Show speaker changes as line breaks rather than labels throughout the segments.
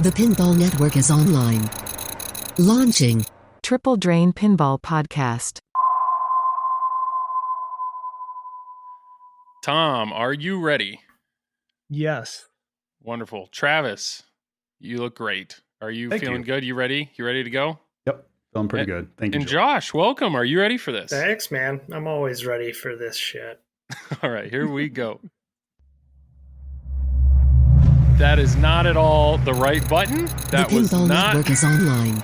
The Pinball Network is online. Launching
Triple Drain Pinball Podcast.
Tom, are you ready?
Yes.
Wonderful. Travis, you look great. Are you feeling good? You ready? You ready to go?
Yep. Feeling pretty good. Thank you.
And Josh, welcome. Are you ready for this?
Thanks, man. I'm always ready for this shit.
All right, here we go. That is not at all the right button. That
the
was
Pinball
not.
Network is online.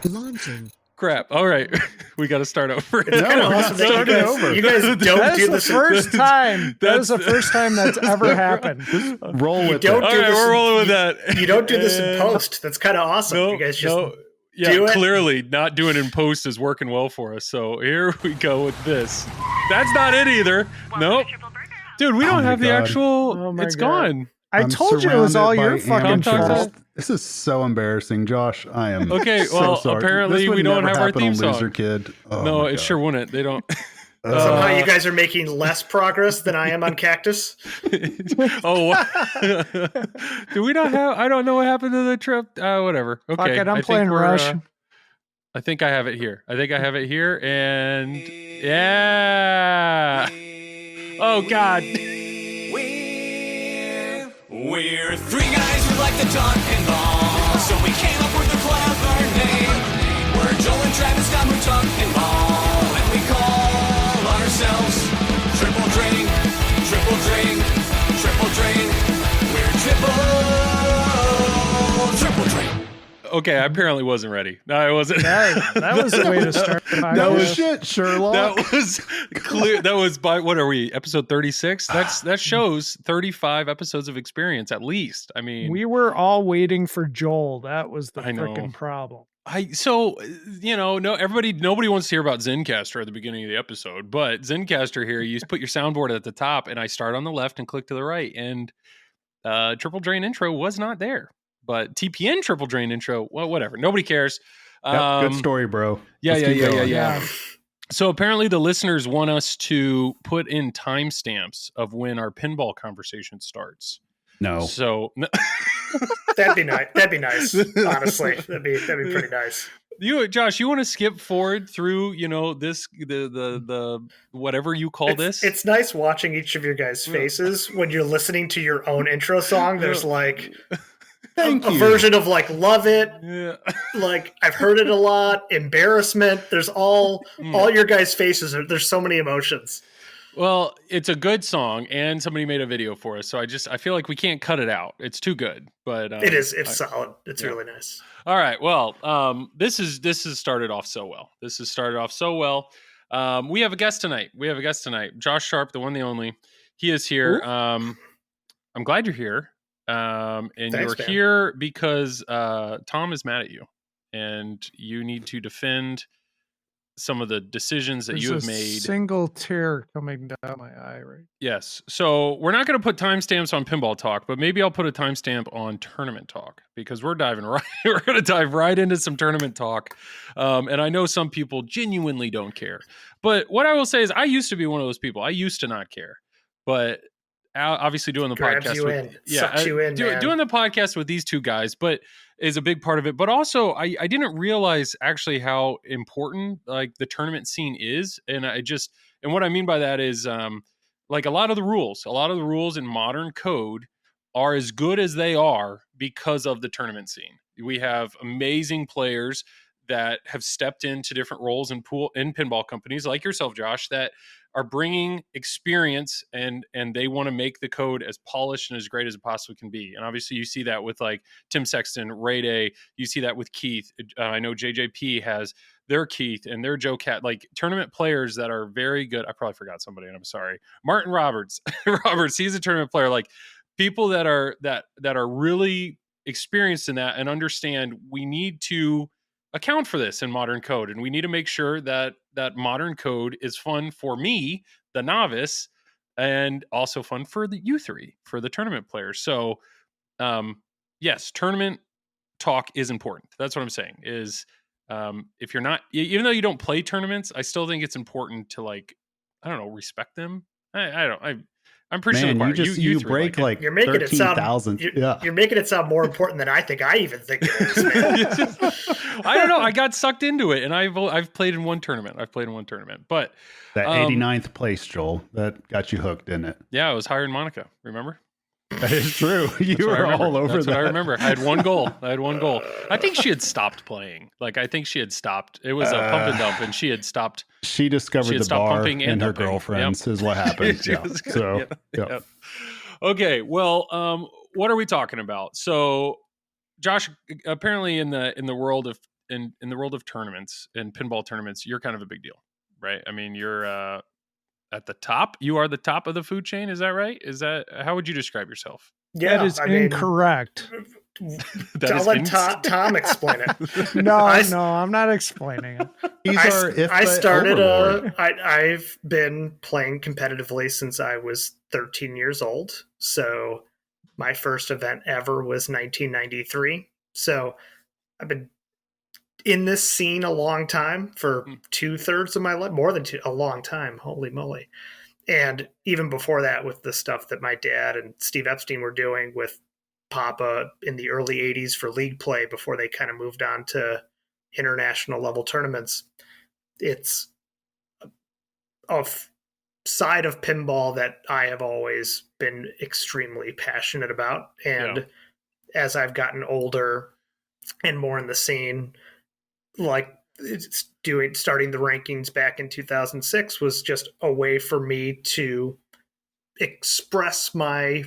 Launching.
Crap. All right, we got to start over.
It's kind of awesome that you guys don't
That
do
is the
this.
first time. That is the first time that's ever happened.
Roll with it.
All right, we're rolling with that.
You don't do this in post. That's kind of awesome. You guys just do it.
Clearly not doing it in post is working well for us. So here we go with this. That's not it either. Nope. Dude, we don't have the actual.
Oh my
it's
God.
gone.
I'm told you it was all your fucking fault.
This is so embarrassing, Josh. I am
okay.
so
Well,
sorry.
apparently we don't have our theme song.
Loser Kid. Oh
no, it sure wouldn't. They don't.
Somehow you guys are making less progress than I am on Cactus.
Oh, do we not have? I don't know what happened to the trip. Whatever. Okay,
Fuck it, I'm playing Rush.
I think I have it here. And yeah. Oh God.
We're three guys who like to talk pinball, so we came up with a clever name. We're Joel and Travis Scott who talk pinball, and we call ourselves Triple Drain, Triple Drain, Triple Drain. We're Triple Drain.
Okay, I apparently wasn't ready. No, I wasn't.
That was the way to start.
That was shit, Sherlock.
That was clear. That was by what are we? Episode 36. That shows 35 episodes of experience at least. I mean,
we were all waiting for Joel. That was the
I know.
freaking problem.
Nobody wants to hear about Zencastr at the beginning of the episode, but Zencastr here, you put your soundboard at the top, and I start on the left and click to the right, and Triple Drain intro was not there. But TPN Triple Drain intro, well, whatever. Nobody cares.
Good story, bro.
Yeah. So apparently the listeners want us to put in timestamps of when our pinball conversation starts.
No.
So
That'd be nice. Honestly, that'd be pretty nice.
Josh, you want to skip forward through, this the whatever you call this?
It's nice watching each of your guys' faces when you're listening to your own intro song. There's like a version of like love it, like I've heard it a lot, embarrassment. There's all your guys' faces. There's so many emotions.
Well, it's a good song, and somebody made a video for us, so I feel like we can't cut it out. It's too good, but
it is. It's solid. It's really nice.
All right. Well, this has started off so well. We have a guest tonight. Josh Sharpe, the one, the only. He is here. I'm glad you're here. And
Thanks,
you're
man.
here because Tom is mad at you, and you need to defend some of the decisions that you have made.
Single tear coming down my eye, right?
Yes. So we're not going to put timestamps on pinball talk, but maybe I'll put a timestamp on tournament talk, because we're going to dive right into some tournament talk. And I know some people genuinely don't care, but what I will say is I used to be one of those people. I used to not care, but obviously doing the podcast doing the podcast with these two guys, but is a big part of it. But also I didn't realize actually how important like the tournament scene is. And and what I mean by that is like a lot of the rules in modern code are as good as they are because of the tournament scene. We have amazing players that have stepped into different roles in pinball companies like yourself, Josh, that are bringing experience and they want to make the code as polished and as great as it possibly can be. And obviously you see that with like Tim Sexton, Ray Day, you see that with Keith. I know JJP has their Keith and their Joe Cat, like tournament players that are very good. I probably forgot somebody and I'm sorry. Martin Roberts, he's a tournament player, like people that are really experienced in that and understand we need to account for this in modern code, and we need to make sure that modern code is fun for me, the novice, and also fun for you three, for the tournament players. So yes, tournament talk is important. That's what I'm saying is if you're not, even though you don't play tournaments, I still think it's important to, like, I don't know, respect them. I'm pretty sure the
Man,
bar.
you break
three
like
You're making it sound
13,000. Yeah.
You're making it sound more important than I think I even think it is, man.
I don't know. I got sucked into it, and I've played in one tournament. But
That 89th place, Joel, that got you hooked, didn't it?
yeah, it was higher than Monica. Remember?
That is true. You
That's what I
were
remember.
all over
That's
that.
what I remember. I had one goal. I think she had stopped playing. Like, I think she had stopped. It was a pump and dump, and she had stopped.
She discovered
had
the
stopped
bar
pumping and
and her
dumping.
girlfriends is what happened.
She
Yeah.
was-
So,
yeah.
yeah.
Okay, well, what are we talking about? So, Josh, apparently in the world of in the world of tournaments and pinball tournaments, you're kind of a big deal, right? I mean, you're at the top. You are the top of the food chain. Is that right? How would you describe yourself?
Yeah,
that is
I mean,
incorrect.
I'll let Tom explain it.
No,
I-
I'm not explaining it.
He's our
I started.
overlord.
I've been playing competitively since I was 13 years old. So my first event ever was 1993. So I've been in this scene a long time, for 2/3 of my life, more than a long time. Holy moly! And even before that, with the stuff that my dad and Steve Epstein were doing with Papa in the early 80s for league play before they kind of moved on to international level tournaments, it's a side of pinball that I have always been extremely passionate about. And as I've gotten older and more in the scene, like starting the rankings back in 2006 was just a way for me to express my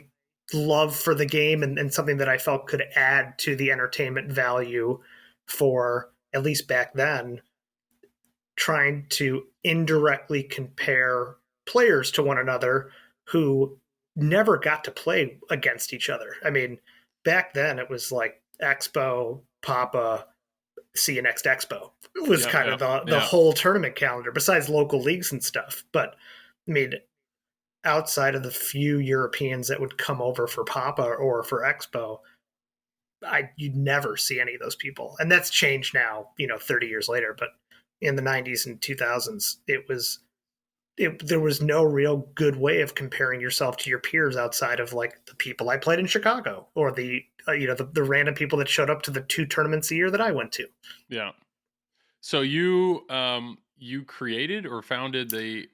love for the game and something that I felt could add to the entertainment value for, at least back then, trying to indirectly compare players to one another who never got to play against each other. I mean, back then it was like Expo, Papa, see you next Expo. It was kind of the whole tournament calendar, besides local leagues and stuff. But I mean, outside of the few Europeans that would come over for Papa or for Expo, you'd never see any of those people. And that's changed now, 30 years later. But in the 90s and 2000s, there was no real good way of comparing yourself to your peers outside of like the people I played in Chicago or the random people that showed up to the 2 tournaments a year that I went to.
Yeah. So you created or founded the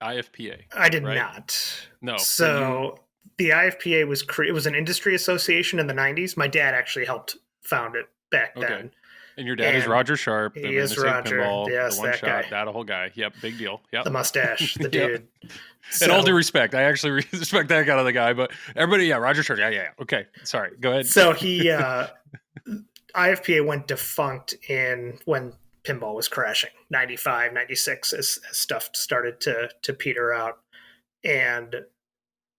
IFPA?
I did
right?
not.
No.
So the IFPA it was an industry association in the 90s. My dad actually helped found it back then.
And your dad is Roger Sharpe.
He is Roger.
Pinball,
Yes,
the one
that
shot,
guy.
that whole guy. Yep, big deal. Yep.
The mustache, the dude.
In all due respect, I actually respect that kind of the guy, but everybody, Roger Sharpe. Yeah. Okay, sorry. Go ahead.
So he, IFPA went defunct when pinball was crashing, 95, 96, as stuff started to peter out. And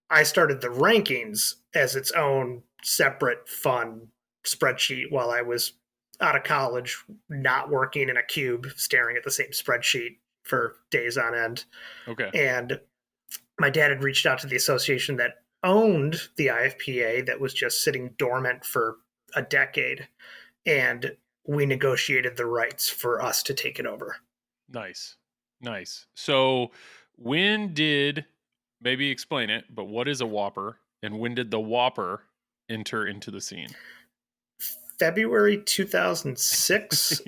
I started the rankings as its own separate fun spreadsheet while I was out of college, not working in a cube, staring at the same spreadsheet for days on end.
Okay.
And my dad had reached out to the association that owned the IFPA that was just sitting dormant for a decade. And we negotiated the rights for us to take it over.
Nice. So maybe explain it, but what is a Whopper and when did the Whopper enter into the scene?
February 2006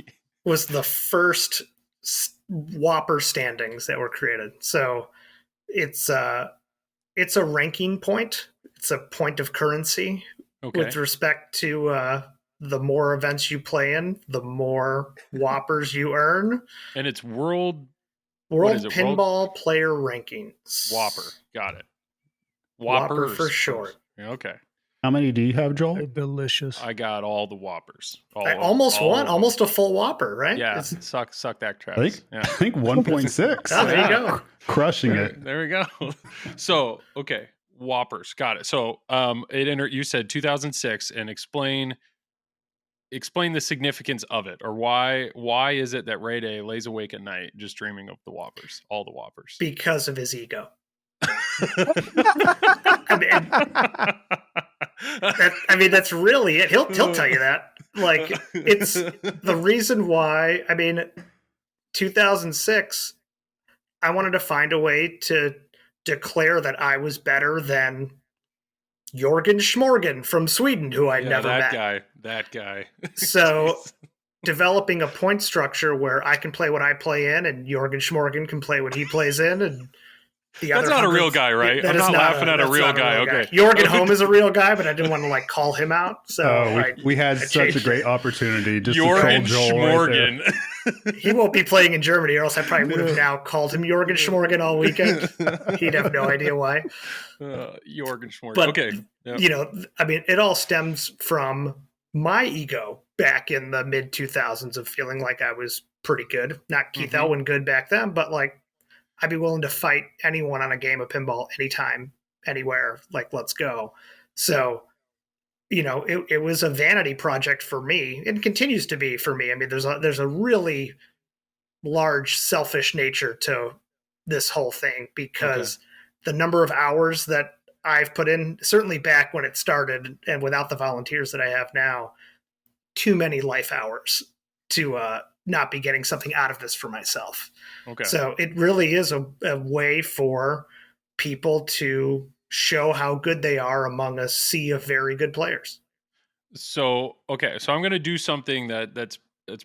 was the first Whopper standings that were created. So it's a ranking point. It's a point of currency with respect to the more events you play in, the more Whoppers you earn.
And it's World
Pinball Player Rankings.
Whopper. Got it.
Whopper
Whoppers
for short.
Okay.
How many do you have, Joel?
They're delicious.
I got all the Whoppers.
I almost won, almost a full Whopper, right?
Yeah, suck that, Travis.
I think 1.6.
Oh, there you go.
Crushing it.
There we go. So, okay, Whoppers, got it. So, you said 2006, and explain the significance of it, or why is it that Ray Day lays awake at night just dreaming of the Whoppers, all the Whoppers?
Because of his ego. That's really it. He'll tell you that. Like, it's the reason why. 2006, I wanted to find a way to declare that I was better than Jorgen Schmorgen from Sweden, who I'd never met.
That guy.
So developing a point structure where I can play what I play in and Jorgen Schmorgen can play what he plays in, and
that's not a real guy, right? I'm not laughing at a real guy. Okay.
Jorgen Holm is a real guy, but I didn't want to like call him out. So
we had such a great opportunity just
Jorgen
to call Joel
Schmorgen.
Right. He won't be playing in Germany, or else I probably would have now called him Jorgen Schmorgen all weekend. He'd have no idea why.
Jorgen Schmorgen.
But,
okay. Yep.
You know, I mean, it all stems from my ego back in the mid 2000s of feeling like I was pretty good. Not Keith Elwin good back then, but like I'd be willing to fight anyone on a game of pinball anytime, anywhere. Like, let's go. So, you know, it was a vanity project for me and continues to be for me. I mean, there's a really large selfish nature to this whole thing because the number of hours that I've put in, certainly back when it started and without the volunteers that I have now, too many life hours to not be getting something out of this for myself. Okay. So it really is a way for people to show how good they are among a sea of very good players. So, okay. So I'm going to do something that's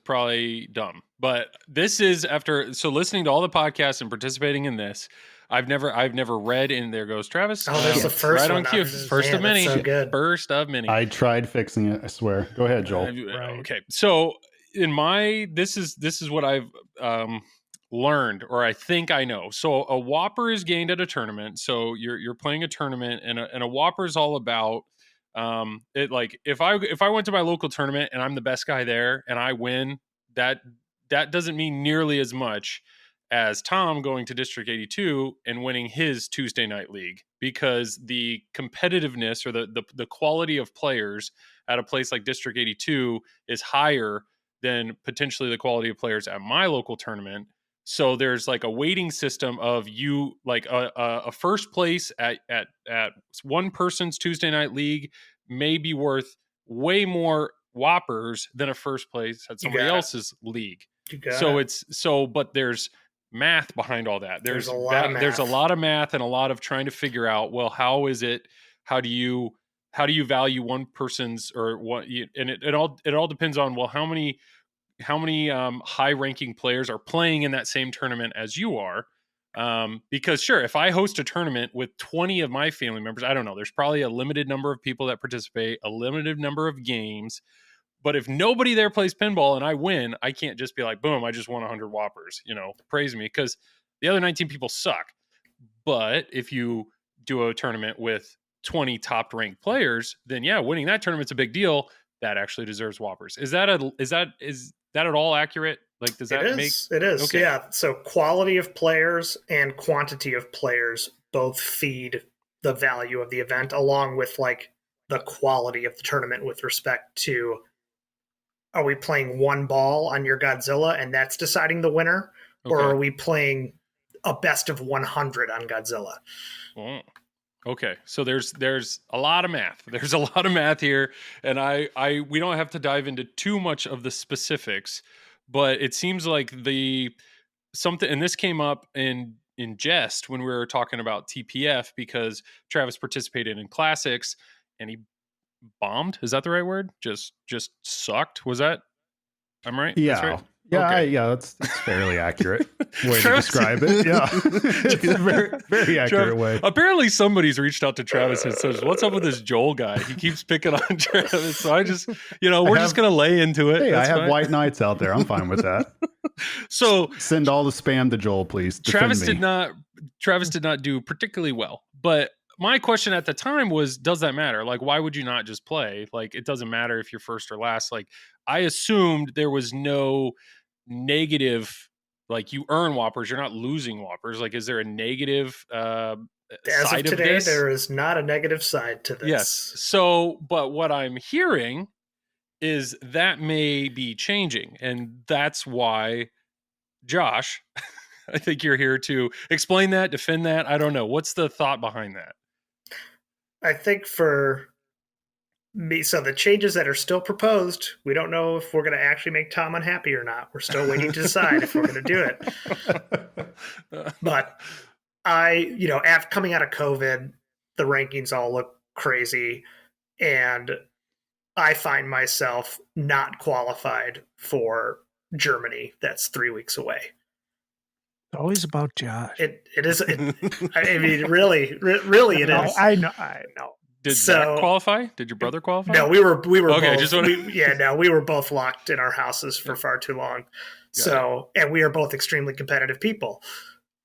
probably dumb, but this is so listening to all the podcasts and participating in this, I've never read in There Goes Travis. Oh, there's the first
right
one.
On cue. First of many.
So good.
First of many.
I tried fixing it, I swear. Go ahead, Joel.
Right. Okay. So this is what I've learned, or I think I know. So a Whopper is gained at a tournament. So you're playing a tournament, and a Whopper is all about it. Like if I went to my local tournament and I'm the best guy there and I win, that doesn't mean nearly as much as Tom going to District 82 and winning his Tuesday night league, because the competitiveness or the quality of players at a place like District 82 is higher than potentially the quality of players at my local tournament. So there's like a weighting system of you, like a first place at one person's Tuesday night league may be worth way more Whoppers than a first place at somebody else's league. But there's math behind all that. There's a lot of math and a lot of trying to figure out, well, how do you value one person's or what, and it all depends on, well, how many high ranking players are playing in that same tournament as you are. Because sure, if I host a tournament with 20 of my family members, I don't know, there's probably a limited number of people that participate, a limited number of games. But if nobody there plays pinball and I win, I can't just be like, boom, I just won 100 Whoppers, praise me, because the other 19 people suck. But if you do a tournament with 20 top ranked players, then yeah, winning that tournament's a big deal. That actually deserves Whoppers. Is that at all accurate? Like, does that make
it is?
Okay.
Yeah. So quality of players and quantity of players both feed the value of the event, along with like the quality of the tournament with respect to, are we playing one ball on your Godzilla and that's deciding the winner? Okay. Or are we playing a best of 100 on Godzilla?
Oh. Okay. So there's a lot of math. There's a lot of math here. And we don't have to dive into too much of the specifics, but it seems like something, and this came up in jest when we were talking about TPF, because Travis participated in classics and he bombed. Is that the right word? Just sucked. Was that? I'm right.
Yeah.
That's right?
Yeah.
Okay.
That's fairly accurate way to describe it. Yeah. It's a very, very accurate way.
Apparently somebody's reached out to Travis and says, what's up with this Joel guy? He keeps picking on Travis. So I just, we're just going to lay into it.
Hey,
That's
I have
fine.
white knights out there. I'm fine with that.
So
send all the spam to Joel, please.
Travis did not do particularly well, but my question at the time was, does that matter? Like, why would you not just play? Like, it doesn't matter if you're first or last. Like, I assumed there was no negative, like, you earn Whoppers, you're not losing Whoppers. Like, is there a negative
as
side
of today,
of this?
there is not a negative side to this.
Yes. So, but what I'm hearing is that may be changing. And that's why, Josh, I think you're here to explain that, defend that. I don't know. What's the thought behind that?
I think for me, so the changes that are still proposed, we don't know if we're going to actually make Tom unhappy or not. We're still waiting to decide if we're going to do it. But coming out of COVID, the rankings all look crazy, and I find myself not qualified for Germany. That's 3 weeks away.
It's always about Josh.
It is. I mean, really, it is.
I know.
Did Zach qualify? Did your brother qualify?
No, we were
okay,
both. We were both locked in our houses for far too long. And we are both extremely competitive people.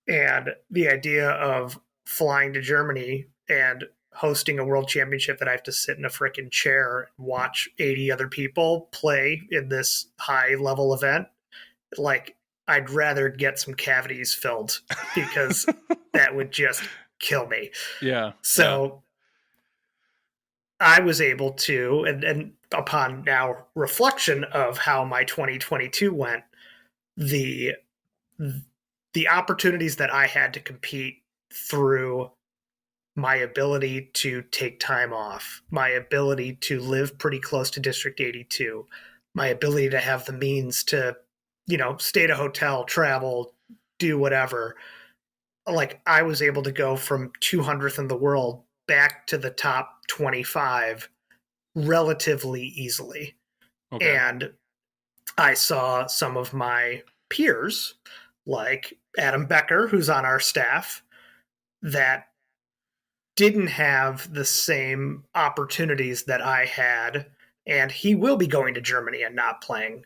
And the idea of flying to Germany and hosting a world championship that I have to sit in a freaking chair and watch 80 other people play in this high level event, like, I'd rather get some cavities filled because that would just kill me.
Yeah.
So I was able to, and upon now reflection of how my 2022 went, the opportunities that I had to compete through my ability to take time off, my ability to live pretty close to District 82, my ability to have the means to, stay at a hotel, travel, do whatever. Like, I was able to go from 200th in the world back to the top 25 relatively easily. Okay. And I saw some of my peers, like Adam Becker, who's on our staff, that didn't have the same opportunities that I had, and he will be going to Germany and not playing.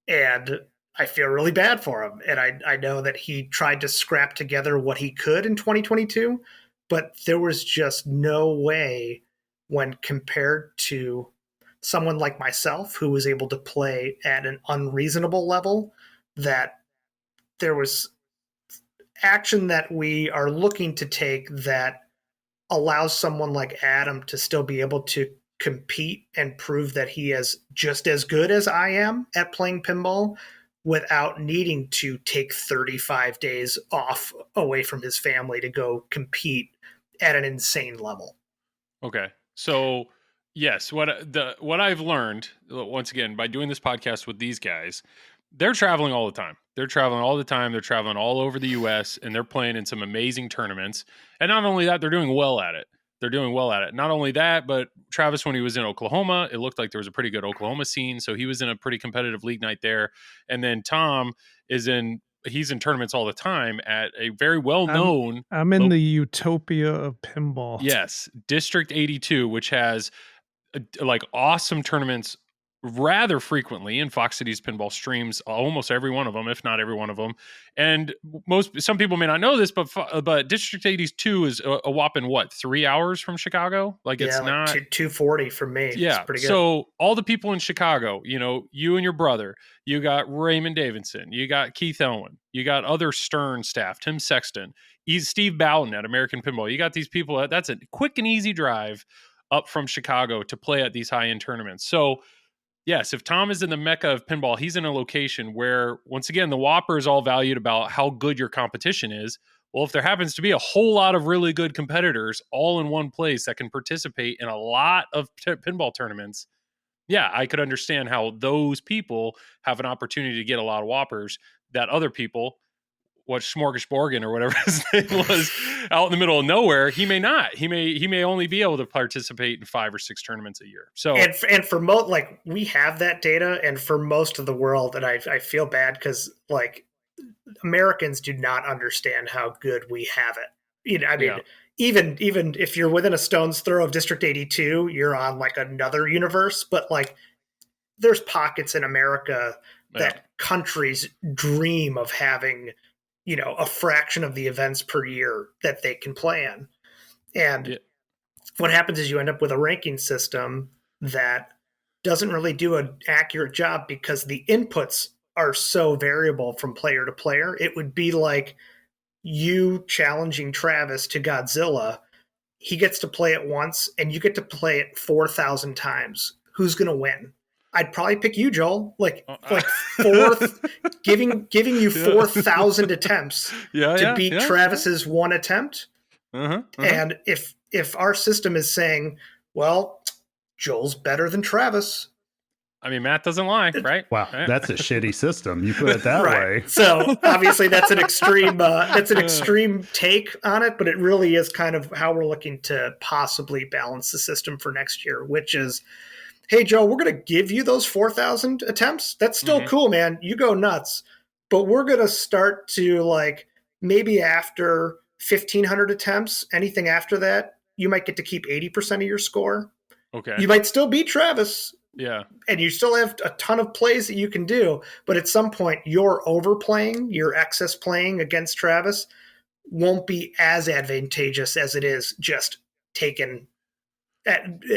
And I feel really bad for him. And I know that he tried to scrap together what he could in 2022, but there was just no way when compared to someone like myself who was able to play at an unreasonable level, that there was action that we are looking to take that allows someone like Adam to still be able to compete and prove that he is just as good as I am at playing pinball without needing to take 35 days off away from his family to go compete at an insane level.
Okay. So yes, what I've learned, once again, by doing this podcast with these guys, they're traveling all the time. They're traveling all the time. They're traveling all over the U.S. and they're playing in some amazing tournaments. And not only that, they're doing well at it. Not only that, but Travis, when he was in Oklahoma, it looked like there was a pretty good Oklahoma scene. So he was in a pretty competitive league night there. And then Tom he's in tournaments all the time at a very well-known.
I'm in the utopia of pinball.
Yes. District 82, which has like awesome tournaments rather frequently, and Fox Cities Pinball streams almost every one of them, if not every one of them. And some people may not know this, but District 82 is a whopping 3 hours from Chicago. Like, it's not
240 from me.
Yeah,
it's pretty good.
So all the people in Chicago, you and your brother, you got Raymond Davidson, you got Keith Owen, you got other Stern staff, Tim Sexton, Steve Bowden at American Pinball. You got these people. That's a quick and easy drive up from Chicago to play at these high-end tournaments. So yes, if Tom is in the mecca of pinball, he's in a location where, once again, the Whopper is all valued about how good your competition is. Well, if there happens to be a whole lot of really good competitors all in one place that can participate in a lot of pinball tournaments, yeah, I could understand how those people have an opportunity to get a lot of Whoppers that other people, what Smorgasborgen or whatever his name was, out in the middle of nowhere, he may not. He may only be able to participate in 5 or 6 tournaments a year. So
and for most, like, we have that data, and for most of the world, and I feel bad because, like, Americans do not understand how good we have it. Even if you're within a stone's throw of District 82, you're on like another universe. But like, there's pockets in America that countries dream of having, a fraction of the events per year that they can play in. And what happens is you end up with a ranking system that doesn't really do an accurate job because the inputs are so variable from player to player. It would be like you challenging Travis to Godzilla. He gets to play it once and you get to play it 4,000 times. Who's going to win? I'd probably pick you, Joel. Like fourth, giving you 4,000 attempts to beat Travis's one attempt. And if our system is saying, well, Joel's better than Travis,
I mean, math doesn't lie, right?
Wow,
Right.
that's a shitty system. You put it that
Right.
way.
So obviously that's an extreme take on it, but it really is kind of how we're looking to possibly balance the system for next year, which is, hey, Joe, we're going to give you those 4,000 attempts. That's still cool, man. You go nuts. But we're going to start to, like, maybe after 1,500 attempts, anything after that, you might get to keep 80% of your score.
Okay.
You might still beat Travis.
Yeah.
And you still have a ton of plays that you can do, but at some point your overplaying, your excess playing against Travis won't be as advantageous as it is just taken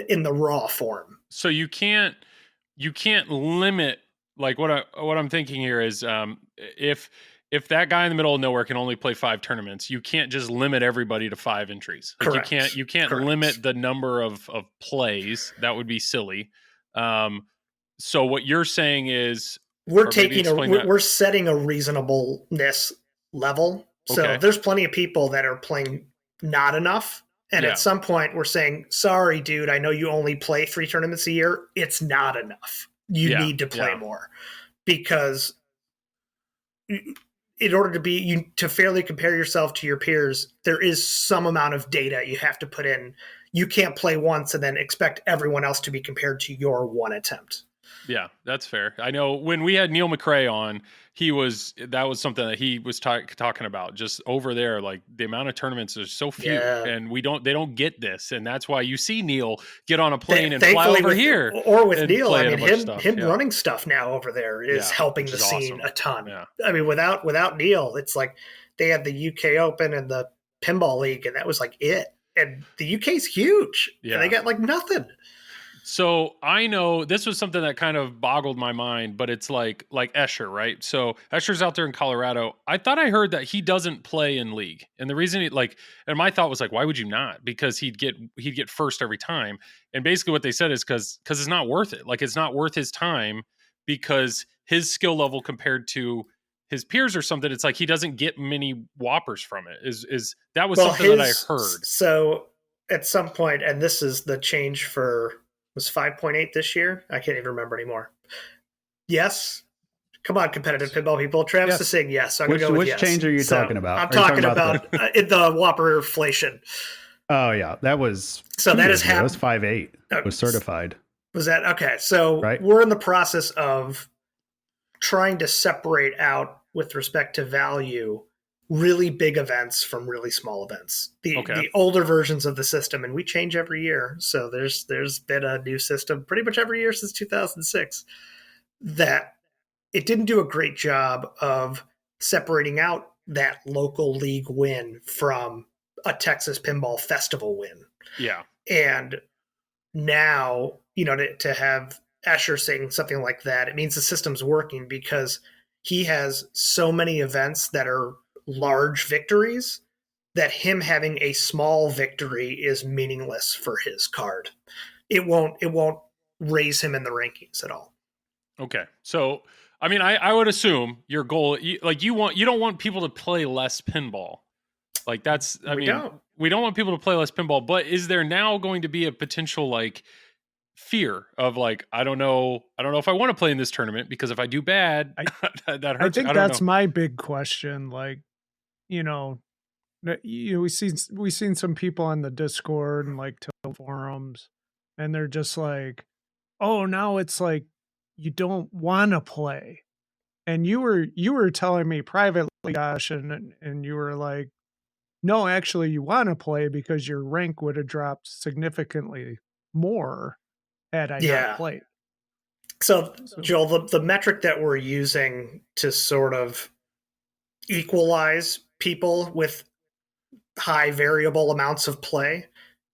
in the raw form.
So you can't limit, like what I'm thinking here is if that guy in the middle of nowhere can only play 5 tournaments, you can't just limit everybody to 5 entries. Like
Correct.
You can't
Correct.
limit the number of plays. That would be silly. So what you're saying is
we're setting a reasonableness level. So
Okay.
there's plenty of people that are playing not enough. And
Yeah.
at some point we're saying, sorry, dude, I know you only play 3 tournaments a year. It's not enough. You need to play more, because in order to fairly compare yourself to your peers, there is some amount of data you have to put in. You can't play once and then expect everyone else to be compared to your one attempt.
Yeah, that's fair. I know when we had Neil McRae on, that was something that he was talking about, just over there, like the amount of tournaments is so few, and they don't get this, and that's why you see Neil get on a plane and fly over here.
Or with Neil, I mean, him
Yeah.
running stuff now over there is helping the scene
awesome.
a ton.
Yeah.
I mean, without Neil, it's like they had the UK Open and the Pinball League, and that was like it. And the UK's huge.
Yeah.
And they got like nothing.
So I know this was something that kind of boggled my mind, but it's like Escher, right? So Escher's out there in Colorado. I thought I heard that he doesn't play in league, and the reason and my thought was like, why would you not? Because he'd get first every time, and basically what they said is because it's not worth it. Like, it's not worth his time because his skill level compared to his peers or something, it's like he doesn't get many whoppers from it. Is that was something that I heard?
So at some point, and this is the change was 5.8 this year. I can't even remember anymore. Yes. Come on, competitive pinball people. Travis is saying yes. So I'm going to go with yes.
Which change are you talking about?
I'm talking about the Whopper inflation.
Oh, yeah. That was...
So that is happening.
That was 5.8. It was certified.
Was that... Okay. So we're in the process of trying to separate out, with respect to value, really big events from really small events. The older versions of the system, and we change every year. So there's been a new system pretty much every year since 2006 that it didn't do a great job of separating out that local league win from a Texas Pinball Festival win.
Yeah.
And now, to have Escher saying something like that, it means the system's working because he has so many events that are large victories that him having a small victory is meaningless for his card. It won't raise him in the rankings at all.
Okay. So, I mean, I would assume your goal, you don't want people to play less pinball. Like that's, we don't want people to play less pinball, but is there now going to be a potential like fear of like, I don't know if I want to play in this tournament because if I do bad, that hurts.
I think that's my big question. Like, we've seen some people on the Discord and like forums, and they're just like, oh, now it's like you don't want to play. And you were telling me privately, Josh, and you were like, no, actually you want to play because your rank would have dropped significantly more had I not played.
So Joel, the metric that we're using to sort of equalize people with high variable amounts of play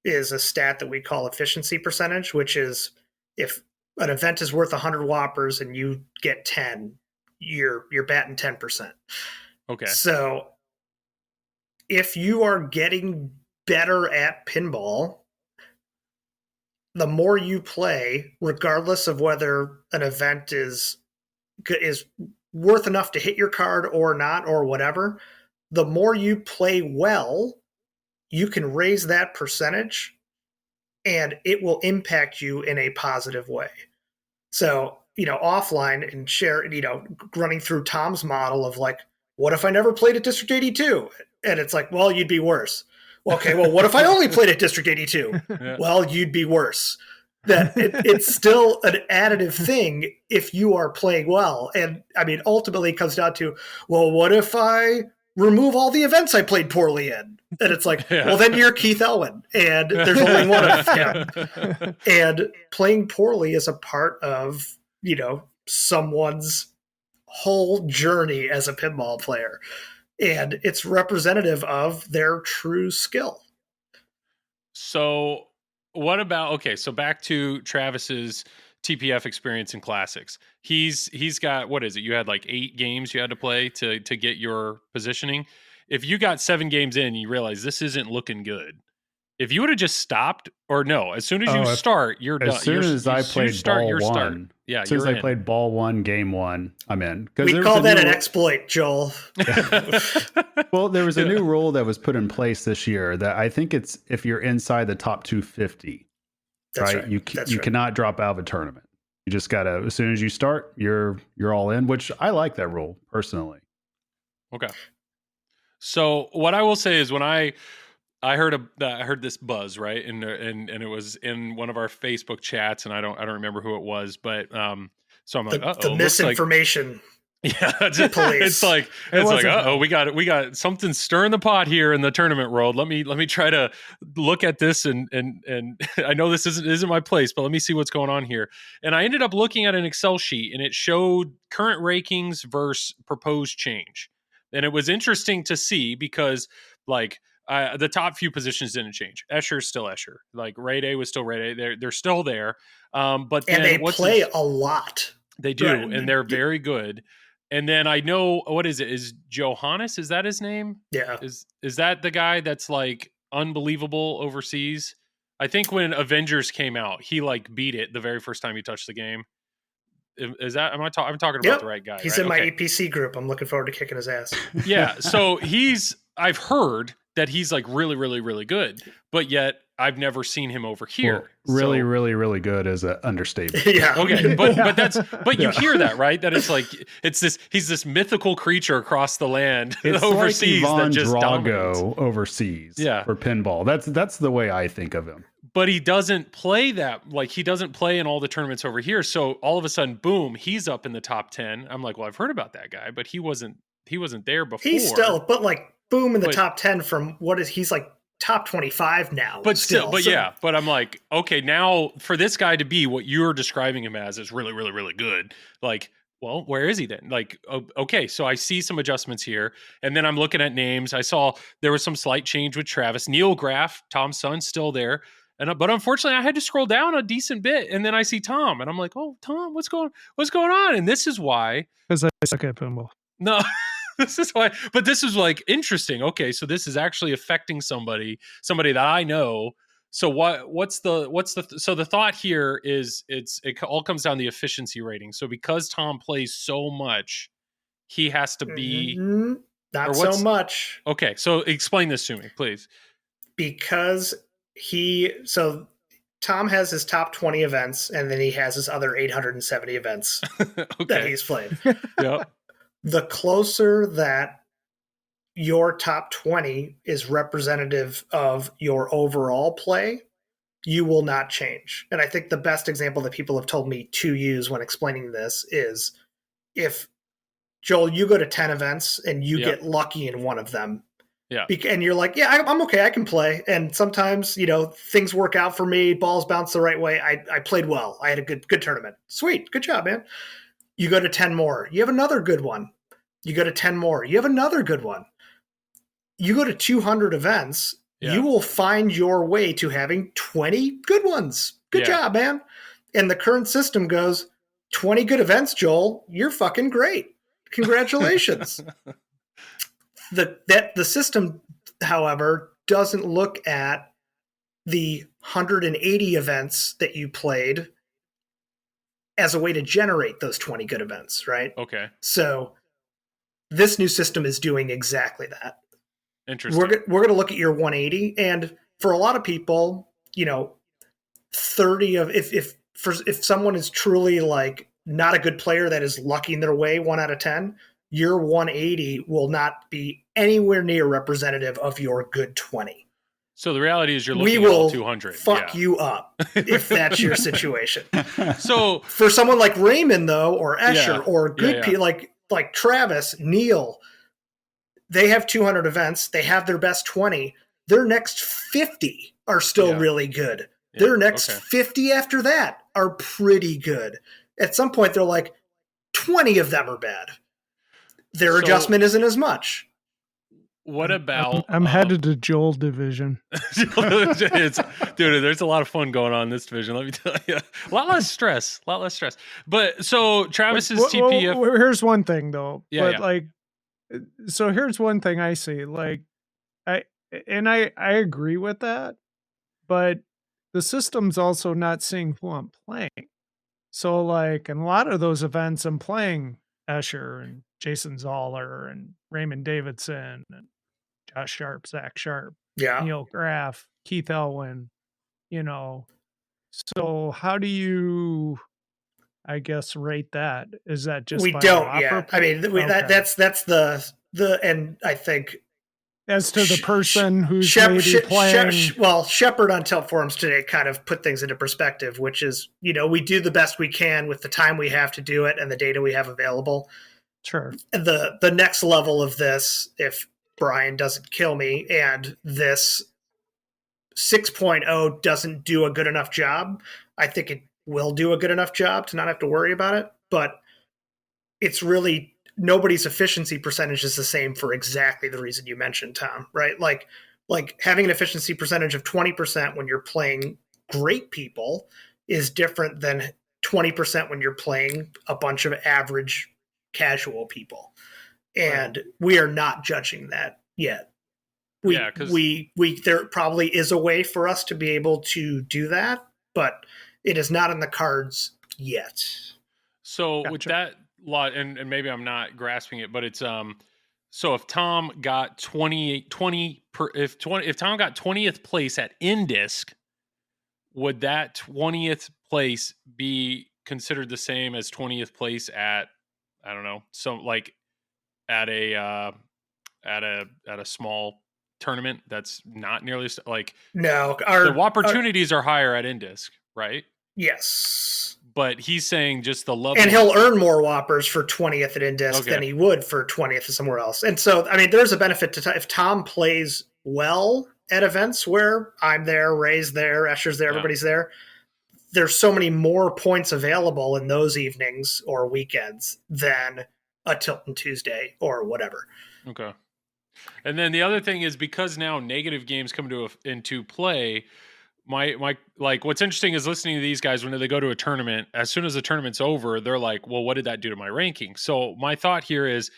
is a stat that we call efficiency percentage, which is if an event is worth 100 whoppers and you get 10, you're batting 10%.
Okay.
So if you are getting better at pinball, the more you play, regardless of whether an event is worth enough to hit your card or not or whatever, the more you play well, you can raise that percentage and it will impact you in a positive way. So, offline and share, running through Tom's model of like, what if I never played at District 82? And it's like, well, you'd be worse. Okay, well, what if I only played at District 82?
Yeah.
Well, you'd be worse. That it's still an additive thing if you are playing well. And I mean, ultimately it comes down to, well, what if I remove all the events I played poorly in? And it's like, well, then you're Keith Elwin, and there's only one of him. And playing poorly is a part of, someone's whole journey as a pinball player. And it's representative of their true skill.
So what about, okay, so back to Travis's TPF experience in classics. He's got, what is it? You had like 8 games you had to play to get your positioning. If you got 7 games in, you realize this isn't looking good. If you would have just stopped, or no, as soon as you start, you're done.
As soon as I played ball one,
yeah,
as soon as I played ball 1, game 1, I'm in.
We call that an exploit, Joel.
Well, there was a new rule that was put in place this year that I think it's if you're inside the top 250, right? You cannot drop out of a tournament. You just gotta, as soon as you start, you're all in. Which I like that rule personally.
Okay. So what I will say is when I heard this buzz, right, and it was in one of our Facebook chats, and I don't remember who it was, but so I'm like,
the misinformation.
Yeah, it's like we got something stirring the pot here in the tournament world. Let me try to look at this and I know this isn't my place, but let me see what's going on here. And I ended up looking at an Excel sheet, and it showed current rankings versus proposed change, and it was interesting to see because like. The top few positions didn't change. Escher's still Escher. Like Raid A was still Raid A. They're still there. But then
they play a lot.
They do, right. And they're very good. And then I know, what is it? Is Johannes? Is that his name?
Yeah.
Is that the guy that's like unbelievable overseas? I think when Avengers came out, he like beat it the very first time he touched the game. Is that I'm talking about the right guy?
He's
right?
in my EPC group. I'm looking forward to kicking his ass.
Yeah. So I've heard that he's like really, really, really good, but yet I've never seen him over here.
Well, really, really, really good is an understatement.
Yeah.
Okay. But you hear that, right? That it's like, he's this mythical creature across the land
it's
overseas
like Ivan
that just
Drago
dominates.
overseas.
Yeah.
For pinball. That's the way I think of him.
But he doesn't play that, like he doesn't play in all the tournaments over here. So all of a sudden, boom, he's up in the top 10. I'm like, well, I've heard about that guy, but he wasn't there before.
He's still, but like, boom in the top 10 from he's like top 25 now.
But still, but I'm like, okay, now for this guy to be what you're describing him as is really, really, really good. Like, well, where is he then? Like, okay, so I see some adjustments here. And then I'm looking at names. I saw there was some slight change with Travis. Neil Graf, Tom's son, still there. But unfortunately, I had to scroll down a decent bit. And then I see Tom. And I'm like, oh, Tom, what's going on? And this is why.
Because I suck at pinball.
No. This is why, but this is like interesting. Okay, so this is actually affecting somebody that I know. So what's the thought here is it all comes down to the efficiency rating. So because Tom plays so much, he has to be
not so much.
Okay, so explain this to me, please.
Because Tom has his top 20 events, and then he has his other 870 events that he's played.
Yep.
The closer that your top 20 is representative of your overall play, you will not change. And I think the best example that people have told me to use when explaining this is if, Joel, you go to 10 events and you get lucky in one of them.
Yeah.
And you're like, yeah, I'm okay. I can play. And sometimes, things work out for me. Balls bounce the right way. I played well. I had a good tournament. Sweet. Good job, man. You go to 10 more. You have another good one. You go to 10 more. You have another good one. You go to 200 events. Yeah. You will find your way to having 20 good ones. Good job, man. And the current system goes, 20 good events, Joel. You're fucking great. Congratulations. The system, however, doesn't look at the 180 events that you played as a way to generate those 20 good events, right?
Okay.
So this new system is doing exactly that.
Interesting.
We're going to look at your 180, and for a lot of people, 30 of if if someone is truly like not a good player that is lucking their way 1 out of 10, your 180 will not be anywhere near representative of your good 20.
So the reality is you're looking at all 200.
Fuck you up if that's your situation.
So
for someone like Raymond though, or Escher, or good people like Travis, Neil, they have 200 events. They have their best 20. Their next 50 are still really good. Their next 50 after that are pretty good. At some point, they're like, 20 of them are bad. Their adjustment isn't as much.
What about...
I'm headed to Joel division.
Dude, there's a lot of fun going on in this division, let me tell you. A lot less stress. But so Travis's TPF...
Well, here's one thing, though. So here's one thing I see. Like, I agree with that, but the system's also not seeing who I'm playing. So, like, in a lot of those events, I'm playing Escher and Jason Zoller and Raymond Davidson and Josh Sharpe, Zach Sharpe, Neil Graf, Keith Elwin, So how do you, I guess, rate that? Is that just
we don't yet? I mean, that's the and I think
as to the person who's maybe playing.
Shepard on Tilt Forums today kind of put things into perspective, which is, we do the best we can with the time we have to do it and the data we have available.
Sure.
The next level of this, if Brian doesn't kill me and this 6.0 doesn't do a good enough job, I think it will do a good enough job to not have to worry about it. But it's really... nobody's efficiency percentage is the same for exactly the reason you mentioned, Tom, right? Like having an efficiency percentage of 20% when you're playing great people is different than 20% when you're playing a bunch of average casual people. And we are not judging that yet. There probably is a way for us to be able to do that, but it is not in the cards yet.
So with that lot, and maybe I'm not grasping it, but it's so if Tom got 20 if Tom got 20th place at Indisc, would that 20th place be considered the same as 20th place at, I don't know, so like at a small tournament that's not nearly like...
No,
the opportunities are higher at Indisc, right?
Yes.
But he's saying just the level...
And he'll earn more Whoppers for 20th at Indisc than he would for 20th somewhere else. And so, I mean, there's a benefit to if Tom plays well at events where I'm there, Ray's there, Escher's there, everybody's there. There's so many more points available in those evenings or weekends than a Tilton Tuesday or whatever.
Okay. And then the other thing is, because now negative games come into play, my like what's interesting is listening to these guys when they go to a tournament, as soon as the tournament's over, they're like, well, what did that do to my ranking? So my thought here is,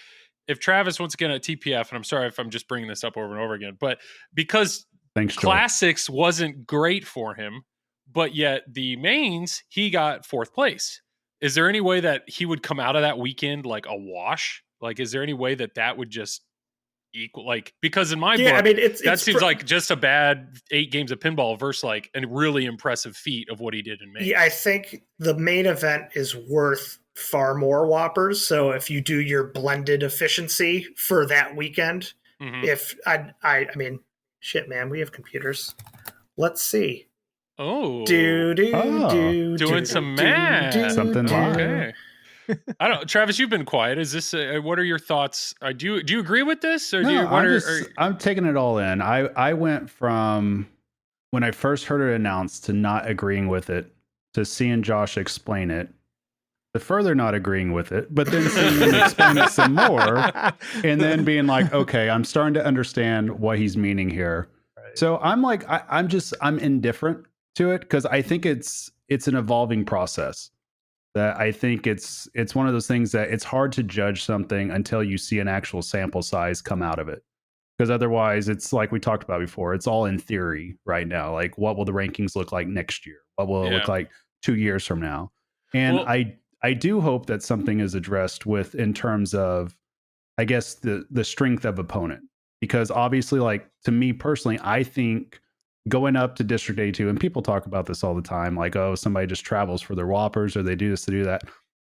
if Travis, once again at TPF, and I'm sorry if I'm just bringing this up over and over again, but because Classics wasn't great for him, but yet the mains, he got 4th place. Is there any way that he would come out of that weekend like a wash? Like, is there any way that would just equal, like, because in my book, I mean, that seems like just a bad 8 games of pinball versus like a really impressive feat of what he did in May.
Yeah, I think the main event is worth far more Whoppers. So if you do your blended efficiency for that weekend, if I mean, shit, man, we have computers. Let's see.
Doing some math.
Something like
okay. I don't. Travis, you've been quiet. Is this? What are your thoughts? Do you agree with this, or
I'm taking it all in. I went from when I first heard it announced to not agreeing with it, to seeing Josh explain it, to further not agreeing with it, but then seeing him explain it some more, and then being like, okay, I'm starting to understand what he's meaning here. Right. So I'm like, I'm indifferent to it, because I think it's an evolving process. That I think it's one of those things that it's hard to judge something until you see an actual sample size come out of it. Because otherwise, it's like we talked about before, it's all in theory right now. Like, what will the rankings look like next year? What will it look like 2 years from now? And I do hope that something is addressed with, in terms of, I guess, the strength of opponent. Because obviously, like, to me personally, I think going up to District 82, and people talk about this all the time, like, oh, somebody just travels for their Whoppers or they do this to do that.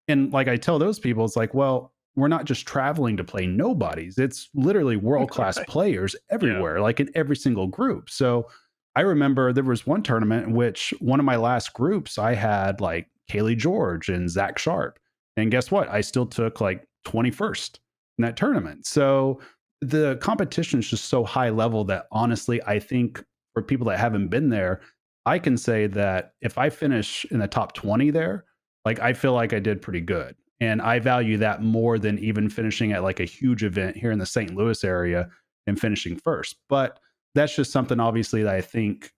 And like I tell those people, it's like, well, we're not just traveling to play nobodies. It's literally world-class players everywhere, like in every single group. So I remember there was one tournament in which one of my last groups, I had like Kaylee George and Zach Sharpe. And guess what? I still took like 21st in that tournament. So the competition is just so high level that honestly, I think for people that haven't been there, I can say that if I finish in the top 20 there, like I feel like I did pretty good. And I value that more than even finishing at like a huge event here in the St. Louis area and finishing first. But that's just something obviously that I think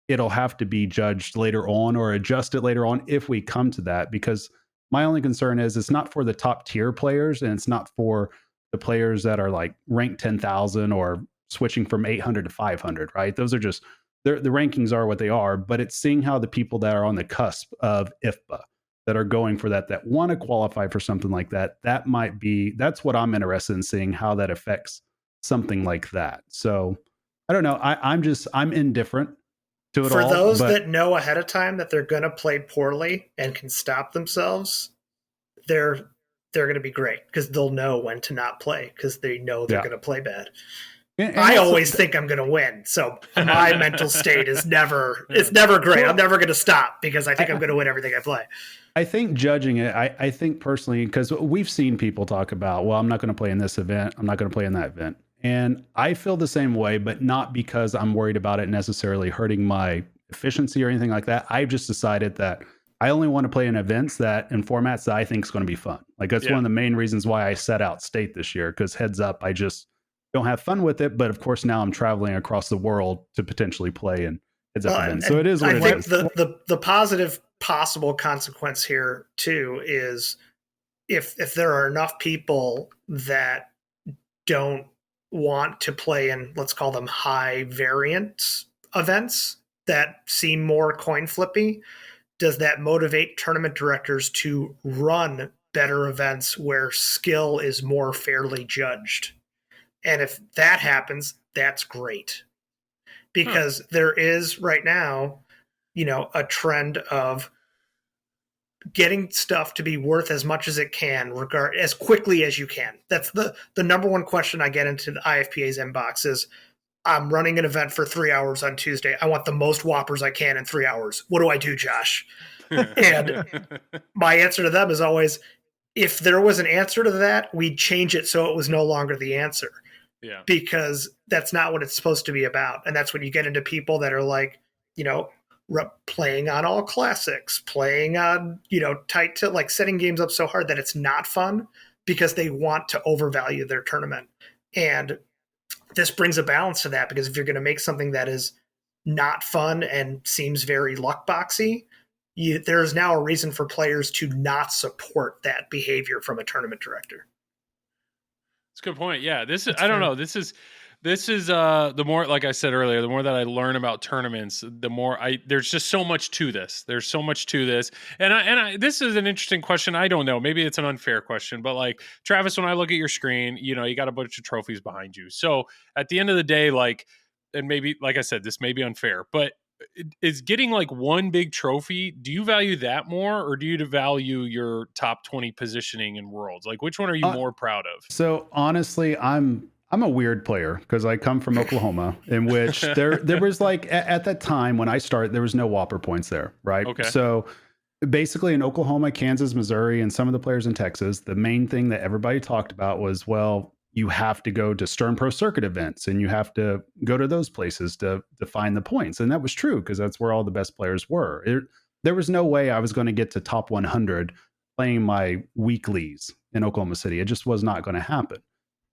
it'll have to be judged later on or adjusted later on if we come to that, because my only concern is it's not for the top tier players and it's not for the players that are like ranked 10,000 or switching from 800 to 500, right? Those are just, the rankings are what they are, but it's seeing how the people that are on the cusp of IFPA that are going for that want to qualify for something like that, that's what I'm interested in seeing, how that affects something like that. So I don't know. I'm indifferent to it
for
all.
For those that know ahead of time that they're going to play poorly and can stop themselves, they're going to be great because they'll know when to not play because they know they're going to play bad. And I always think I'm going to win. So my mental state is it's never great. I'm never going to stop because I think I'm going to win everything I play.
I think judging it, I think personally, because we've seen people talk about, well, I'm not going to play in this event. I'm not going to play in that event. And I feel the same way, but not because I'm worried about it necessarily hurting my efficiency or anything like that. I've just decided that I only want to play in events that in formats that I think is going to be fun. Like that's one of the main reasons why I set out state this year, because heads up, I just don't have fun with it. But of course, now I'm traveling across the world to potentially play in heads up events. So it is what it is.
I think the positive possible consequence here too is if there are enough people that don't want to play in, let's call them high variance events that seem more coin flippy, does that motivate tournament directors to run better events where skill is more fairly judged? And if that happens, that's great. Because there is right now, a trend of getting stuff to be worth as much as it can, as quickly as you can. That's the number one question I get into the IFPA's inbox is, I'm running an event for 3 hours on Tuesday. I want the most Whoppers I can in 3 hours. What do I do, Josh? And my answer to them is always, if there was an answer to that, we'd change it so it was no longer the answer.
Yeah.
Because that's not what it's supposed to be about. And that's when you get into people that are like, playing on all classics, playing on, tight to like setting games up so hard that it's not fun because they want to overvalue their tournament. And this brings a balance to that, because if you're going to make something that is not fun and seems very luck boxy, there's now a reason for players to not support that behavior from a tournament director.
That's a good point. Yeah. I don't know. This is the more, like I said earlier, the more that I learn about tournaments, the more there's just so much to this. There's so much to this. And this is an interesting question. I don't know. Maybe it's an unfair question, but like Travis, when I look at your screen, you got a bunch of trophies behind you. So at the end of the day, like, and maybe, like I said, this may be unfair, but is getting like one big trophy, do you value that more, or do you value your top 20 positioning in Worlds? Like, which one are you more proud of?
So honestly, I'm a weird player because I come from Oklahoma, in which there was like at that time when I started, there was no Whopper points there, right?
Okay.
So basically in Oklahoma, Kansas, Missouri, and some of the players in Texas, the main thing that everybody talked about was, well, you have to go to Stern Pro Circuit events and you have to go to those places to find the points. And that was true because that's where all the best players were. There was no way I was going to get to top 100 playing my weeklies in Oklahoma City. It just was not going to happen.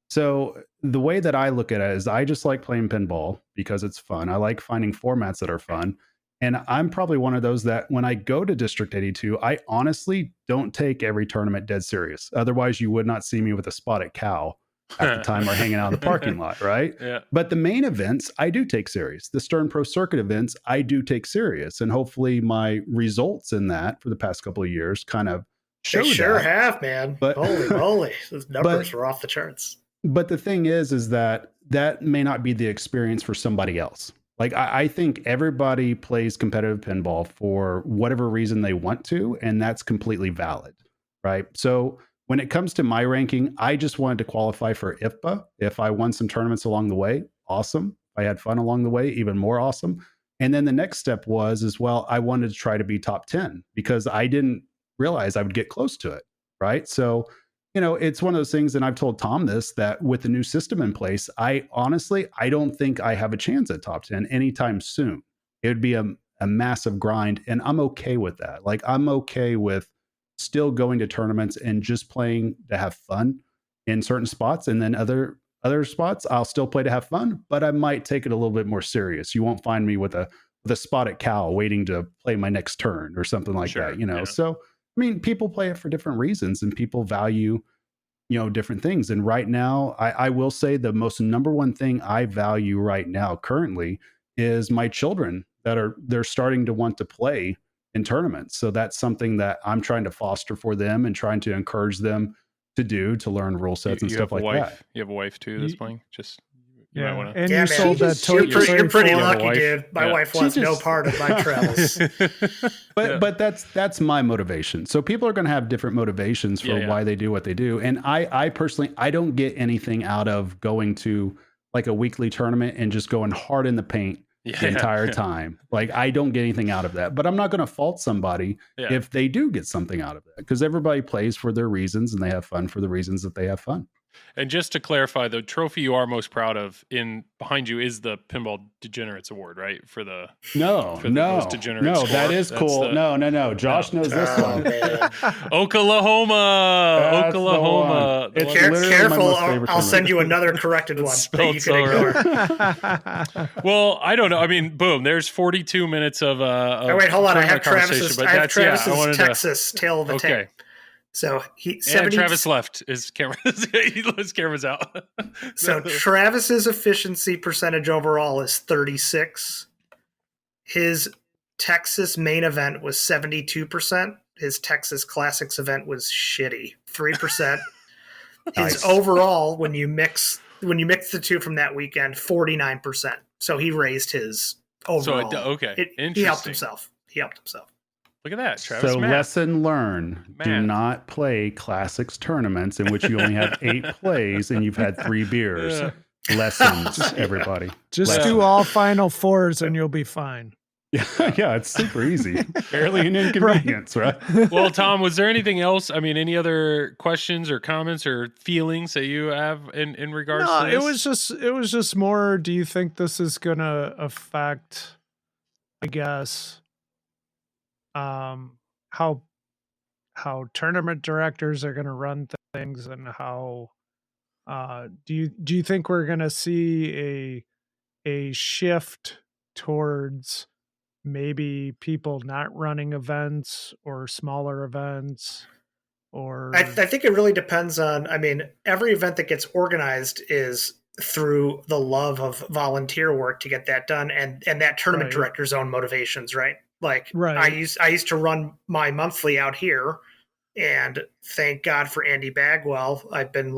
So the way that I look at it is I just like playing pinball because it's fun. I like finding formats that are fun. And I'm probably one of those that when I go to District 82, I honestly don't take every tournament dead serious. Otherwise, you would not see me with a spotted cow at the time or hanging out in the parking lot, right?
Yeah.
But the main events, I do take serious. The Stern Pro Circuit events, I do take serious. And hopefully my results in that for the past couple of years kind of show
They sure
that.
have, man.
But,
holy moly. Those numbers were off the charts.
But the thing is that may not be the experience for somebody else. Like, I think everybody plays competitive pinball for whatever reason they want to, and that's completely valid, right? So when it comes to my ranking, I just wanted to qualify for IFPA. If I won some tournaments along the way, awesome. If I had fun along the way, even more awesome. And then the next step was as well, I wanted to try to be top 10 because I didn't realize I would get close to it, right? So, it's one of those things, and I've told Tom this, that with the new system in place, I don't think I have a chance at top 10 anytime soon. It would be a massive grind, and I'm okay with that. Like, I'm okay with still going to tournaments and just playing to have fun in certain spots, and then other spots I'll still play to have fun, but I might take it a little bit more serious. You won't find me with a spotted cow waiting to play my next turn or something like that, Yeah. So I mean, people play it for different reasons, and people value, different things. And right now, I will say the most number one thing I value right now currently is my children they're starting to want to play in tournaments. So that's something that I'm trying to foster for them and trying to encourage them to learn rule sets and stuff like that.
You have a wife too that's playing? Just
Yeah,
wanna...
and
yeah,
you
man.
sold that toy.
You're pretty lucky,
wife.
dude. My wife wants no part of my travels.
But that's my motivation. So people are going to have different motivations for why they do what they do. And I personally, I don't get anything out of going to like a weekly tournament and just going hard in the paint the entire time. Like, I don't get anything out of that. But I'm not going to fault somebody if they do get something out of that, because everybody plays for their reasons and they have fun for the reasons that they have fun.
And just to clarify, the trophy you are most proud of behind you is the Pinball Degenerates Award, right? For the most degenerate score.
That is cool. No. Josh knows this one.
Oklahoma.
It's
careful. I'll send you another corrected one that you can ignore.
Well, I don't know. I mean, boom. There's 42 minutes of.
Wait, hold on. I have Travis's Texas Tale of the Tape. So
Travis left. His camera's out.
So Travis's efficiency percentage overall is 36. His Texas main event was 72%. His Texas Classics event was shitty, 3%. His overall, when you mix the two from that weekend, 49%. So he raised his overall. He helped himself.
Look at that, Travis.
So lesson learned. Do not play Classics tournaments in which you only have 8 plays and you've had 3 beers. Lessons, everybody.
Just do all Final Fours and you'll be fine.
Yeah, it's super easy. Barely an inconvenience, right?
Well, Tom, was there anything else? I mean, any other questions or comments or feelings that you have in regards to this?
it was just more, do you think this is going to affect, I guess, how tournament directors are going to run things, and how do you think we're going to see a shift towards maybe people not running events or smaller events? Or
I think it really depends on, I mean, every event that gets organized is through the love of volunteer work to get that done, and that tournament director's own motivations, right? Like, I used to run my monthly out here, and thank God for Andy Bagwell. I've been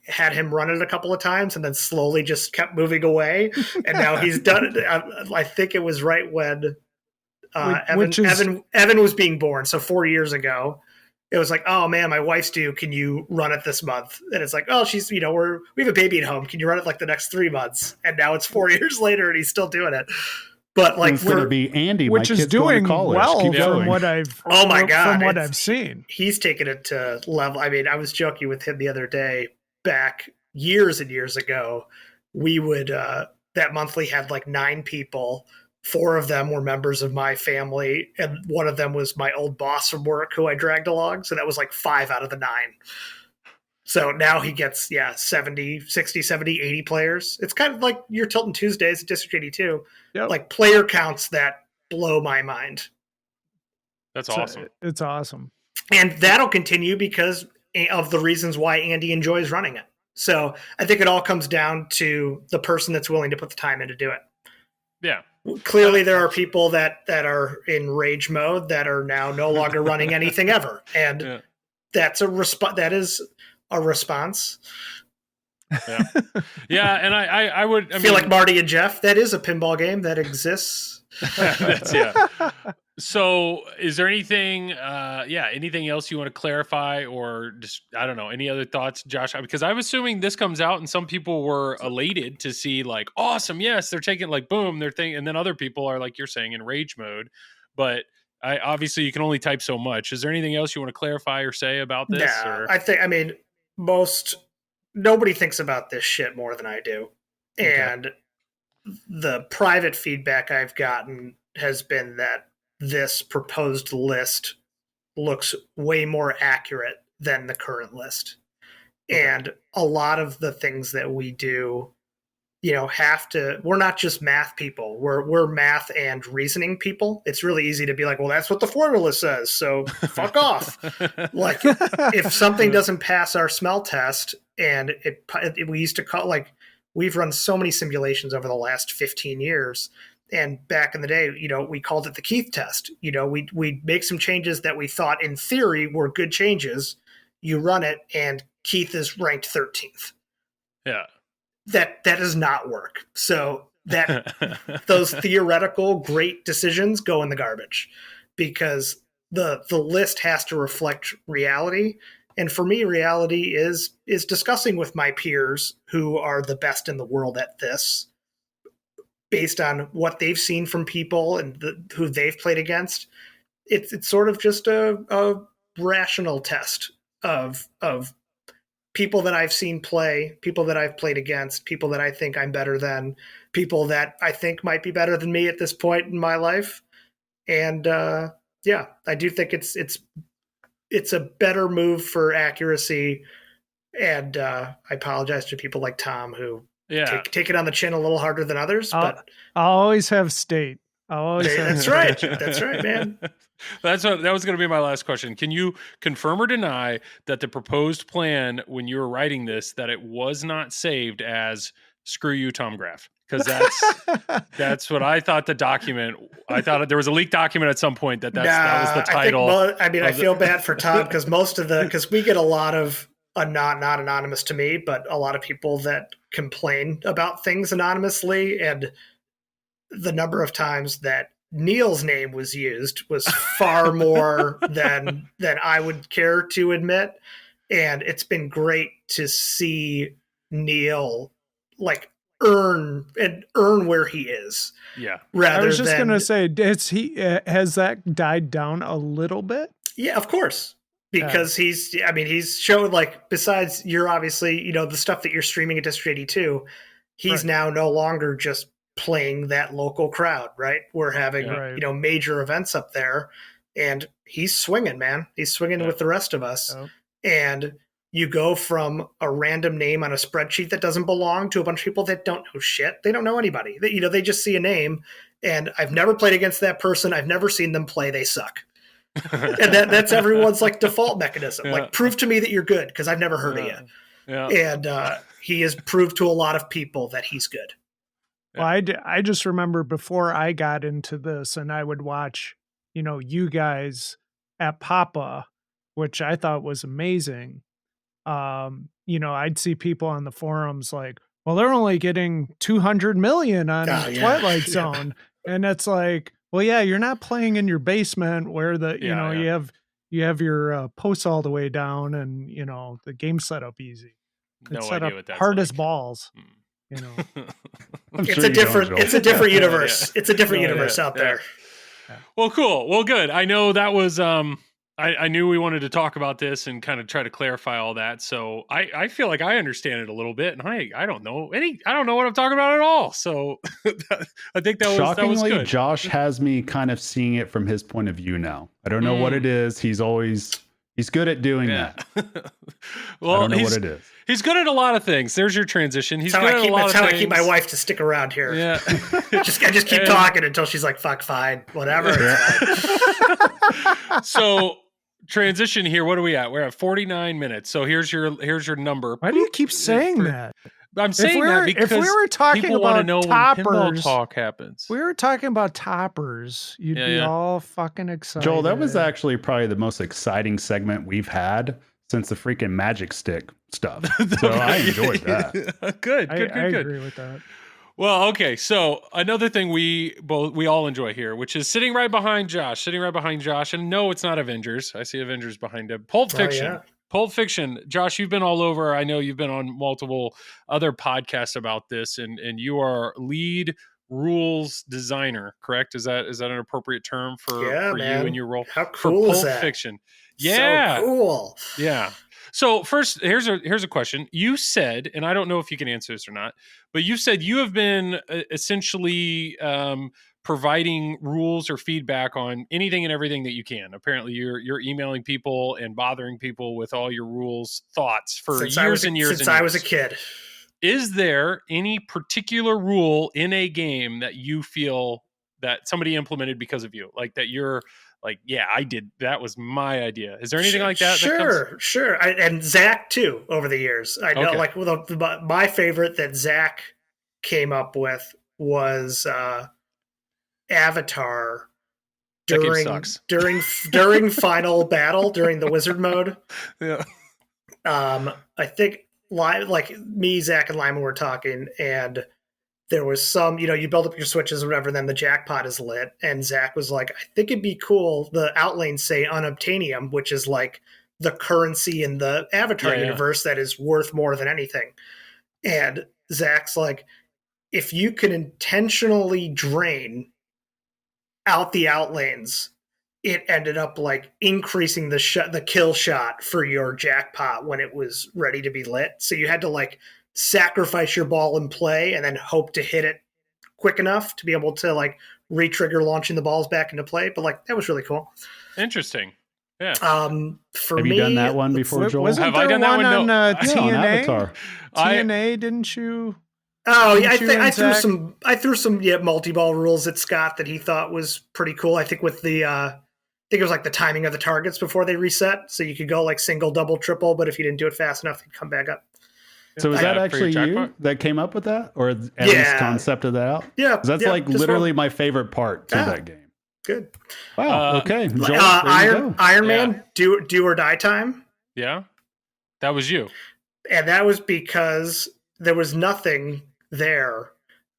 had him run it a couple of times and then slowly just kept moving away. And now he's done it. I think it was right when Evan was being born. So 4 years ago, it was like, oh man, my wife's due. Can you run it this month? And it's like, oh, she's, we have a baby at home. Can you run it like the next 3 months? And now it's 4 years later and he's still doing it. But
it's going to be Andy,
which is doing well from what I've seen.
He's taken it to level. I mean, I was joking with him the other day. Back years and years ago, we would that monthly had 9 people. 4 of them were members of my family, and one of them was my old boss from work who I dragged along. So that was 5 out of the 9. So now he gets 60, 70, 80 players. It's kind of like your Tilton Tuesdays at District 82. Yep. Player counts that blow my mind.
That's awesome.
It's awesome.
And that'll continue because of the reasons why Andy enjoys running it. So I think it all comes down to the person that's willing to put the time in to do it.
Yeah.
Clearly there are people that are in rage mode that are now no longer running anything ever. And that's that is a response.
Yeah, and I would
feel like Marty and Jeff. That is a pinball game that exists.
So, is there anything, anything else you want to clarify, or just I don't know, any other thoughts, Josh? Because I'm assuming this comes out, and some people were elated to see like, awesome, yes, they're taking like boom, their thing, and then other people are like you're saying in rage mode. But obviously you can only type so much. Is there anything else you want to clarify or say about this?
Yeah, I mean, nobody thinks about this shit more than I do. Okay. And the private feedback I've gotten has been that this proposed list looks way more accurate than the current list. Okay. And a lot of the things that we do, we're not just math people. We're math and reasoning people. It's really easy to be like, well, that's what the formula says, so fuck off. Like, if something doesn't pass our smell test, and we used to call, like, we've run so many simulations over the last 15 years. And back in the day, we called it the Keith test. We'd make some changes that we thought in theory were good changes. You run it, and Keith is ranked 13th.
Yeah.
That does not work. So those theoretical great decisions go in the garbage, because the list has to reflect reality. And for me, reality is discussing with my peers who are the best in the world at this, based on what they've seen from people and who they've played against. It's sort of just a rational test of people that I've seen play, people that I've played against, people that I think I'm better than, people that I think might be better than me at this point in my life. And I do think it's a better move for accuracy. And I apologize to people like Tom who take it on the chin a little harder than others. But
I'll always have state. That's
right. That's right, man.
That was going to be my last question. Can you confirm or deny that the proposed plan, when you were writing this, that it was not saved as "Screw you, Tom Graf"? Because that's what I thought the document. I thought there was a leaked document at some point that was the title.
I feel bad for Tom, because because we get a lot of not anonymous to me, but a lot of people that complain about things anonymously, and the number of times that Neil's name was used was far more than I would care to admit. And it's been great to see Neil like earn where he is.
Yeah.
I was just going to say, has that died down a little bit?
Yeah, of course. Because he's shown, like, besides you're obviously, the stuff that you're streaming at District 82, he's now no longer just playing that local crowd, right? We're having, major events up there, and he's swinging, man. He's swinging with the rest of us. Oh. And you go from a random name on a spreadsheet that doesn't belong to a bunch of people that don't know shit. They don't know anybody. They just see a name, and I've never played against that person. I've never seen them play. They suck. And that's everyone's like default mechanism. Yeah. Like, prove to me that you're good, because I've never heard of you. Yeah. And he has proved to a lot of people that he's good.
Well, I just remember before I got into this, and I would watch, you guys at Papa, which I thought was amazing. I'd see people on the forums like, well, they're only getting 200 million on Twilight Zone. And it's like, well, yeah, you're not playing in your basement where you have your posts all the way down, and the game set up easy. It's set up hard as balls.
It's a different universe. It's a different universe out there.
Well, cool. Well, good. I know that was I knew we wanted to talk about this and kind of try to clarify all that. So I feel like I understand it a little bit, and I don't know what I'm talking about at all. So I think that was good.
Josh has me kind of seeing it from his point of view now. I don't know what it is. He's good at doing that.
Well,
I don't know what it is.
He's good at a lot of things. There's your transition. He's good at a lot of things.
That's how I keep my wife to stick around here. Yeah. I just keep talking until she's like, fuck, fine, whatever.
So transition here. What are we at? We're at 49 minutes. So here's your number.
Why do you keep saying that?
I'm saying that because
if we were talking
people
about
want to know
toppers,
when pinball talk happens.
We were talking about toppers. You'd be all fucking excited.
Joel, that was actually probably the most exciting segment we've had since the freaking Magic Stick stuff. So I enjoyed that.
Good.
I agree with that.
Well, okay. So another thing we all enjoy here, which is sitting right behind Josh. And no, it's not Avengers. I see Avengers behind him. Pulp Fiction.
Oh, yeah.
Pulp Fiction. Josh, you've been all over. I know you've been on multiple other podcasts about this, and you are lead rules designer, correct? Is that an appropriate term for
man.
you and your role?
How cool
for
is
Pulp
that?
Fiction? Yeah.
So cool.
Yeah. So first, here's a question. You said, and I don't know if you can answer this or not, but you said you have been essentially providing rules or feedback on anything and everything that you can. Apparently, you're emailing people and bothering people with all your rules thoughts for years and years.
Since I was a kid.
Is there any particular rule in a game that you feel that somebody implemented because of you, like that you're like, yeah, I did. That was my idea. Is there anything like that?
Sure. And Zach too. Over the years, I know. Okay. Like my favorite that Zach came up with was Avatar during final battle during the wizard mode.
Yeah.
I think like me, Zach, and Lyman were talking, and there was some, you build up your switches or whatever, and then the jackpot is lit. And Zach was like, I think it'd be cool. The outlanes say unobtainium, which is like the currency in the Avatar universe that is worth more than anything. And Zach's like, if you can intentionally drain out the outlanes, it ended up like increasing the kill shot for your jackpot when it was ready to be lit. So you had to like sacrifice your ball in play and then hope to hit it quick enough to be able to like re-trigger launching the balls back into play. But like, that was really cool.
Interesting. Yeah.
Have
you done that one before, Joel?
Wasn't there
I done that one?
on
No.
TNA?
on Avatar.
TNA, didn't you?
Oh yeah, I threw some multi-ball rules at Scott that he thought was pretty cool. I think with the I think it was like the timing of the targets before they reset, so you could go like single, double, triple, but if you didn't do it fast enough, you'd come back up.
So is that actually you that came up with that, or at least concepted that out?
Yeah,
that's like literally my favorite part to that game.
Good.
Wow. Okay. Joel,
Iron Man, do or die time.
Yeah, that was you,
and that was because there was nothing there,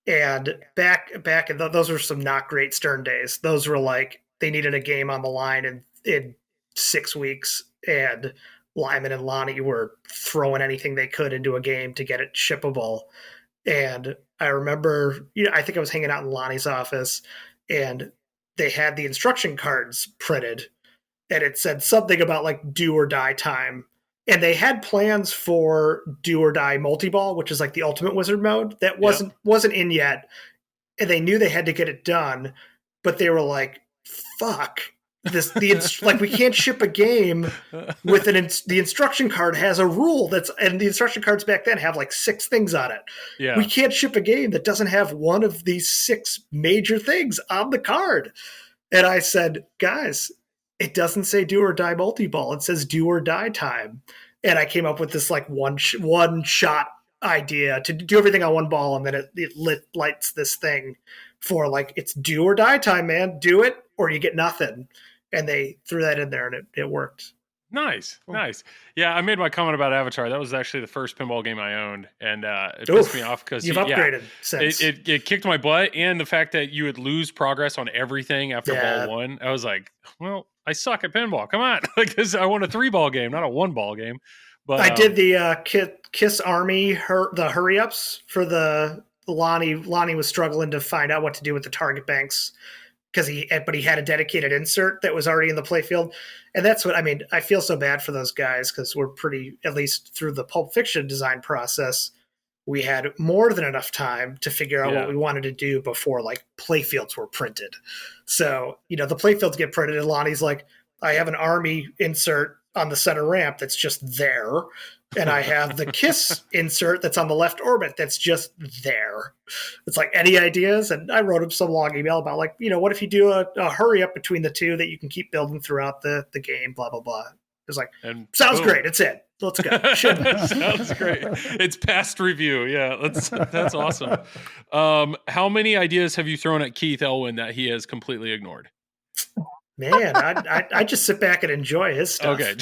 and back in those were some not great Stern days. Those were like they needed a game on the line in 6 weeks, and Lyman and Lonnie were throwing anything they could into a game to get it shippable. And I remember, I think I was hanging out in Lonnie's office, and they had the instruction cards printed, and it said something about like do or die time. And they had plans for do or die multi-ball, which is like the ultimate wizard mode that wasn't in yet. And they knew they had to get it done, but they were like, fuck. Like we can't ship a game with the instruction card has a rule and the instruction cards back then have like 6 things on it.
Yeah.
We can't ship a game that doesn't have one of these 6 major things on the card. And I said, guys, it doesn't say do or die multi-ball. It says do or die time. And I came up with this like one shot idea to do everything on one ball, and then it lights this thing for like, it's do or die time, man. Do it or you get nothing. And they threw that in there, and it worked.
Nice. Yeah, I made my comment about Avatar. That was actually the first pinball game I owned, and it pissed me off because
you've upgraded since.
It kicked my butt, and the fact that you would lose progress on everything after ball 1. I was like, well, I suck at pinball. Come on, because I want a 3-ball game, not a 1-ball game. But
I did the Kiss Army the hurry ups for the Lonnie. Lonnie was struggling to find out what to do with the target banks. But he had a dedicated insert that was already in the playfield. And that's what, I mean, I feel so bad for those guys because we're pretty, at least through the Pulp Fiction design process, we had more than enough time to figure out what we wanted to do before like playfields were printed. So, the playfields get printed and Lonnie's like, I have an Army insert on the center ramp that's just there. And I have the Kiss insert that's on the left orbit that's just there. It's like, any ideas? And I wrote him some long email about like, what if you do a hurry up between the two that you can keep building throughout the game, blah, blah, blah. It was like, sounds great. It's it. Let's go.
Sounds great. It's past review. Yeah, that's awesome. How many ideas have you thrown at Keith Elwin that he has completely ignored?
Man, I just sit back and enjoy his stuff.
Okay,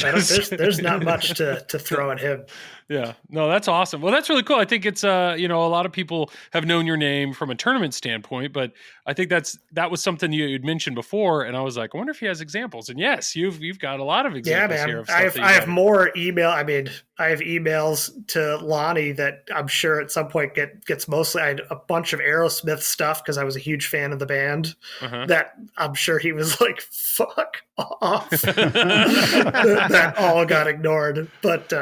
there's not much to throw at him.
Yeah, no, that's awesome. Well, that's really cool. I think it's a lot of people have known your name from a tournament standpoint, but I think that was something you'd mentioned before, and I was like, I wonder if he has examples. And yes, you've got a lot of examples here. Of stuff
I have more email. I mean, I have emails to Lonnie that I'm sure at some point gets mostly. I had a bunch of Aerosmith stuff because I was a huge fan of the band. That I'm sure he was like, "Fuck off." that all got ignored, but.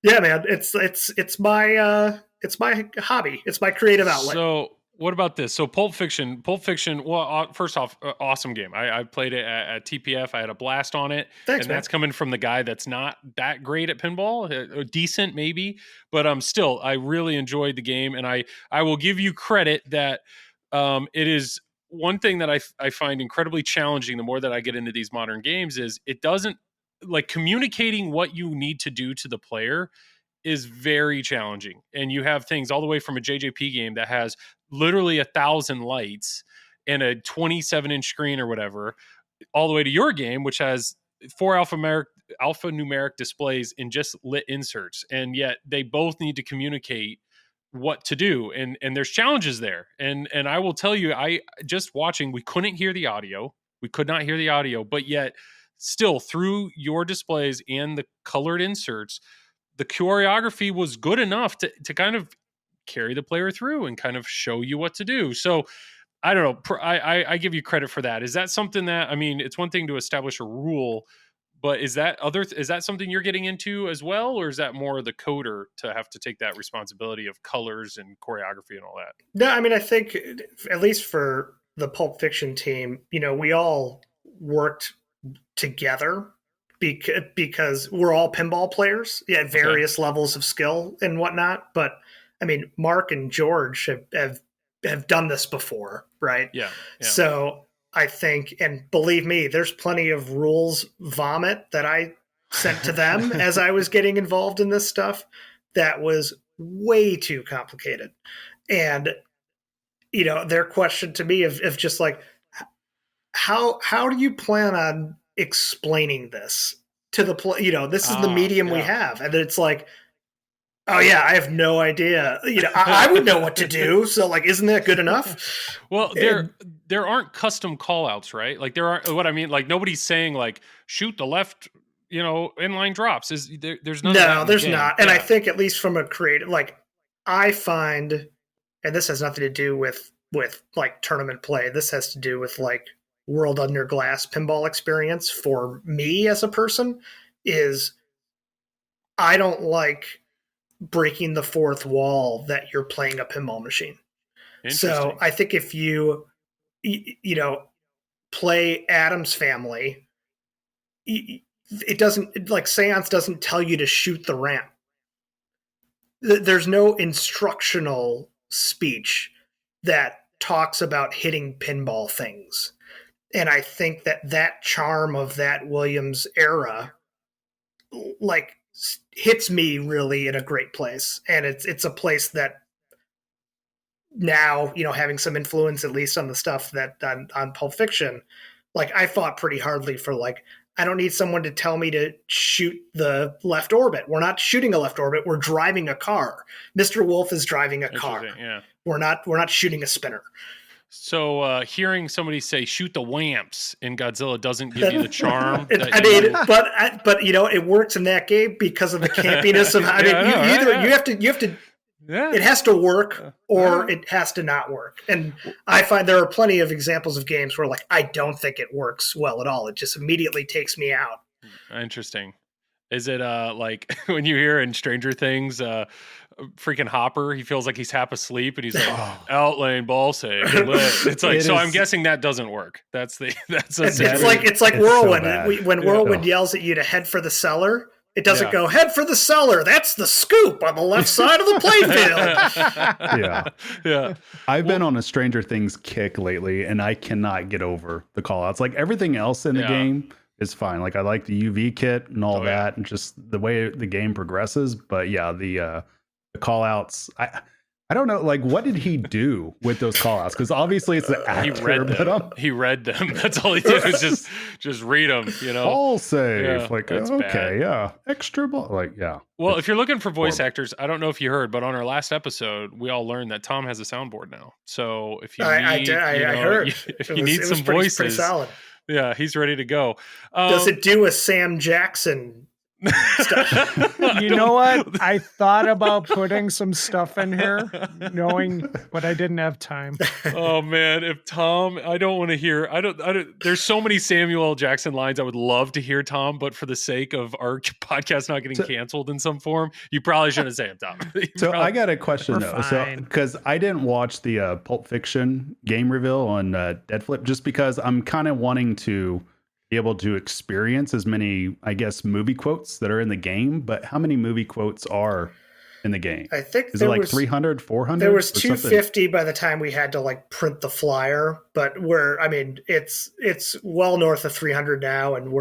Yeah, man, it's my hobby. It's my creative outlet.
So, what about this? So, Pulp Fiction. Well, first off, awesome game. I played it at TPF. I had a blast on it.
Thanks, man.
That's coming from the guy that's not that great at pinball, decent maybe, but still, I really enjoyed the game, and I will give you credit that it is one thing that I find incredibly challenging. The more that I get into these modern games, is it doesn't. Like communicating what you need to do to the player is very challenging. And you have things all the way from a JJP game that has literally 1,000 lights and a 27-inch screen or whatever, all the way to your game, which has 4 alphanumeric displays in just lit inserts. And yet they both need to communicate what to do. And there's challenges there. And I will tell you, I just watching, we couldn't hear the audio. We could not hear the audio, but yet still, through your displays and the colored inserts, the choreography was good enough to kind of carry the player through and kind of show you what to do. So I don't know. I give you credit for that. Is that something that, I mean, it's one thing to establish a rule, but is that something you're getting into as well? Or is that more the coder to have to take that responsibility of colors and choreography and all that?
No, I mean, I think at least for the Pulp Fiction team, we all worked together because we're all pinball players at various levels of skill and whatnot. But I mean, Mark and George have done this before, right?
Yeah.
So I think, and believe me, there's plenty of rules vomit that I sent to them as I was getting involved in this stuff that was way too complicated. And, their question to me of just like, how do you plan on explaining this to the this is the medium we have, and it's like, oh yeah, I have no idea. I would know what to do. So like, isn't that good enough?
Well, there aren't custom call outs, right? Like there aren't, what I mean, like nobody's saying like shoot the left, inline drops. There's none.
No, there's not. And I think at least from a creative, like I find, and this has nothing to do with like tournament play. This has to do with like World Under Glass pinball experience for me as a person is I don't like breaking the fourth wall that you're playing a pinball machine. So I think if you play Addams Family, it doesn't, like Seance doesn't tell you to shoot the ramp. There's no instructional speech that talks about hitting pinball things. And I think that charm of that Williams era, like, hits me really in a great place. And it's a place that now, having some influence, at least on the stuff that on Pulp Fiction, like I fought pretty hardly for like, I don't need someone to tell me to shoot the left orbit. We're not shooting a left orbit. We're driving a car. Mr. Wolf is driving a car.
Yeah.
We're not shooting a spinner.
So hearing somebody say "shoot the wamps" in Godzilla doesn't give you the charm.
But it works in that game because of the campiness of. You have to. Yeah. It has to work or it has to not work. And I find there are plenty of examples of games where like I don't think it works well at all. It just immediately takes me out.
Interesting. Is it like when you hear in Stranger Things, freaking Hopper, he feels like he's half asleep and he's like outlane ball save. It's like I'm guessing that doesn't work. It's like
Whirlwind.
So
when Whirlwind yells at you to head for the cellar, it doesn't go head for the cellar. That's the scoop on the left side of the playfield.
Yeah.
I've been on a Stranger Things kick lately, and I cannot get over the call outs. Like everything else in the game is fine. Like I like the UV kit and all that, and just the way the game progresses. But yeah, the call outs. I I don't know, like, what did he do with those call outs? Because obviously it's the actor.
He read them. That's all he did was just read them,
Ball save.
Yeah,
like,
that's
okay,
bad.
yeah. Extra ball. Like, yeah.
Well, if you're looking for voice actors, I don't know if you heard, but on our last episode, we all learned that Tom has a soundboard now. So if you need,
I heard.
If you need some voices,
pretty solid.
Yeah, he's ready to go.
Does it do a Sam Jackson stuff?
You know what? I thought about putting some stuff in here, but I didn't have time.
Oh man, if Tom, I don't want to hear. I don't. There's so many Samuel L. Jackson lines I would love to hear, Tom, but for the sake of our podcast not getting canceled in some form, you probably shouldn't say it, Tom.
I got a question though. So because I didn't watch the Pulp Fiction game reveal on Dead Flip, just because I'm kind of wanting to be able to experience as many, I guess, movie quotes that are in the game. But how many movie quotes are in the game?
I think
is it like 300, 400?
There was 250 by the time we had to like print the flyer, but it's well north of 300 now, and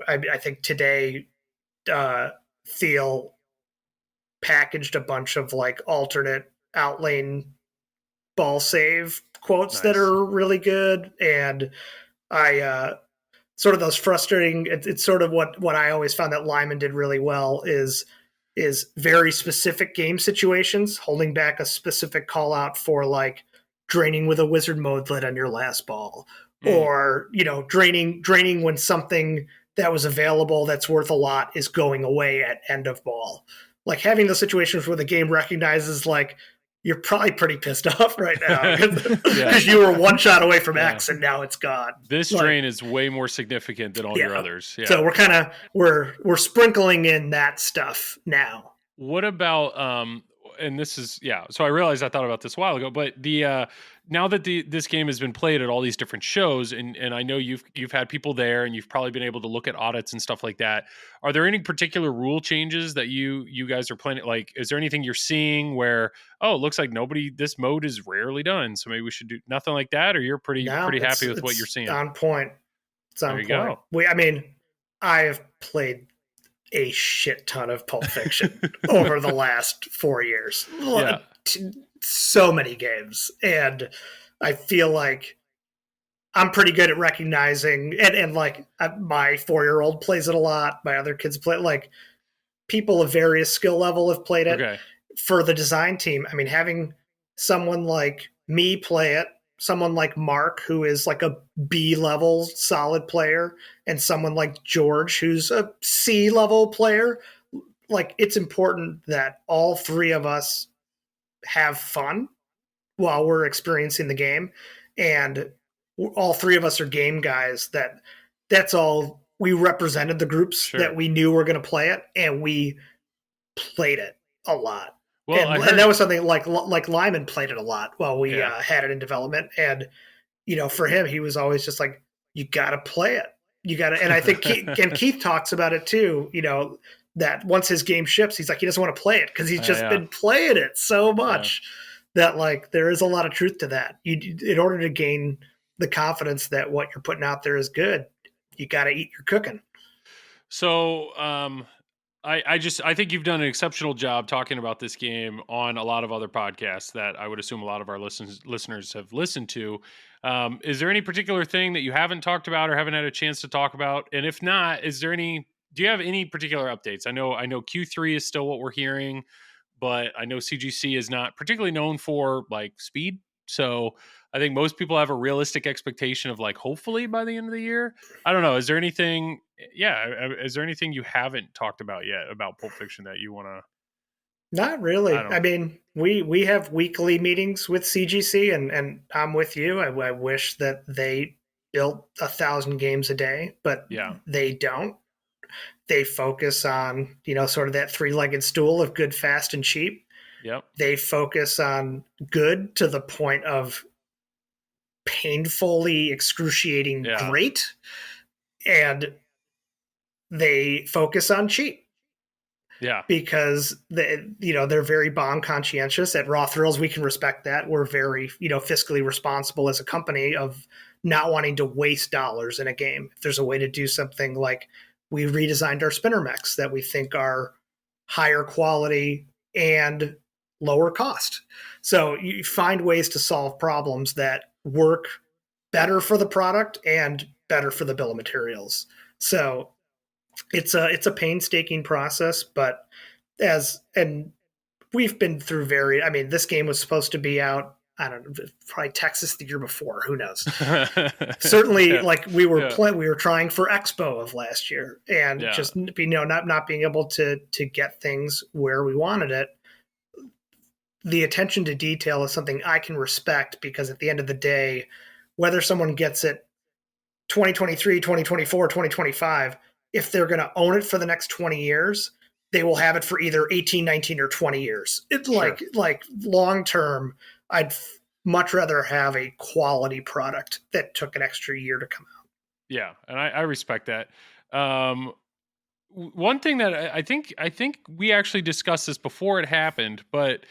I think today Thiel packaged a bunch of like alternate outlane ball save quotes that are really good, and I sort of those frustrating. It's sort of what I always found that Lyman did really well is very specific game situations, holding back a specific call out for like draining with a wizard mode lid on your last ball, or draining when something that was available that's worth a lot is going away at end of ball. Like having those situations where the game recognizes like you're probably pretty pissed off right now because you were one shot away from X and now it's gone.
This drain is way more significant than all your others. Yeah.
So we're sprinkling in that stuff now.
What about and this is so I realized I thought about this a while ago, but the now that this game has been played at all these different shows, and I know you've had people there and you've probably been able to look at audits and stuff like that. Are there any particular rule changes that you guys are planning? Like, is there anything you're seeing where, it looks like this mode is rarely done, so maybe we should do nothing like that? Or you're pretty happy with what you're seeing?
On point. It's on
point. Go.
I have played a shit ton of Pulp Fiction over the last 4 years. Yeah. So many games. And I feel like I'm pretty good at recognizing, and like my 4-year-old plays it a lot. My other kids play it. Like people of various skill level have played it.
Okay.
For the design team, I mean, having someone like me play it, someone like Mark, who is like a B level solid player, and someone like George, who's a C level player, like it's important that all three of us have fun while we're experiencing the game. And all three of us are game guys. That's all. We represented the groups that we knew were going to play it, and we played it a lot. Well, and that was something like Lyman played it a lot while we had it in development. And, for him, he was always just like, you got to play it. You got to. And I think Keith talks about it too, that once his game ships, he's like, he doesn't want to play it because he's just been playing it so much that like there is a lot of truth to that. In order to gain the confidence that what you're putting out there is good, you got to eat your cooking.
So, I think you've done an exceptional job talking about this game on a lot of other podcasts that I would assume a lot of our listeners have listened to. Is there any particular thing that you haven't talked about or haven't had a chance to talk about? And if not, do you have any particular updates? I know Q3 is still what we're hearing, but I know CGC is not particularly known for like speed. So I think most people have a realistic expectation of like, hopefully by the end of the year. I don't know. Is there anything you haven't talked about yet about Pulp Fiction that you want to?
Not really. I mean, we have weekly meetings with CGC, and I'm with you. I wish that they built 1,000 games a day, but they don't. They focus on, sort of that 3-legged stool of good, fast, and cheap.
Yep.
They focus on good to the point of painfully excruciating great, and they focus on cheap.
Yeah.
Because they're very bomb conscientious. At Raw Thrills, we can respect that. We're very, fiscally responsible as a company of not wanting to waste dollars in a game. If there's a way to do something like we redesigned our spinner mechs that we think are higher quality and lower cost. So you find ways to solve problems that work better for the product and better for the bill of materials. So it's a painstaking process, but and we've been through this game was supposed to be out, I don't know, probably Texas the year before. Who knows? Certainly, we were trying for Expo of last year, and just not being able to get things where we wanted it. The attention to detail is something I can respect, because at the end of the day, whether someone gets it 2023, 2024, 2025, if they're going to own it for the next 20 years, they will have it for either 18, 19, or 20 years. It's like long term, I'd much rather have a quality product that took an extra year to come out.
Yeah, and I respect that. One thing that I think we actually discussed this before it happened, but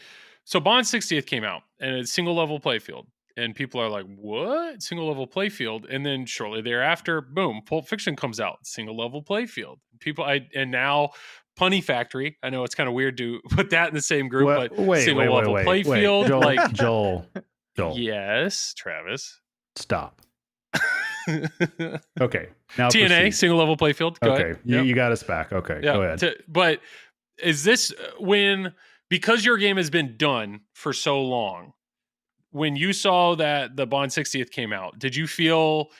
so Bond 60th came out, and it's single level playfield, and people are like, "What? Single level playfield?" And then shortly thereafter, boom, Pulp Fiction comes out, single level playfield. And now Punny Factory. I know it's kind of weird to put that in the same group, but single level playfield.
Joel.
Yes, Travis.
Stop. Okay. Now
TNA,
proceed.
single level playfield. Go ahead.
You got us back. Okay, go ahead.
But is this because your game has been done for so long, when you saw that the Bond 60th came out, did you feel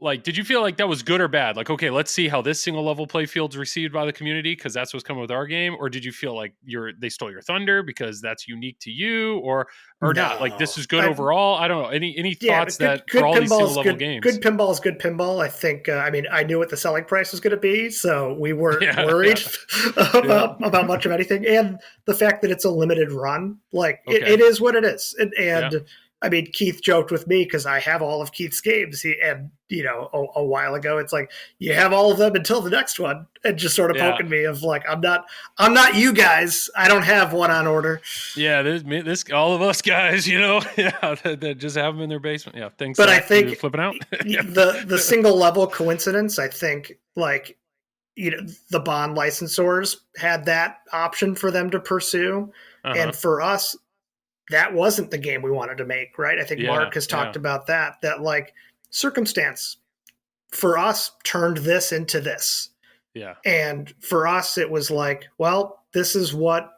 like that was good or bad? Like, okay, let's see how this single level playfield's received by the community, because that's what's coming with our game. Or did you feel like they stole your thunder because that's unique to you, or not? Like, this is good overall. I don't know. Any thoughts that for all these single level games?
Good pinball is good pinball. I think. I knew what the selling price was going to be, so we weren't worried about much of anything. And the fact that it's a limited run, it is what it is. And Keith joked with me, because I have all of Keith's games, a while ago, it's like, you have all of them until the next one, and just sort of poking me of like, I'm not you guys. I don't have one on order.
Yeah, this all of us guys, that just have them in their basement. Yeah, thanks.
But I think
flipping out
the single level coincidence. I think the Bond licensors had that option for them to pursue, and for us, that wasn't the game we wanted to make, right? I think Mark has talked about that circumstance for us turned this into this. Yeah. And for us, it was like, well, this is what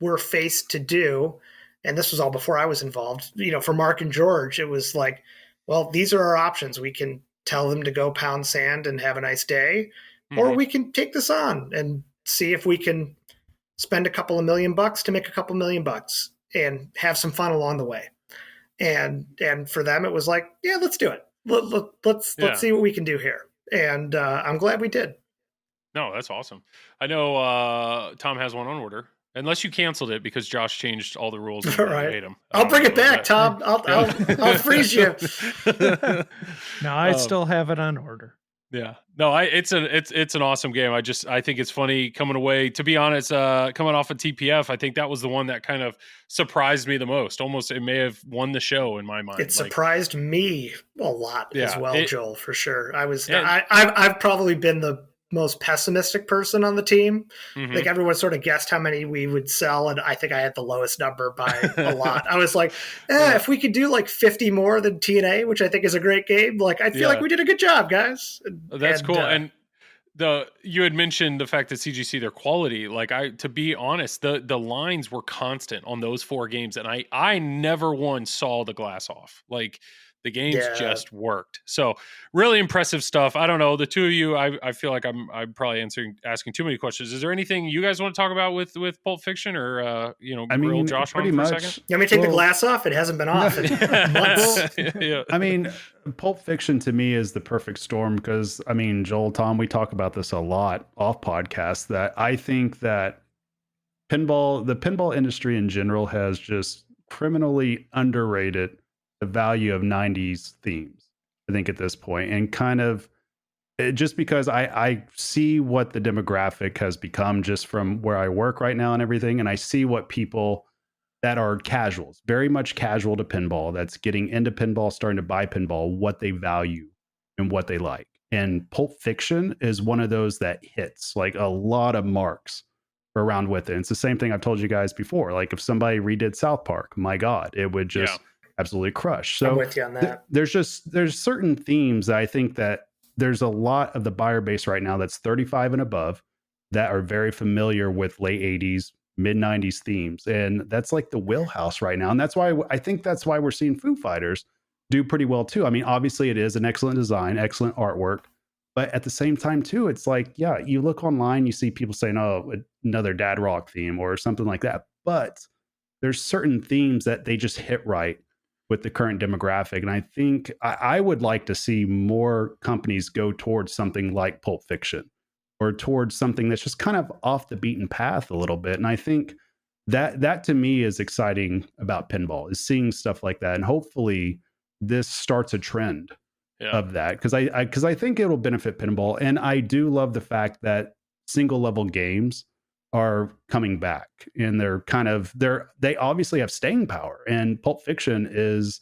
we're faced to do. And this was all before I was involved. For Mark and George, it was like, well, these are our options. We can tell them to go pound sand and have a nice day, or we can take this on and see if we can spend a couple of $1 million to make a couple $1 million and have some fun along the way. And for them, it was like, yeah, let's do it. Let's see what we can do here. And I'm glad we did.
No, that's awesome. I know Tom has one on order, unless you canceled it because Josh changed all the rules.
All right. I'll bring it back, Tom. I'll freeze you.
No, I still have it on order.
Yeah, no, it's an awesome game. I think it's funny coming away. To be honest, coming off of TPF, I think that was the one that kind of surprised me the most. Almost, it may have won the show in my mind.
It surprised me a lot as well, Joel, for sure. I've probably been the most pessimistic person on the team. Like, everyone sort of guessed how many we would sell, and I think I had the lowest number by a lot. I was like, if we could do like 50 more than TNA, which I think is a great game, like, I feel like we did a good job, guys.
That's cool. And you had mentioned the fact that CGC, their quality, like, to be honest, the lines were constant on those 4 games, and I never once saw the glass off. Like, the games just worked. So really impressive stuff. I don't know. The two of you, I feel like I'm probably asking too many questions. Is there anything you guys want to talk about with Pulp Fiction, or grill Josh
pretty
on for
much.
a second?
You want me to take the glass off? It hasn't been off in months.
Pulp Fiction to me is the perfect storm, because Joel, Tom, we talk about this a lot off podcast, that I think that the pinball industry in general has just criminally underrated the value of 90s themes, I think, at this point. And kind of just because I see what the demographic has become just from where I work right now and everything. And I see what people that are casuals, very much casual to pinball, that's getting into pinball, starting to buy pinball, what they value and what they like. And Pulp Fiction is one of those that hits like a lot of marks around with it. It's the same thing I've told you guys before. Like if somebody redid South Park, my God, it would just absolutely crush. So
I'm with you on that.
There's certain themes that I think that there's a lot of the buyer base right now that's 35 and above that are very familiar with late 80s, mid 90s themes. And that's like the wheelhouse right now. And that's why I think that's why we're seeing Foo Fighters do pretty well too. I mean, obviously it is an excellent design, excellent artwork. But at the same time, too, it's like, yeah, you look online, you see people saying, oh, another dad rock theme or something like that. But there's certain themes that they just hit right with the current demographic. And I think I would like to see more companies go towards something like Pulp Fiction or towards something that's just kind of off the beaten path a little bit. And I think that to me is exciting about pinball, is seeing stuff like that. And hopefully this starts a trend of that, because I think it'll benefit pinball. And I do love the fact that single level games are coming back, and they obviously have staying power, and Pulp Fiction is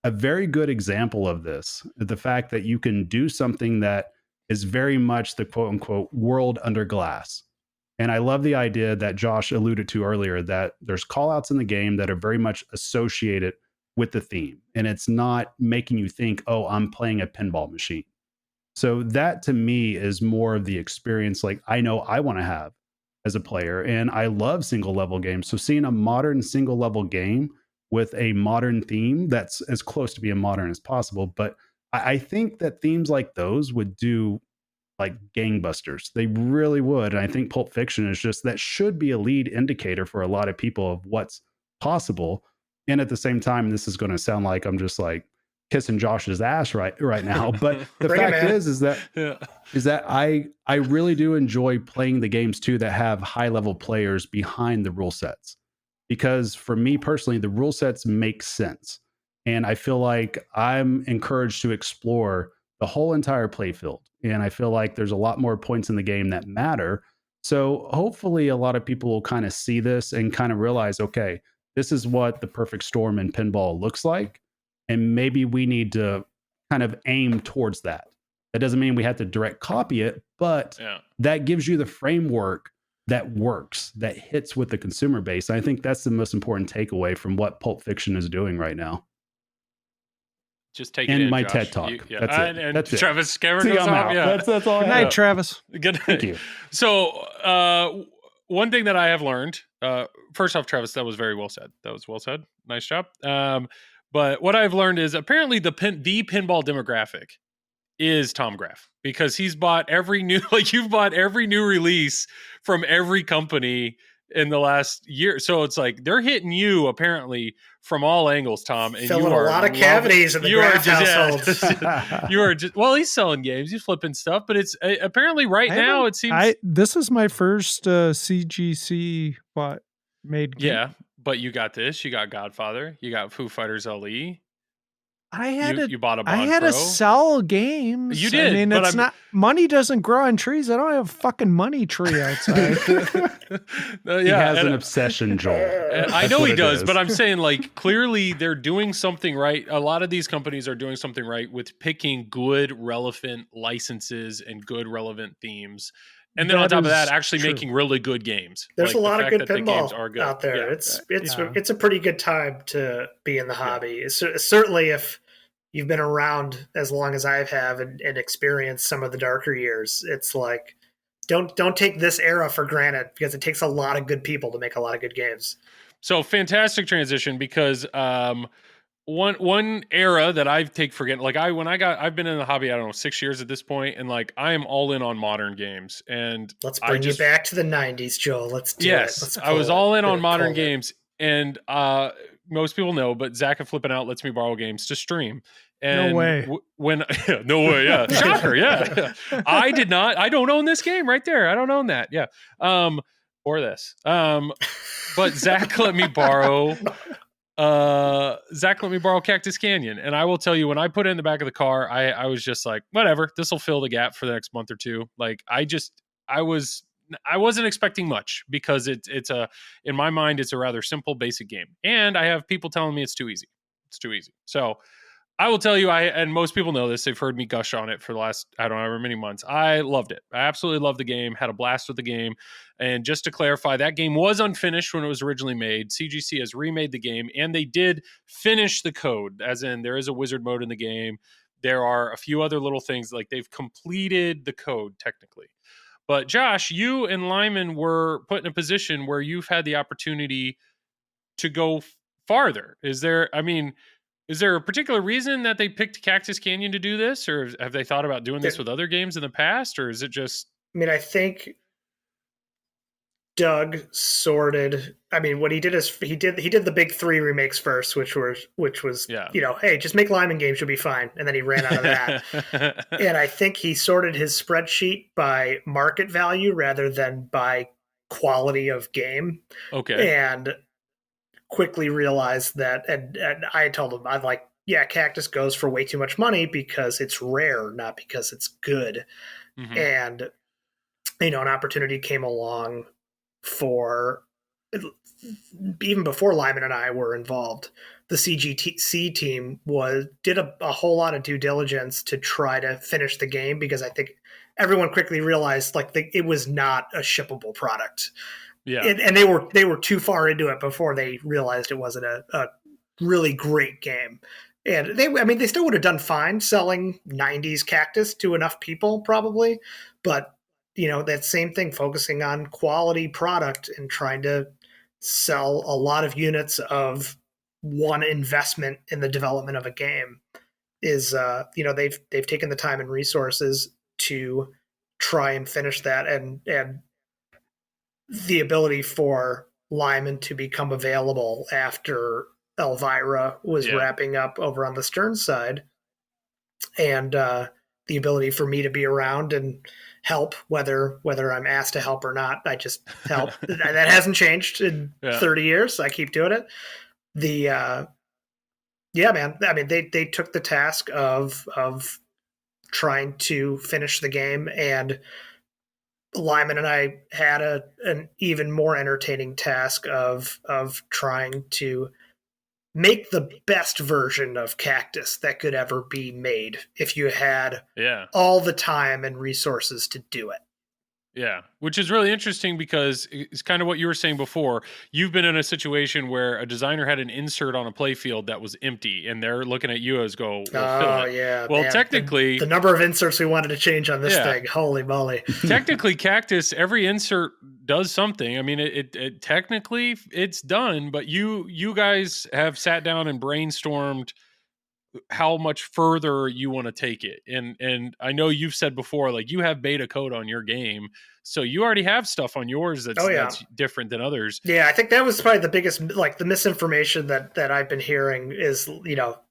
a very good example of this. The fact that you can do something that is very much the quote unquote world under glass. And I love the idea that Josh alluded to earlier, that there's call outs in the game that are very much associated with the theme, and it's not making you think, oh, I'm playing a pinball machine. So that to me is more of the experience like I know I want to have as a player. And I love single level games. So seeing a modern single level game with a modern theme that's as close to being modern as possible. But I think that themes like those would do like gangbusters. They really would. And I think Pulp Fiction is just, that should be a lead indicator for a lot of people of what's possible. And at the same time, this is going to sound like I'm just like kissing Josh's ass right now. But the fact is that I really do enjoy playing the games too that have high level players behind the rule sets, because for me personally, the rule sets make sense. And I feel like I'm encouraged to explore the whole entire playfield. And I feel like there's a lot more points in the game that matter. So hopefully a lot of people will kind of see this and kind of realize, okay, this is what the perfect storm in pinball looks like. And maybe we need to kind of aim towards that. That doesn't mean we have to direct copy it, but that gives you the framework that works, that hits with the consumer base. And I think that's the most important takeaway from what Pulp Fiction is doing right now.
Just take it in,
my
Josh.
TED Talk.
That's
it.
And
that's
Travis Scaver
See,
goes
I'm
off.
out.
Yeah.
That's all.
Good night, Travis.
Good night.
Thank you.
So one thing that I have learned, first off, Travis, that was very well said. That was well said. Nice job. But what I've learned is apparently the pinball demographic is Tom Graf, because he's bought every new, like you've bought every new release from every company in the last year. So it's like they're hitting you apparently from all angles, Tom. And
filling a lot of cavities in the Graf household.
You are just, well, he's selling games, he's flipping stuff, but it's apparently right now it seems.
This is my first CGC made game.
Yeah, but you got this. You got Godfather. You got Foo Fighters LE. You bought a Bond
I had
Pro.
to sell games.
You did.
I mean, it's not, money doesn't grow on trees. I don't have a fucking money tree outside.
He has an obsession, Joel.
I know he does, but I'm saying like clearly they're doing something right. A lot of these companies are doing something right with picking good, relevant licenses and good, relevant themes. And then on top of that, actually making really good games.
There's a lot of good pinball out there. Yeah. It's a pretty good time to be in the hobby. Certainly if you've been around as long as I have and experienced some of the darker years, it's like, don't take this era for granted, because it takes a lot of good people to make a lot of good games.
So fantastic transition, because one era that I take for granted, like I've been in the hobby, I don't know, 6 years at this point, and like I am all in on modern games. And
let's bring you back to the 90s, Joel. Let's do it.
I was all in on modern games, and most people know, but Zach of Flipping Out lets me borrow games to stream. And
no way.
No way. Yeah. Shocker. Yeah. I don't own this game right there. I don't own that. Yeah. Or this. But Zach let me borrow Cactus Canyon. And I will tell you, when I put it in the back of the car, I was just like, whatever, this will fill the gap for the next month or two. Like I wasn't expecting much, because in my mind, it's a rather simple, basic game. And I have people telling me it's too easy. So I will tell you, and most people know this, they've heard me gush on it for the last, I don't know, however many months. I loved it. I absolutely loved the game, had a blast with the game. And just to clarify, that game was unfinished when it was originally made. CGC has remade the game, and they did finish the code, as in there is a wizard mode in the game. There are a few other little things, like they've completed the code technically. But Josh, you and Lyman were put in a position where you've had the opportunity to go farther. Is there a particular reason that they picked Cactus Canyon to do this, or have they thought about doing this with other games in the past, or is it just?
I mean, I think Doug sorted. I mean, what he did is he did the big 3 remakes first, which was hey, just make Lyman games, you'll be fine, and then he ran out of that. And I think he sorted his spreadsheet by market value rather than by quality of game.
Okay,
and quickly realized that, and I told him, I'm like, yeah, Cactus goes for way too much money because it's rare, not because it's good. Mm-hmm. And, an opportunity came along for, even before Lyman and I were involved, the CGC team did a whole lot of due diligence to try to finish the game, because I think everyone quickly realized it was not a shippable product.
Yeah,
and they were too far into it before they realized it wasn't a really great game. And they still would have done fine selling 90s Cactus to enough people probably, but that same thing, focusing on quality product and trying to sell a lot of units of one investment in the development of a game is they've taken the time and resources to try and finish that, and the ability for Lyman to become available after Elvira was wrapping up over on the Stern side, and the ability for me to be around and help, whether I'm asked to help or not. I just help. That hasn't changed in 30 years. I keep doing it. Man. I mean, they took the task of trying to finish the game, and Lyman and I had an even more entertaining task of trying to make the best version of Cactus that could ever be made if you had all the time and resources to do it.
Yeah, which is really interesting because it's kind of what you were saying before. You've been in a situation where a designer had an insert on a playfield that was empty, and they're looking at you as fill it. Well, man, technically,
the number of inserts we wanted to change on this thing, holy moly!
Technically, Cactus, every insert does something. I mean, it technically it's done, but you guys have sat down and brainstormed how much further you want to take it. And I know you've said before, like, you have beta code on your game, so you already have stuff on yours that's different than others.
Yeah, I think that was probably the biggest, the misinformation that I've been hearing is,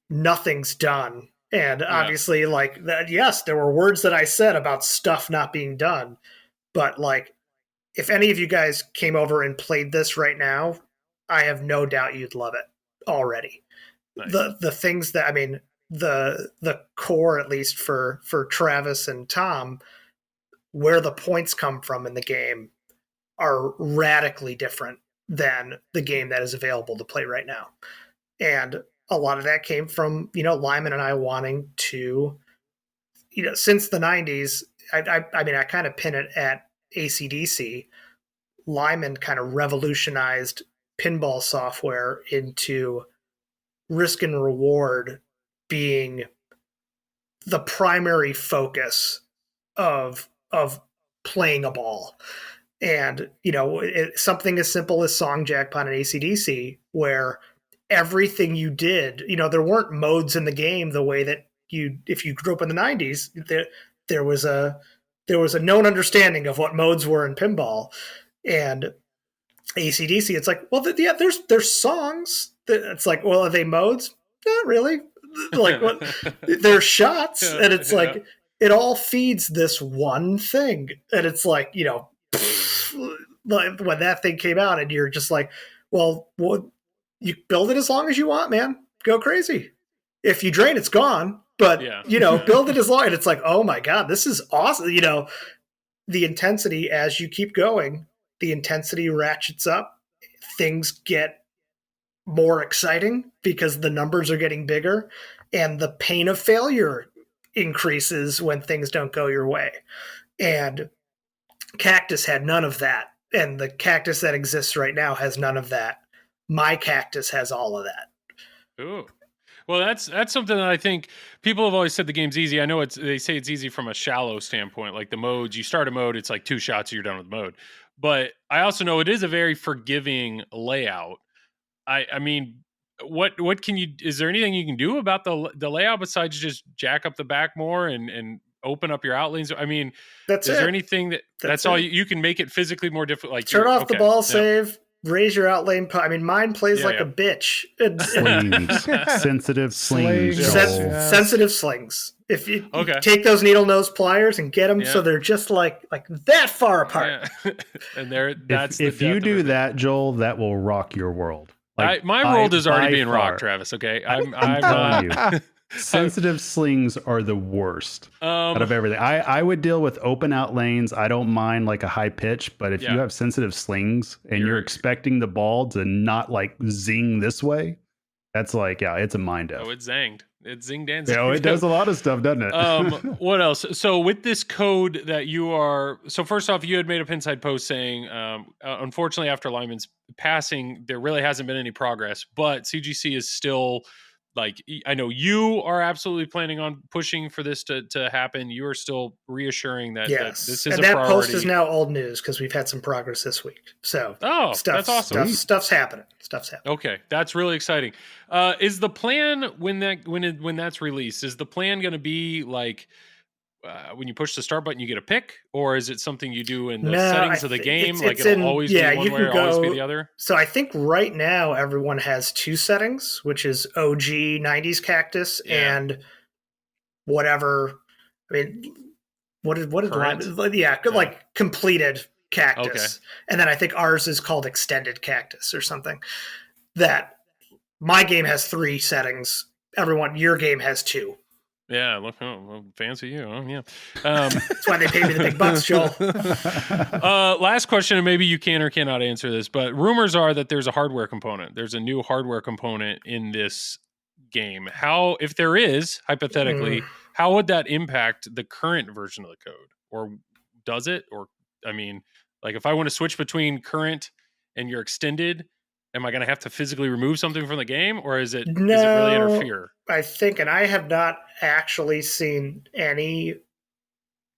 nothing's done. And obviously, yes, there were words that I said about stuff not being done, but if any of you guys came over and played this right now, I have no doubt you'd love it already. Nice. The things that, the core, at least for Travis and Tom, where the points come from in the game are radically different than the game that is available to play right now. And a lot of that came from, Lyman and I wanting to, since the 90s, I kind of pin it at AC/DC. Lyman kind of revolutionized pinball software into risk and reward being the primary focus of playing a ball. And, something as simple as Song Jackpot and AC/DC, where everything you did, there weren't modes in the game the way that if you grew up in the 90s, there was a known understanding of what modes were in pinball. And AC/DC, it's like, well, there's songs. It's like, well, are they modes? Not really. They're shots, and it's it all feeds this one thing. And it's like, when that thing came out, and you're just like, well, you build it as long as you want, man. Go crazy. If you drain, it's gone. But build it as long. And it's like, oh my God, this is awesome. The intensity, as you keep going, the intensity ratchets up. Things get more exciting because the numbers are getting bigger, and the pain of failure increases when things don't go your way. And Cactus had none of that. And the Cactus that exists right now has none of that. My Cactus has all of that.
Ooh. Well, that's something that I think people have always said the game's easy. I know they say it's easy from a shallow standpoint, like the modes. You start a mode, it's like 2 shots, you're done with the mode. But I also know it is a very forgiving layout. I mean, what can you? Is there anything you can do about the layout besides just jack up the back more and open up your outlanes? I mean, is there anything that's all you can make it physically more difficult? Like
turn off the ball save. Raise your outlane. I mean, mine plays like a bitch.
Slings. Sensitive slings.
Sensitive slings. If you take those needle nose pliers and get them so they're just like that far apart.
Yeah. And
if you do that, Joel, that will rock your world. Like,
my world is already being rocked, Travis. Okay, I'm
telling you. Sensitive slings are the worst out of everything. I would deal with open out lanes. I don't mind like a high pitch, but if you have sensitive slings and you're expecting the ball to not like zing this way, that's like, it's a mind out.
Oh, it's zanged. It's zinged and
zinged. It does a lot of stuff, doesn't it?
What else? So with this code that you are, so first off, you had made up inside post saying, unfortunately, after Lyman's passing, there really hasn't been any progress, but CGC is still. Like, I know you are absolutely planning on pushing for this to happen. You are still reassuring that, that this is a priority. And that post
is now old news because we've had some progress this week. So,
that's awesome.
Stuff's happening.
Okay, that's really exciting. Is the plan when that's released? Is the plan going to be like when you push the start button, you get a pick, or is it something you do in the settings of the game? It'll always be one way or always be the other?
So I think right now everyone has 2 settings, which is OG 90s Cactus and whatever. I mean, what is like completed Cactus. Okay. And then I think ours is called Extended Cactus or something. That my game has 3 settings. Your game has 2.
Yeah, look, fancy you. Oh, yeah.
That's why they pay me the big bucks, Joel.
Last question, and maybe you can or cannot answer this, but rumors are that there's a hardware component. There's a new hardware component in this game. How, if there is, hypothetically, how would that impact the current version of the code? Or does it? Or, I mean, like if I want to switch between current and your extended, am I going to have to physically remove something from the game, or is it really interfere?
I think, and I have not actually seen any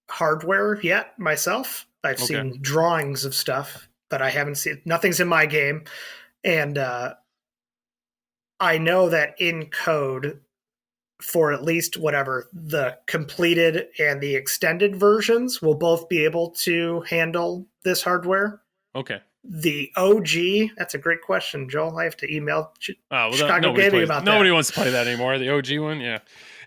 hardware yet myself. I've seen drawings of stuff, but I haven't seen, nothing's in my game. And I know that in code for at least whatever the completed and the extended versions will both be able to handle this hardware.
Okay.
The OG, that's a great question, Joel. I have to email Chicago Gaming about that.
Nobody wants to play that anymore. The OG one, yeah.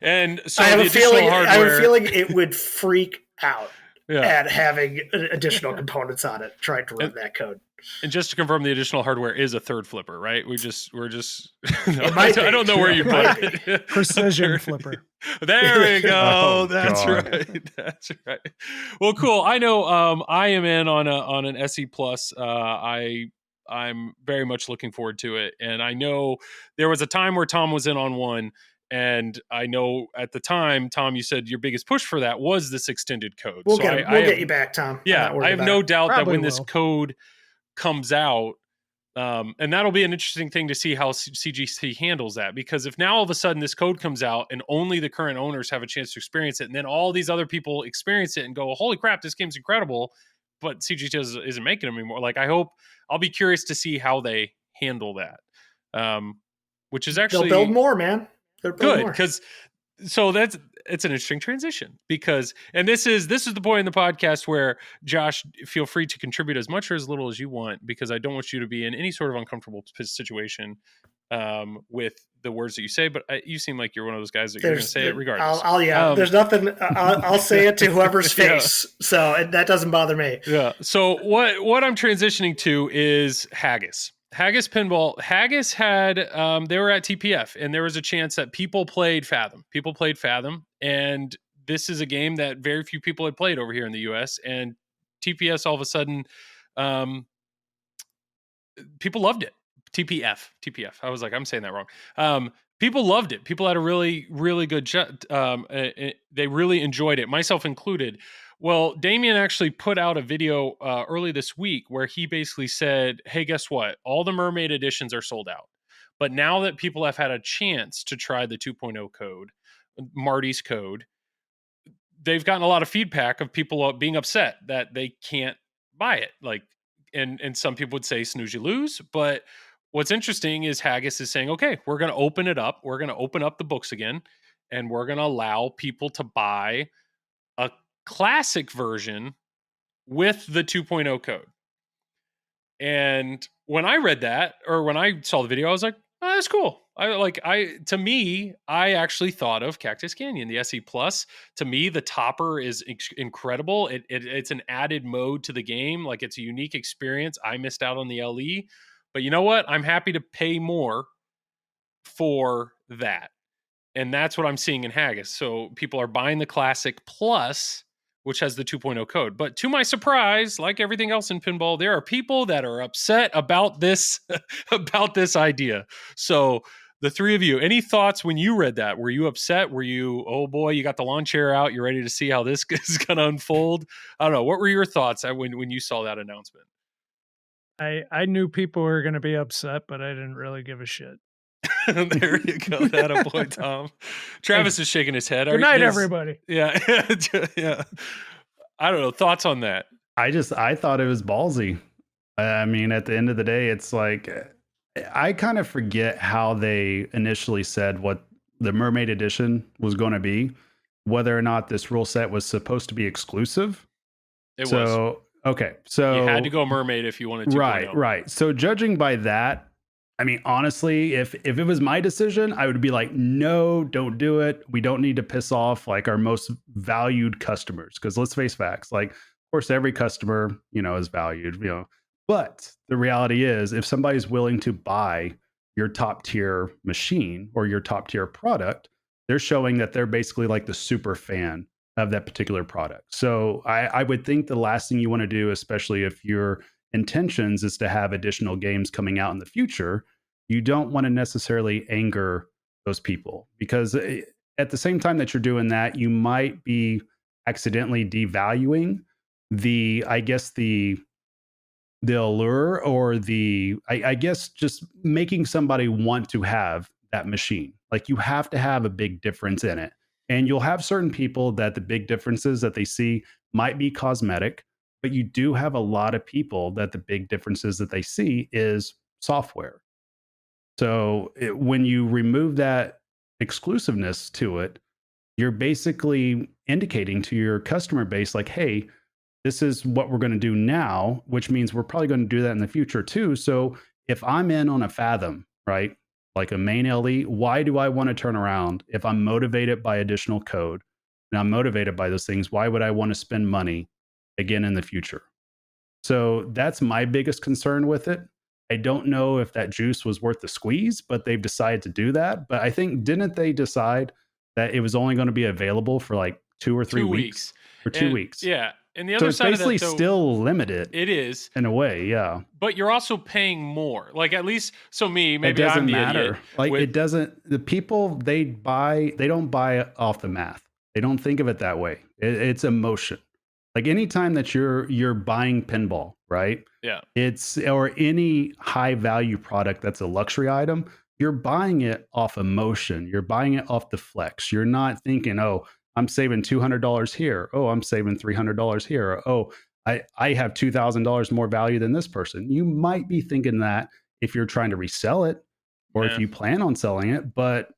And so
I have a feeling it would freak out at having additional components on it, trying to run that code.
And just to confirm, the additional hardware is a third flipper, right? We're just. I don't know where you put it.
Precision flipper.
There we go. That's right. Well, cool. I know. I am in on an SE Plus. I'm very much looking forward to it, and I know there was a time where Tom was in on one. And I know at the time, Tom, you said your biggest push for that was this extended code.
We'll get you back, Tom.
Yeah, I have no doubt that when this code comes out, and that'll be an interesting thing to see how CGC handles that. Because if now all of a sudden this code comes out and only the current owners have a chance to experience it, and then all these other people experience it and go, holy crap, this game's incredible, but CGC isn't making them anymore. Like, I'll be curious to see how they handle that. Which is actually...
They'll build more, man.
Good, because it's an interesting transition and this is the point in the podcast where, Josh, feel free to contribute as much or as little as you want, because I don't want you to be in any sort of uncomfortable situation with the words that you say, but you seem like you're one of those guys that you're going to say it regardless.
There's nothing. I'll say it to whoever's face, so that doesn't bother me.
Yeah. So what I'm transitioning to is Haggis. Haggis Pinball. Haggis had, they were at TPF, and there was a chance that people played Fathom. And this is a game that very few people had played over here in the US. And TPS, all of a sudden, people loved it. TPF. I was like, I'm saying that wrong. people loved it. People had a really, really good they really enjoyed it, myself included. Well, Damien actually put out a video early this week where he basically said, hey, guess what? All the Mermaid editions are sold out. But now that people have had a chance to try the 2.0 code, Marty's code, they've gotten a lot of feedback of people being upset that they can't buy it. Like, and some people would say snooze you lose. But what's interesting is Haggis is saying, okay, we're going to open it up. We're going to open up the books again, and we're going to allow people to buy a classic version with the 2.0 code. And when I read that, or when I saw the video, I was like, oh, that's cool. To me, I actually thought of Cactus Canyon, the SE Plus. To me, the topper is incredible. It's an added mode to the game. Like, it's a unique experience. I missed out on the LE, but you know what? I'm happy to pay more for that. And that's what I'm seeing in Haggis. So people are buying the Classic Plus, which has the 2.0 code. But to my surprise, like everything else in pinball, there are people that are upset about this about this idea. So the three of you, any thoughts when you read that? Were you upset? Were you, oh boy, you got the lawn chair out, you're ready to see how this is going to unfold? I don't know. What were your thoughts when you saw that announcement?
I knew people were going to be upset, but I didn't really give a shit.
There you go. That a boy, Tom. Travis is shaking his head.
Good night, everybody.
Yeah. Yeah. I don't know. Thoughts on that?
I thought it was ballsy. I mean, at the end of the day, it's like, I kind of forget how they initially said what the Mermaid edition was going to be, whether or not this rule set was supposed to be exclusive.
It was.
Okay. So
you had to go Mermaid if you wanted to.
Right. So judging by that, I mean, honestly, if it was my decision, I would be like, no, don't do it. We don't need to piss off like our most valued customers. Because let's face facts, like, of course, every customer, is valued, But the reality is, if somebody's willing to buy your top tier machine or your top tier product, they're showing that they're basically like the super fan of that particular product. So I would think the last thing you want to do, especially if your intentions is to have additional games coming out in the future, you don't want to necessarily anger those people, because at the same time that you're doing that, you might be accidentally devaluing the allure, or I guess just making somebody want to have that machine. Like, you have to have a big difference in it. And you'll have certain people that the big differences that they see might be cosmetic, but you do have a lot of people that the big differences that they see is software. So when you remove that exclusiveness to it, you're basically indicating to your customer base, like, hey, this is what we're going to do now, which means we're probably going to do that in the future too. So if I'm in on a Fathom, right, like a main LE, why do I want to turn around if I'm motivated by additional code and I'm motivated by those things? Why would I want to spend money again in the future? So that's my biggest concern with it. I don't know if that juice was worth the squeeze, but they've decided to do that. But I think, didn't they decide that it was only going to be available for like 2 or 3 weeks? Or 2 weeks.
Yeah. And the other
it's
side
basically
of that, though,
still limited.
It is,
in a way, yeah.
But you're also paying more. Like, at least, so maybe
it doesn't
I'm the
matter.
idiot.
Like, it doesn't. The people they don't buy off the math. They don't think of it that way. It's emotion. Like, anytime that you're buying pinball, right?
Yeah.
Or any high value product that's a luxury item, you're buying it off emotion. You're buying it off the flex. You're not thinking, oh, I'm saving $200 here. Oh, I'm saving $300 here. Oh, I have $2,000 more value than this person. You might be thinking that if you're trying to resell it, or if you plan on selling it. But,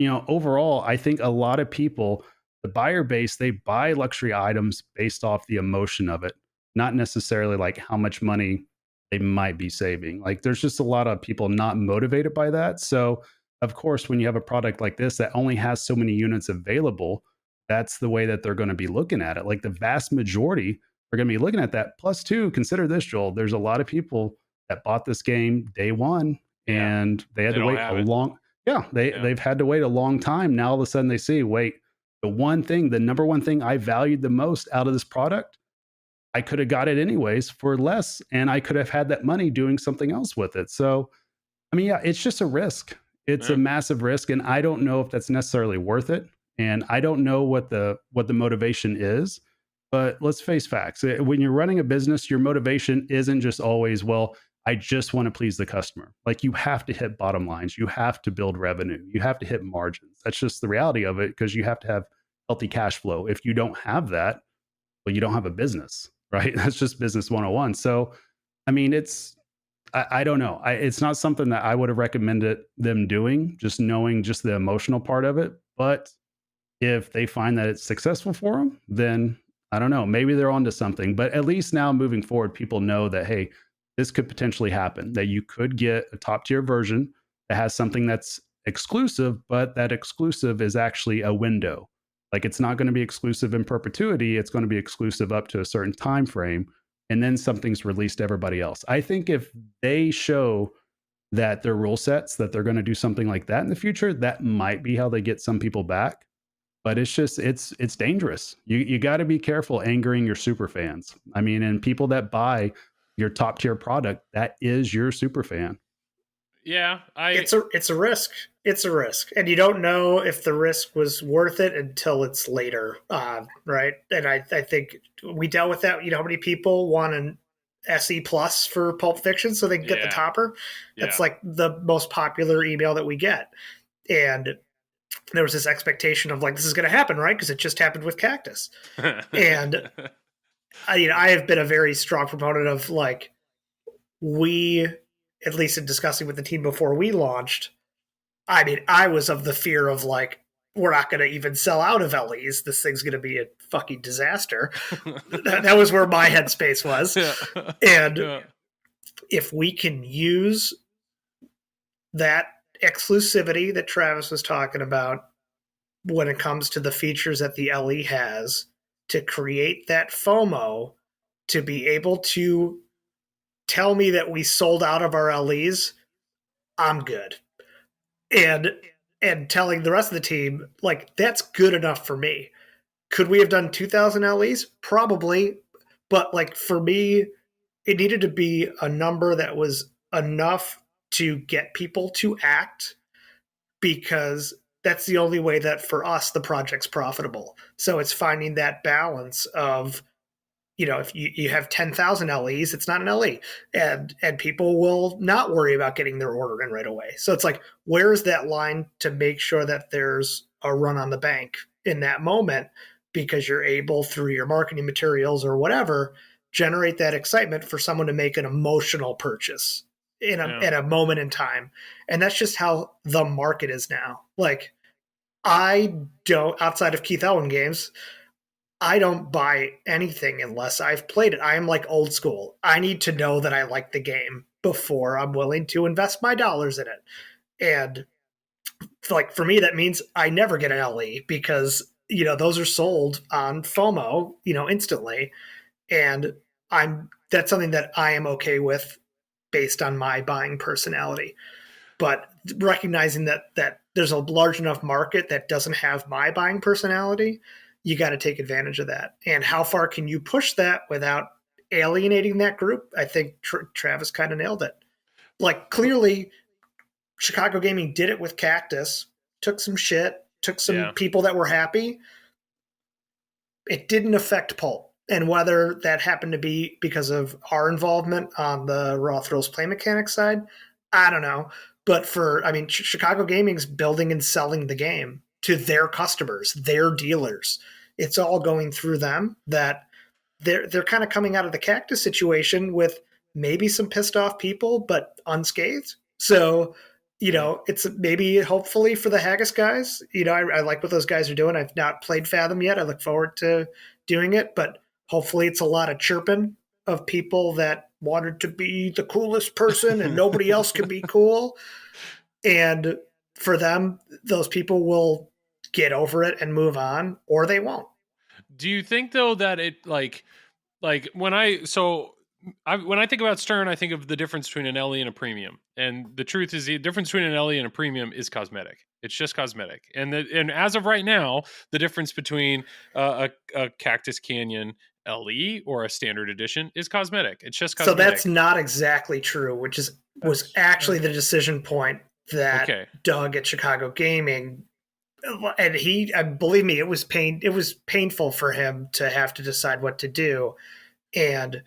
overall, I think a lot of people, the buyer base, they buy luxury items based off the emotion of it, not necessarily like how much money they might be saving. Like, there's just a lot of people not motivated by that. So, of course, when you have a product like this that only has so many units available, that's the way that they're going to be looking at it. Like, the vast majority are going to be looking at that. Plus, too, consider this, Joel. There's a lot of people that bought this game day one, and they had to wait a long. Yeah, they've had to wait a long time. Now all of a sudden they see, wait, the number one thing I valued the most out of this product, I could have got it anyways for less, and I could have had that money doing something else with it. So, I mean, yeah, it's just a risk. It's a massive risk, and I don't know if that's necessarily worth it. And I don't know what the motivation is. But let's face facts. When you're running a business, your motivation isn't just always, well, I just want to please the customer. Like, you have to hit bottom lines. You have to build revenue. You have to hit margins. That's just the reality of it, because you have to have healthy cash flow. If you don't have that, well, you don't have a business, right? That's just business 101. So, I mean, I don't know. It's not something that I would have recommended them doing, just knowing just the emotional part of it. But if they find that it's successful for them, then I don't know, maybe they're onto something. But at least now moving forward, people know that, hey, this could potentially happen, that you could get a top tier version that has something that's exclusive, but that exclusive is actually a window. Like, it's not going to be exclusive in perpetuity. It's going to be exclusive up to a certain time frame. And then something's released to everybody else. I think if they show that their rule sets, that they're going to do something like that in the future, that might be how they get some people back. But it's just, it's dangerous. You got to be careful angering your super fans. I mean, and people that buy your top tier product, that is your super fan.
Yeah,
it's a risk. It's a risk, and you don't know if the risk was worth it until it's later, right? And I think we dealt with that. You know how many people want an SE Plus for Pulp Fiction so they can get the topper? That's like the most popular email that we get, and there was this expectation of like, this is going to happen, right? Because it just happened with Cactus, and I have been a very strong proponent of like, we, at least in discussing with the team before we launched, I mean, I was of the fear of like, we're not going to even sell out of LEs. This thing's going to be a fucking disaster. that was where my headspace was. And if we can use that exclusivity that Travis was talking about when it comes to the features that the LE has to create that FOMO, to be able to tell me that we sold out of our LEs, I'm good. And telling the rest of the team, like, that's good enough for me. Could we have done 2,000 LEs? Probably. But like, for me, it needed to be a number that was enough to get people to act, because that's the only way that for us, the project's profitable. So it's finding that balance of, you know, if you have 10,000 LEs, it's not an LE, and people will not worry about getting their order in right away. So it's like, where's that line to make sure that there's a run on the bank in that moment, because you're able, through your marketing materials or whatever, generate that excitement for someone to make an emotional purchase at a moment in time. And that's just how the market is now. Like, I don't, outside of Keith Elwin games, I don't buy anything unless I've played it. I am like old school. I need to know that I like the game before I'm willing to invest my dollars in it. And like, for me, that means I never get an LE, because, you know, those are sold on FOMO, you know, instantly. And that's something that I am okay with based on my buying personality. But recognizing that there's a large enough market that doesn't have my buying personality, you got to take advantage of that. And how far can you push that without alienating that group? I think Travis kind of nailed it. Like, clearly, Chicago Gaming did it with Cactus, took some shit, took some people that were happy. It didn't affect Pulp. And whether that happened to be because of our involvement on the Raw Thrills play mechanics side, I don't know. But Chicago Gaming's building and selling the game to their customers, their dealers. It's all going through them. That they're kind of coming out of the Cactus situation with maybe some pissed off people, but unscathed. So, you know, it's maybe hopefully for the Haggis guys. You know, I like what those guys are doing. I've not played Fathom yet. I look forward to doing it, but hopefully it's a lot of chirping of people that wanted to be the coolest person and nobody else can be cool. And for them, those people will get over it and move on, or they won't.
Do you think though that it like when I think about Stern, I think of the difference between an LE and a premium. And the truth is, the difference between an LE and a premium is cosmetic. It's just cosmetic. And as of right now, the difference between a Cactus Canyon LE or a standard edition is cosmetic. It's just cosmetic.
So that's not exactly true, which was actually the decision point that Doug at Chicago Gaming, and he, believe me, it was painful for him to have to decide what to do. And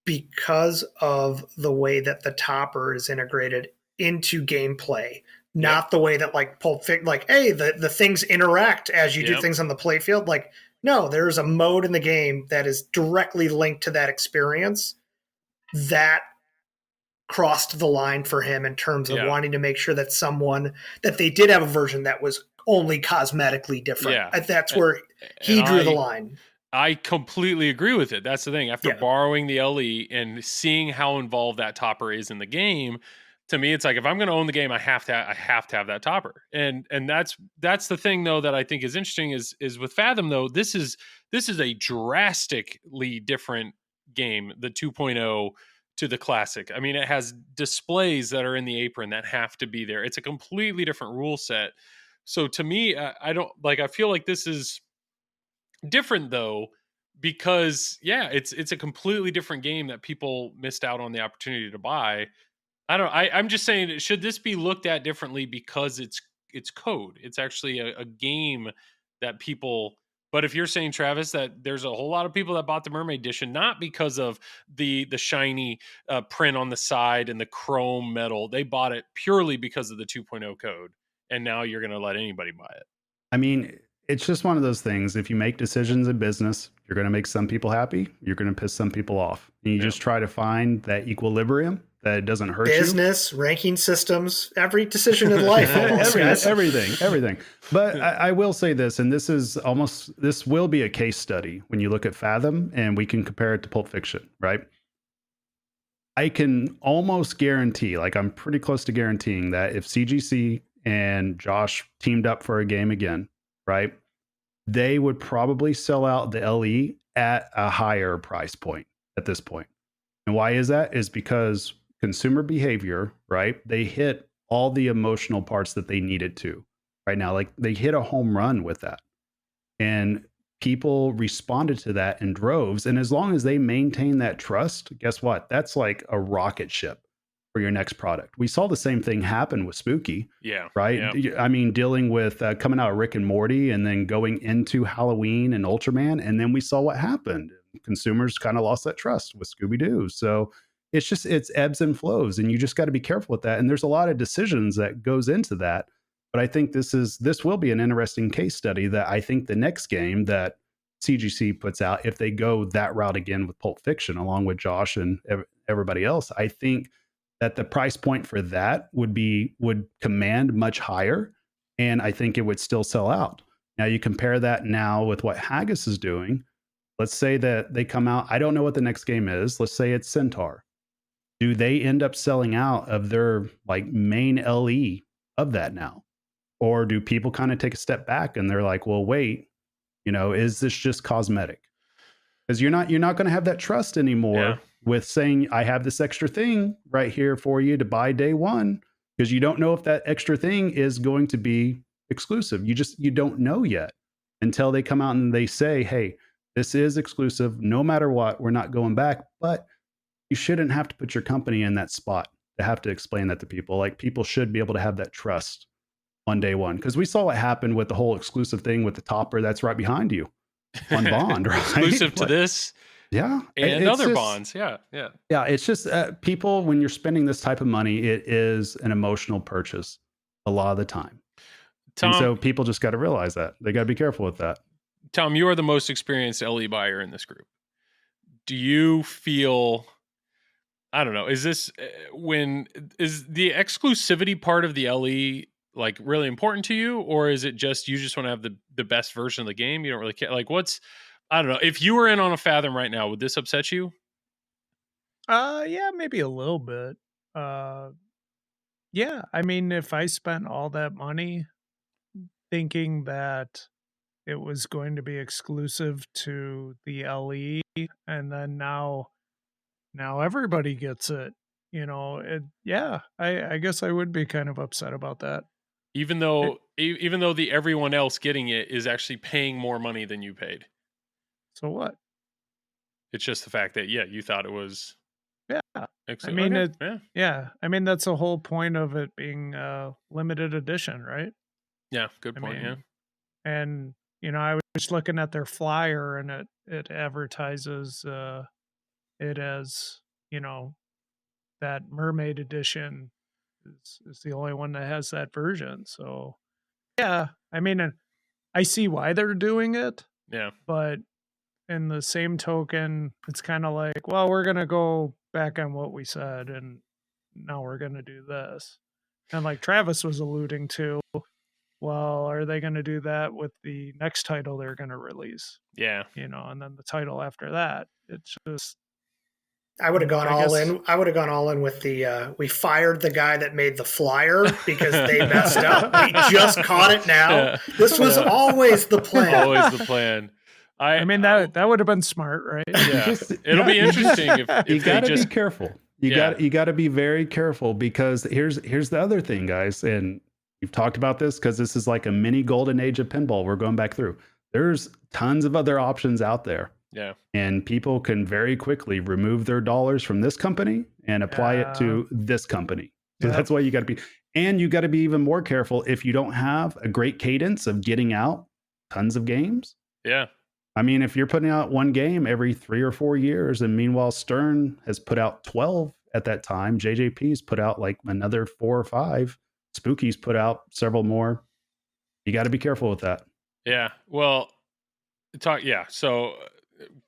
because of the way that the topper is integrated into gameplay, not the way that like Pulp Fiction, like, hey, the things interact as you do things on the playfield. Like, no, there's a mode in the game that is directly linked to that experience that crossed the line for him in terms of wanting to make sure that that they did have a version that was only cosmetically different. Yeah. That's where he drew the line.
I completely agree with it. That's the thing. After borrowing the LE and seeing how involved that topper is in the game, to me, it's like, if I'm going to own the game, I have to have that topper. And that's the thing, though, that I think is interesting is with Fathom, though, this is a drastically different game, the 2.0 to the classic. I mean, it has displays that are in the apron that have to be there. It's a completely different rule set. So to me, I feel like this is different, though, because it's a completely different game that people missed out on the opportunity to buy. I'm just saying, should this be looked at differently because it's code? It's actually a game that people. But if you're saying, Travis, that there's a whole lot of people that bought the Mermaid Edition not because of the shiny print on the side and the chrome metal, they bought it purely because of the 2.0 code, and now you're going to let anybody buy it.
I mean, it's just one of those things. If you make decisions in business, you're going to make some people happy, you're going to piss some people off. And you just try to find that equilibrium that it doesn't hurt
business, ranking systems, every decision in life.
everything. But I will say this, and this will be a case study when you look at Fathom, and we can compare it to Pulp Fiction, right? I can almost guarantee, like I'm pretty close to guaranteeing, that if CGC and Josh teamed up for a game again, right, they would probably sell out the LE at a higher price point at this point. And why is that? Is because consumer behavior, right? They hit all the emotional parts that they needed to right now. Like they hit a home run with that. And people responded to that in droves. And as long as they maintain that trust, guess what? That's like a rocket ship for your next product. We saw the same thing happen with Spooky.
Yeah.
Right. Yeah. I mean, dealing with coming out of Rick and Morty and then going into Halloween and Ultraman. And then we saw what happened. Consumers kind of lost that trust with Scooby-Doo. So it's ebbs and flows, and you just got to be careful with that. And there's a lot of decisions that goes into that. But I think this will be an interesting case study that I think the next game that CGC puts out, if they go that route again with Pulp Fiction, along with Josh and everybody else, I think that the price point for that would command much higher. And I think it would still sell out. Now you compare that now with what Haggis is doing. Let's say that they come out. I don't know what the next game is. Let's say it's Centaur. Do they end up selling out of their like main LE of that now? Or do people kind of take a step back and they're like, well, wait, is this just cosmetic? Because you're not going to have that trust anymore with saying, I have this extra thing right here for you to buy day one, because you don't know if that extra thing is going to be exclusive. You don't know yet until they come out and they say, hey, this is exclusive. No matter what, we're not going back. But you shouldn't have to put your company in that spot to have to explain that to people. Like, people should be able to have that trust on day one. Because we saw what happened with the whole exclusive thing with the topper that's right behind you on Bond, right?
Exclusive to this.
Yeah.
And other Bonds. Yeah.
Yeah. It's just people, when you're spending this type of money, it is an emotional purchase a lot of the time.
Tom,
and so people just got to realize that. They got to be careful with that.
Tom, you are the most experienced LE buyer in this group. Do you feel, I don't know, is the exclusivity part of the LE like really important to you? Or is it just, you just want to have the best version of the game? You don't really care. Like, I don't know. If you were in on a Fathom right now, would this upset you?
Yeah, maybe a little bit. Yeah. I mean, if I spent all that money thinking that it was going to be exclusive to the LE, and then now everybody gets it, I guess I would be kind of upset about that.
Even though the everyone else getting it is actually paying more money than you paid.
So what?
It's just the fact that, you thought it was
Yeah.
I
mean,
okay.
yeah. I mean, that's the whole point of it being limited edition, right?
Yeah, good point. Yeah.
And I was just looking at their flyer, and it advertises it as that mermaid edition is the only one that has that version. So yeah, I mean, I see why they're doing it.
Yeah.
But in the same token, it's kind of like, well, we're gonna go back on what we said, and now we're gonna do this. And like Travis was alluding to, well, are they going to do that with the next title they're going to release?
Yeah.
And then the title after that. It's just.
I would have gone all in. I would have gone all in with the, we fired the guy that made the flyer because they messed up. We just caught it now. Yeah. This was always the plan.
Always the plan.
I mean, that would have been smart, right?
Yeah. It'll be interesting if
you got to be careful. You got to be very careful, because here's the other thing, guys. And we've talked about this because this is like a mini golden age of pinball we're going back through. There's tons of other options out there.
Yeah.
And people can very quickly remove their dollars from this company and apply it to this company. So that's why you got to be, and you got to be even more careful if you don't have a great cadence of getting out tons of games.
Yeah.
I mean, if you're putting out one game every 3 or 4 years, and meanwhile Stern has put out 12 at that time, JJP's put out like another 4 or 5, Spooky's put out several more. You got to be careful with that.
Yeah. Well, so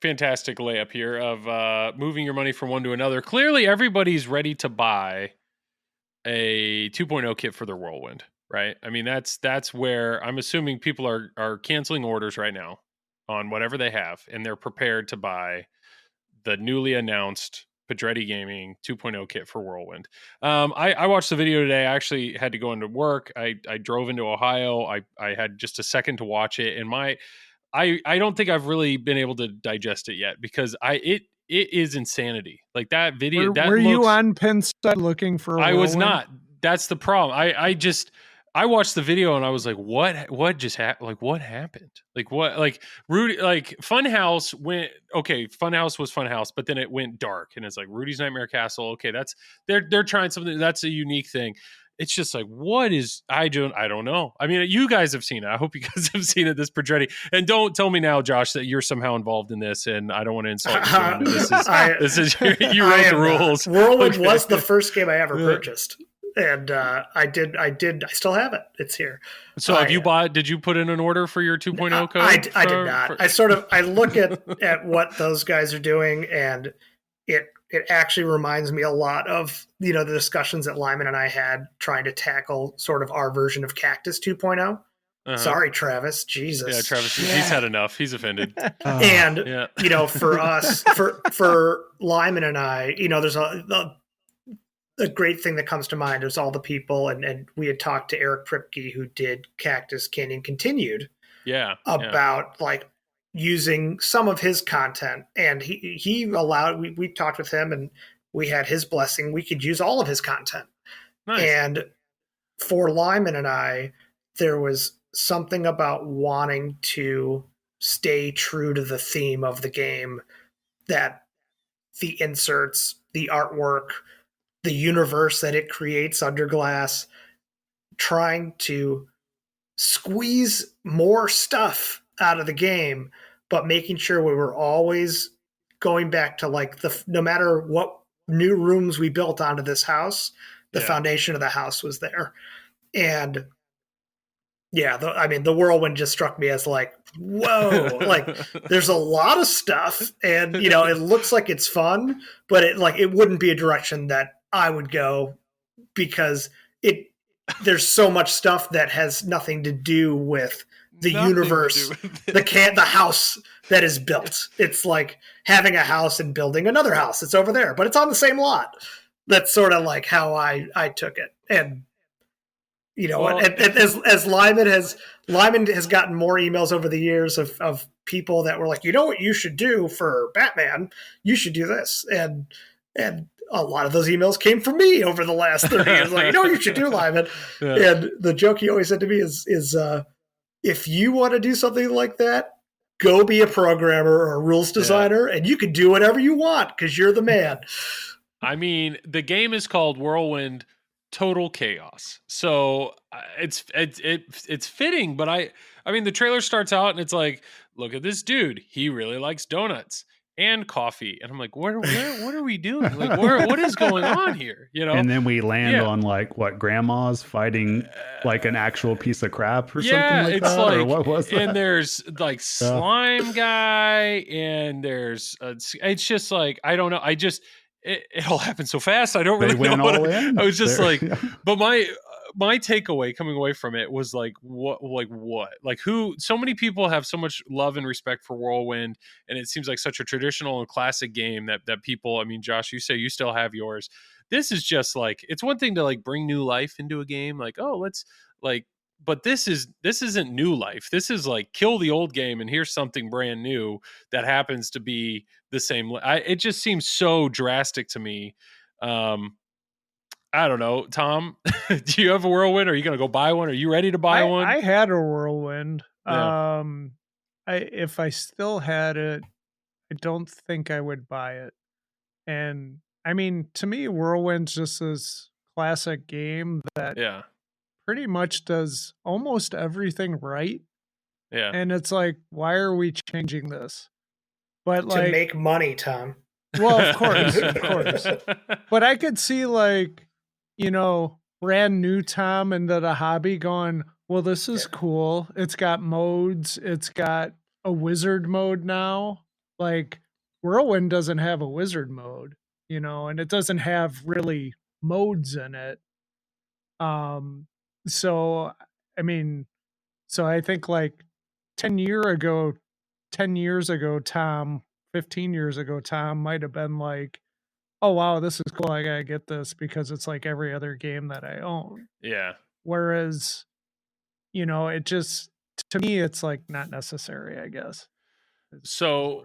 fantastic layup here of moving your money from one to another. Clearly everybody's ready to buy a 2.0 kit for their Whirlwind, right? I mean, that's where I'm assuming people are canceling orders right now on whatever they have, and they're prepared to buy the newly announced Pedretti Gaming 2.0 kit for Whirlwind. I watched the video today. I actually had to go into work. I drove into Ohio. I had just a second to watch it, and I don't think I've really been able to digest it yet, because it is insanity. Like that video.
Were you on Pinside looking for?
I was not. That's the problem. I watched the video and I was like, what just happened? Like, what happened? Like, what, like Rudy, like Funhouse went, okay, Funhouse was Funhouse, but then it went dark, and it's like Rudy's Nightmare Castle. Okay. They're trying something. That's a unique thing. It's just like, what is, I don't know. I mean, you guys have seen it. I hope you guys have seen it, this Pedretti. And don't tell me now, Josh, that you're somehow involved in this, and I don't want to insult you. This is you wrote the rules.
Whirlwind was the first game I ever purchased. And I still have it. It's here.
So did you put in an order for your 2.0 code?
I did not. I look at what those guys are doing, and it actually reminds me a lot of, the discussions that Lyman and I had trying to tackle sort of our version of Cactus 2.0. Uh-huh. Sorry, Travis. Jesus.
Yeah, Travis, he's had enough. He's offended.
And, for us, for Lyman and I, there's a great thing that comes to mind is all the people, and we had talked to Eric Pripke, who did Cactus Canyon Continued, about like using some of his content, and he allowed, we talked with him, and we had his blessing. We could use all of his content. Nice. And for Lyman and I, there was something about wanting to stay true to the theme of the game, that the inserts, the artwork, the universe that it creates under glass, trying to squeeze more stuff out of the game, but making sure we were always going back to like no matter what new rooms we built onto this house, the foundation of the house was there. And the Whirlwind just struck me as like, whoa, like there's a lot of stuff, and it looks like it's fun, but it wouldn't be a direction that I would go, because there's so much stuff that has nothing to do with the universe, the house that is built. It's like having a house and building another house. It's over there, but it's on the same lot. That's sort of like how I took it. And as Lyman has gotten more emails over the years of people that were like, what you should do for Batman? You should do this. And a lot of those emails came from me over the last 30 years. Like, you should do, Lyman. Yeah. And the joke he always said to me is if you want to do something like that, go be a programmer or a rules designer, and you can do whatever you want because you're the man.
I mean, the game is called Whirlwind Total Chaos. So it's fitting, but I mean the trailer starts out and it's like, look at this dude. He really likes donuts and coffee. And I'm like, what are we doing? Like what is going on here? You know?
And then we land on like what, grandma's fighting like an actual piece of crap or something like
it's
that?
like,
or what was that?
And there's like slime guy, and there's it's just like, I don't know. It all happened so fast. I don't really know what I was just like, but my takeaway coming away from it was like, what, like who, so many people have so much love and respect for Whirlwind. And it seems like such a traditional and classic game that people, I mean, Josh, you say you still have yours. This is just like, it's one thing to like bring new life into a game. Like, oh, let's like, but this isn't new life. This is like kill the old game and here's something brand new that happens to be the same. It just seems so drastic to me. I don't know, Tom. Do you have a Whirlwind? Are you going to go buy one? Are you ready to buy one?
I had a Whirlwind.
Yeah.
If I still had it, I don't think I would buy it. And I mean, to me, Whirlwind's just this classic game that pretty much does almost everything right.
Yeah.
And it's like, why are we changing this? But like,
to make money, Tom.
Well, of course. But I could see like, you know, brand new Tom into the hobby going, well, this is cool. It's got modes. It's got a wizard mode now. Like Whirlwind doesn't have a wizard mode, you know, and it doesn't have really modes in it. So, I mean, so I think like 10 years ago, Tom, 15 years ago, Tom might have been like, oh, wow, this is cool. I got to get this because it's like every other game that I own.
Yeah.
Whereas, you know, it just, to me, it's like not necessary, I guess.
So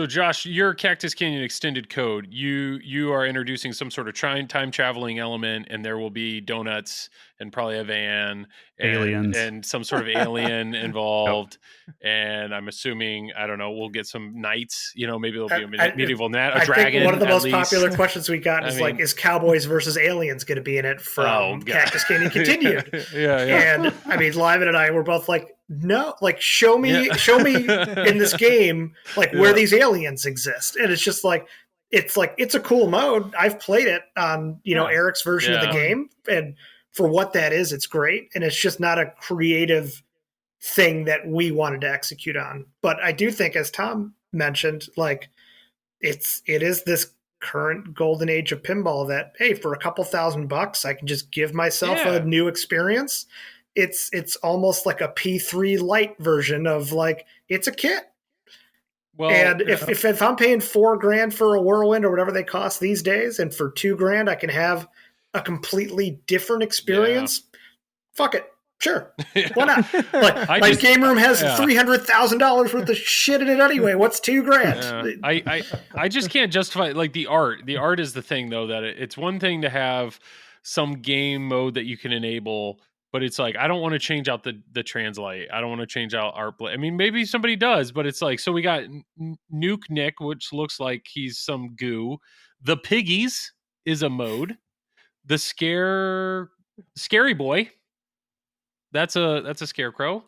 Josh, your Cactus Canyon extended code, you are introducing some sort of time traveling element, and there will be donuts and probably a van and
aliens
and some sort of alien involved. And I'm assuming, I don't know, we'll get some knights, you know, maybe there'll be a medieval dragon.
I think one of the most popular questions we got is like, is Cowboys versus Aliens going to be in it from Cactus Canyon Continued?
Yeah.
And I mean, Lyman and I were both like, no, like show me in this game like where these aliens exist. And it's just like it's a cool mode. I've played it on know Eric's version of the game, and for what that is, it's great. And it's just not a creative thing that we wanted to execute on. But I do think, as Tom mentioned, like it is this current golden age of pinball that, hey, for a couple $1,000 I can just give myself a new experience. It's almost like a P3 light version of like, it's a kit. Well, and if I'm paying $4,000 for a Whirlwind or whatever they cost these days, and for $2,000 I can have a completely different experience, fuck it. Sure. Why not? Like, my game room has $300,000 worth of shit in it anyway. What's $2,000?
I just can't justify like the art. The art is the thing though, that it's one thing to have some game mode that you can enable, but it's like, I don't want to change out the translate. I don't want to change out art. I mean, maybe somebody does, but it's like, so we got Nuke Nick, which looks like he's some goo. The Piggies is a mode. The Scary Boy. That's a scarecrow.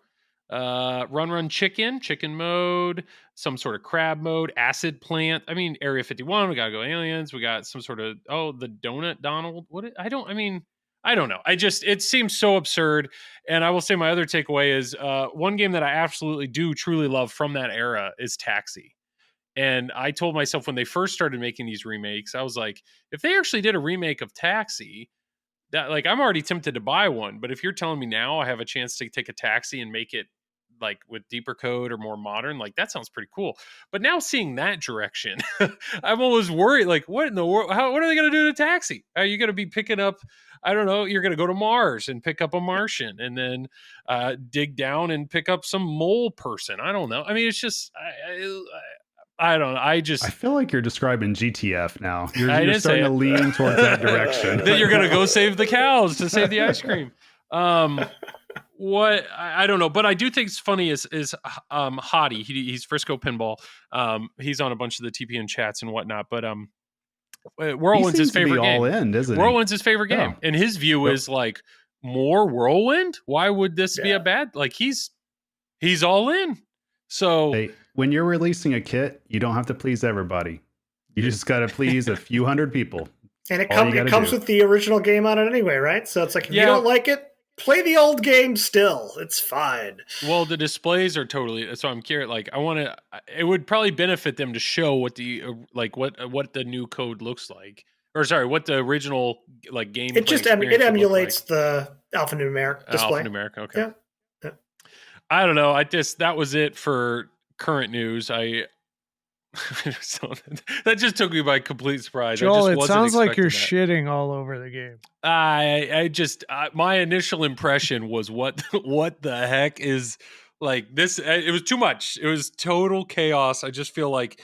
Run chicken mode, some sort of crab mode, acid plant. I mean, Area 51, we gotta go aliens. We got some sort of the donut Donald. I don't know. It seems so absurd. And I will say my other takeaway is one game that I absolutely do truly love from that era is Taxi. And I told myself when they first started making these remakes, I was like, if they actually did a remake of Taxi, that like I'm already tempted to buy one. But if you're telling me now I have a chance to take a Taxi and make it like with deeper code or more modern, like that sounds pretty cool. But now seeing that direction, I'm always worried, like what in the world, what are they going to do to Taxi? Are you going to be picking up, I don't know, you're going to go to Mars and pick up a Martian and then dig down and pick up some mole person. I don't know. I mean, it's just, I don't know. I
feel like you're describing GTF now. You're starting to lean towards that direction.
That you're going to go save the cows to save the ice cream. What I don't know, but I do think it's funny is Hottie. He's Frisco Pinball. He's on a bunch of the TPN chats and whatnot. But Whirlwind's his favorite game.
All in, isn't
Whirlwind's his favorite game, and his view is like, more Whirlwind. Why would this be a bad? Like he's all in. So
hey, when you're releasing a kit, you don't have to please everybody. You just got to please a few hundred people.
And it comes with the original game on it anyway, right? So it's like, if you don't like it, play the old game still. It's fine.
Well, the displays are totally. So I'm curious. Like, I want to. It would probably benefit them to show what the what the new code looks like, or sorry, what the original like game.
It just emulates the alphanumeric display.
Alphanumeric, okay. Yeah. I don't know. That was it for current news. So, that just took me by complete surprise.
Joel, it sounds like you're shitting all over the game.
My initial impression was what the heck is like this? It was too much. It was total chaos. I just feel like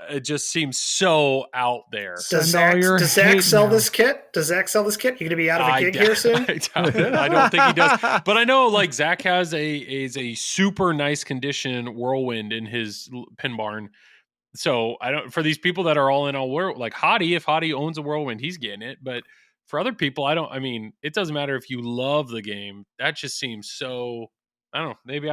it just seems so out there.
Does Zach sell this kit? Does Zach sell this kit? You gonna be out of a gig here soon?
I don't think he does. But I know like Zach has a super nice condition Whirlwind in his pin barn. So I don't, for these people that are all in all world, like Hottie, if Hottie owns a Whirlwind, he's getting it. But for other people, it doesn't matter if you love the game. That just seems so, I don't know. Maybe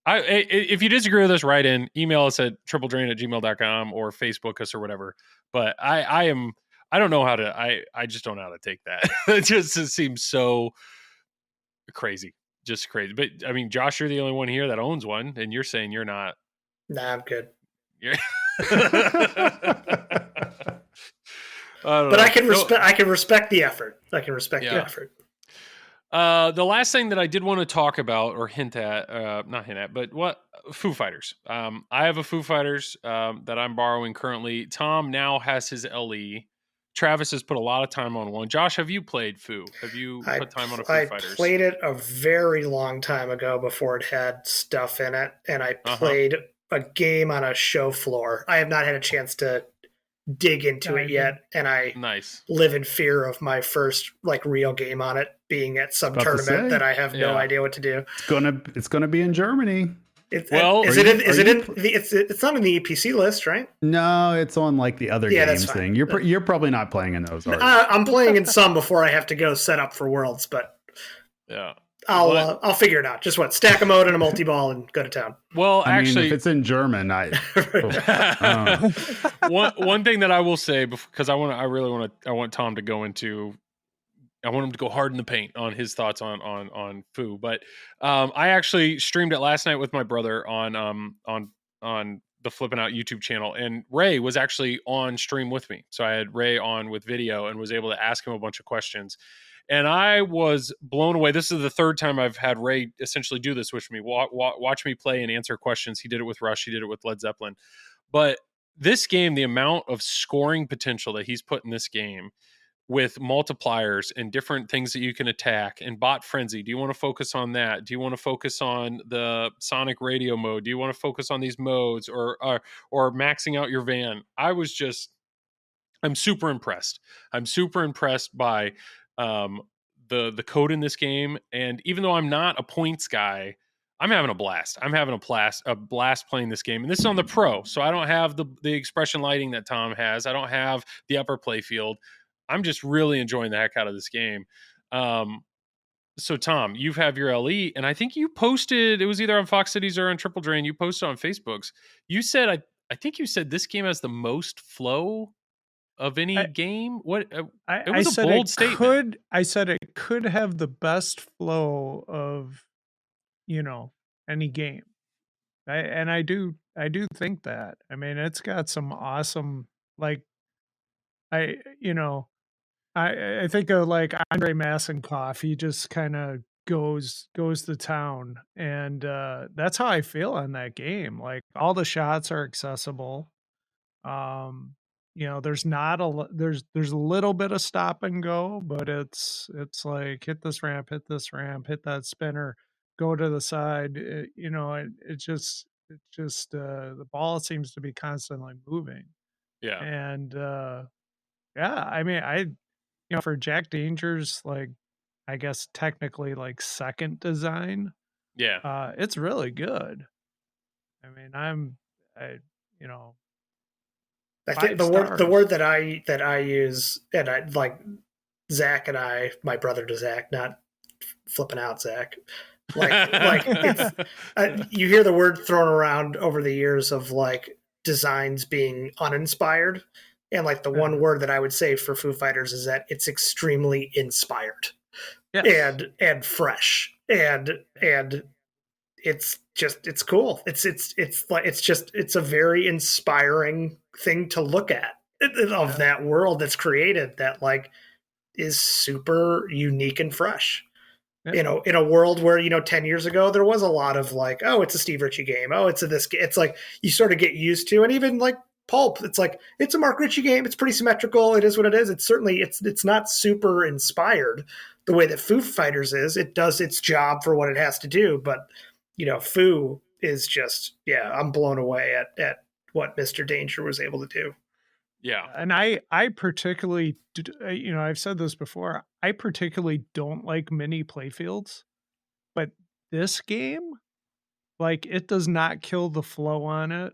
if you disagree with us, write in, email us at tripledrain@gmail.com or Facebook us or whatever. But I don't know how to, I just don't know how to take that. It seems so crazy, just crazy. But I mean, Josh, you're the only one here that owns one, and you're saying you're not.
Nah, I'm good.
But
I can respect the effort. The effort.
The last thing that I did want to talk about or not hint at, but what Foo Fighters. I have a Foo Fighters that I'm borrowing currently. Tom now has his LE. Travis has put a lot of time on one. Josh, have you played Foo? Have you put time on a Foo Fighters?
I played it a very long time ago before it had stuff in it, and I played a game on a show floor. I have not had a chance to dig into it yet, and I live in fear of my first like real game on it being at some tournament that I have no idea what to do.
It's gonna be in Germany.
It's not in the EPC list, right?
No, it's on like the other games thing. You're probably not playing in those.
I'm playing in some before I have to go set up for Worlds, but I'll figure it out. Just stack a mode and a multi-ball and go to town.
Well,
actually, if it's in German, one
thing that I will say, because I want Tom to go into, I want him to go hard in the paint on his thoughts on Foo. But I actually streamed it last night with my brother on the Flippin' Out YouTube channel, and Ray was actually on stream with me. So I had Ray on with video and was able to ask him a bunch of questions. And I was blown away. This is the third time I've had Ray essentially do this with me. Watch me play and answer questions. He did it with Rush. He did it with Led Zeppelin. But this game, the amount of scoring potential that he's put in this game with multipliers and different things that you can attack and bot frenzy. Do you want to focus on that? Do you want to focus on the sonic radio mode? Do you want to focus on these modes or maxing out your van? I'm super impressed. I'm super impressed by the code in this game, and even though I'm not a points guy, I'm having a blast. I'm having a blast playing this game, and this is on the Pro, so I don't have the expression lighting that Tom has. I don't have the upper play field. I'm just really enjoying the heck out of this game. So Tom, you have your LE, and I think you posted, it was either on Fox Cities or on Triple Drain. You posted on Facebook's. You said I think you said this game has the most flow of any game. What it was a bold statement.
I said it could have the best flow of any game. I do think that. I mean, it's got some awesome, like, I think of like Andre Massenkoff. He just kind of goes to town, and that's how I feel on that game. Like, all the shots are accessible. There's not there's a little bit of stop and go, but it's like hit this ramp, hit that spinner, go to the side. It just the ball seems to be constantly moving.
Yeah.
And I mean, for Jack Danger's, like, I guess technically like second design.
Yeah.
It's really good. I mean,
I think the word that I use, and I like Zach and I, my brother to Zach, not flipping out Zach. Like it's you hear the word thrown around over the years of like designs being uninspired, and like the one word that I would say for Foo Fighters is that it's extremely inspired, and fresh, and it's cool. It's a very inspiring thing to look at of that world that's created that like is super unique and fresh. In a world where 10 years ago there was a lot of like, oh, it's a Steve Ritchie game, oh, it's like you sort of get used to, and even like Pulp, it's like it's a Mark Ritchie game, it's pretty symmetrical, it is what it is. It's certainly it's not super inspired the way that Foo Fighters is. It does its job for what it has to do, but Foo is just I'm blown away at what Mr. Danger was able to do.
Yeah.
And I particularly, I've said this before, I particularly don't like mini playfields, but this game, like, it does not kill the flow on it.